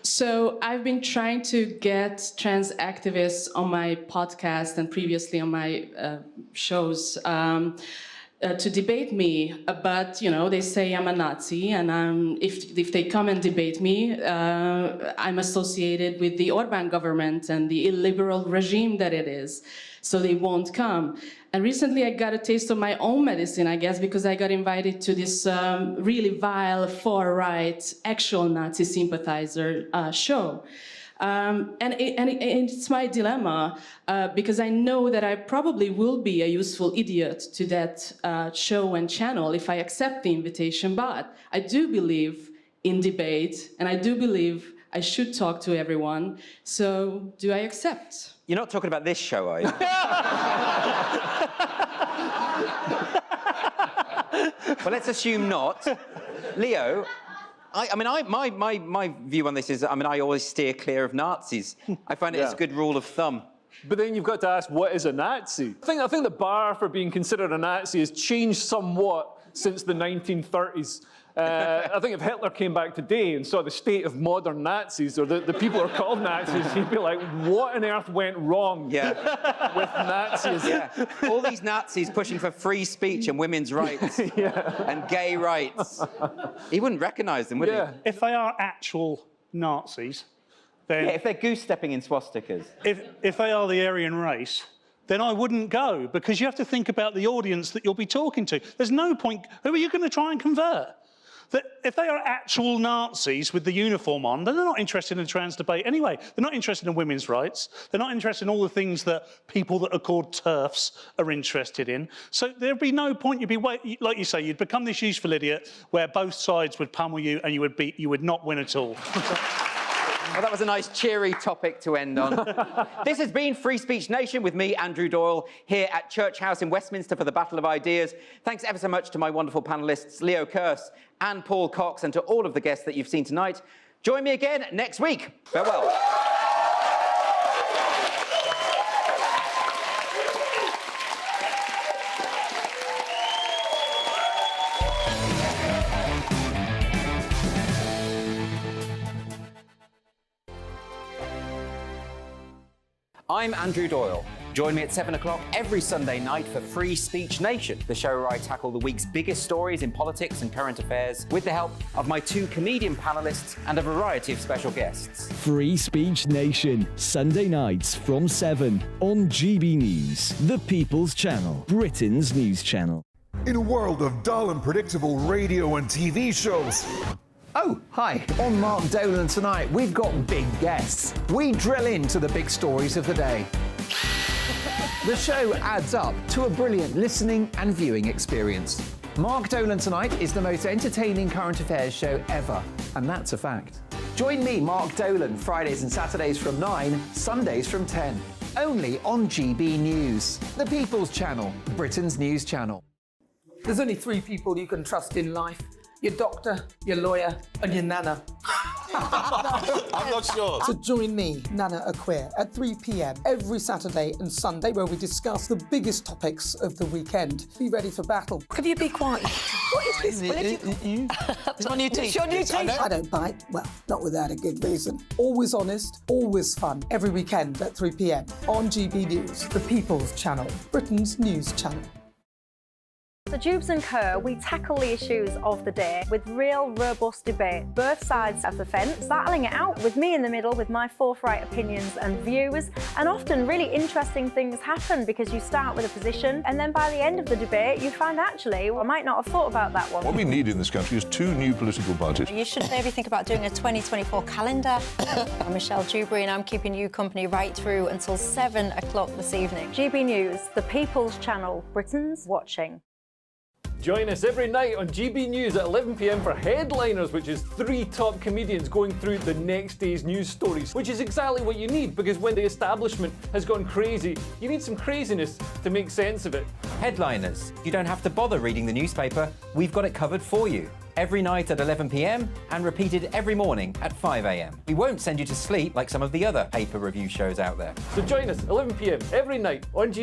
So I've been trying to get trans activists on my podcast and previously on my shows to debate me, but you know, they say I'm a Nazi, and if they come and debate me, I'm associated with the Orbán government and the illiberal regime that it is, so they won't come. And recently I got a taste of my own medicine, I guess, because I got invited to this really vile, far-right, actual Nazi sympathizer show. And it's my dilemma, because I know that I probably will be a useful idiot to that show and channel if I accept the invitation, but I do believe in debate, and I do believe I should talk to everyone, so do I accept? You're not talking about this show, are you? Well, let's assume not. Leo, my view on this is, I always steer clear of Nazis. I find it as a good rule of thumb. But then you've got to ask, what is a Nazi? I think the bar for being considered a Nazi has changed somewhat since the 1930s. I think if Hitler came back today and saw the state of modern Nazis, or the people who are called Nazis, he'd be like, what on earth went wrong with Nazis? Yeah. All these Nazis pushing for free speech and women's rights and gay rights. He wouldn't recognise them, would he? If they are actual Nazis, then... Yeah, if they're goose-stepping in swastikas. If they are the Aryan race, then I wouldn't go, because you have to think about the audience that you'll be talking to. There's no point... Who are you going to try and convert? That if they are actual Nazis with the uniform on, then they're not interested in trans debate anyway. They're not interested in women's rights. They're not interested in all the things that people that are called TERFs are interested in. So there'd be no point. You'd be, like you say, you'd become this useful idiot where both sides would pummel you and you would not win at all. Well, that was a nice, cheery topic to end on. This has been Free Speech Nation with me, Andrew Doyle, here at Church House in Westminster for the Battle of Ideas. Thanks ever so much to my wonderful panellists, Leo Kearse and Paul Cox, and to all of the guests that you've seen tonight. Join me again next week. Farewell. I'm Andrew Doyle. Join me at 7 o'clock every Sunday night for Free Speech Nation, the show where I tackle the week's biggest stories in politics and current affairs with the help of my 2 comedian panellists and a variety of special guests. Free Speech Nation, Sunday nights from 7 on GB News, the People's Channel, Britain's news channel. In a world of dull and predictable radio and TV shows. Oh, hi. On Mark Dolan tonight, we've got big guests. We drill into the big stories of the day. The show adds up to a brilliant listening and viewing experience. Mark Dolan Tonight is the most entertaining current affairs show ever, and that's a fact. Join me, Mark Dolan, Fridays and Saturdays from 9, Sundays from 10. Only on GB News, the People's Channel, Britain's news channel. There's only 3 people you can trust in life. Your doctor, your lawyer, and your nana. I'm not sure. So join me, Nana Aquare, at 3 p.m. every Saturday and Sunday, where we discuss the biggest topics of the weekend. Be ready for battle. Could you be quiet? What is this? It's my new It's t-shirt. your new t-shirt. I don't bite. Well, not without a good reason. Always honest, always fun. Every weekend at 3 p.m. on GB News, the People's Channel, Britain's news channel. So Jubes and Kerr, we tackle the issues of the day with real, robust debate, both sides of the fence, battling it out with me in the middle with my forthright opinions and views. And often really interesting things happen because you start with a position and then by the end of the debate you find actually, well, I might not have thought about that one. What we need in this country is 2 new political parties. You should maybe think about doing a 2024 calendar. I'm Michelle Dewberry and I'm keeping you company right through until 7 o'clock this evening. GB News, the People's Channel, Britain's watching. Join us every night on GB News at 11 p.m. for Headliners, which is 3 top comedians going through the next day's news stories, which is exactly what you need, because when the establishment has gone crazy, you need some craziness to make sense of it. Headliners. You don't have to bother reading the newspaper. We've got it covered for you. Every night at 11 p.m. and repeated every morning at 5 a.m. We won't send you to sleep like some of the other paper review shows out there. So join us 11 p.m. every night on GB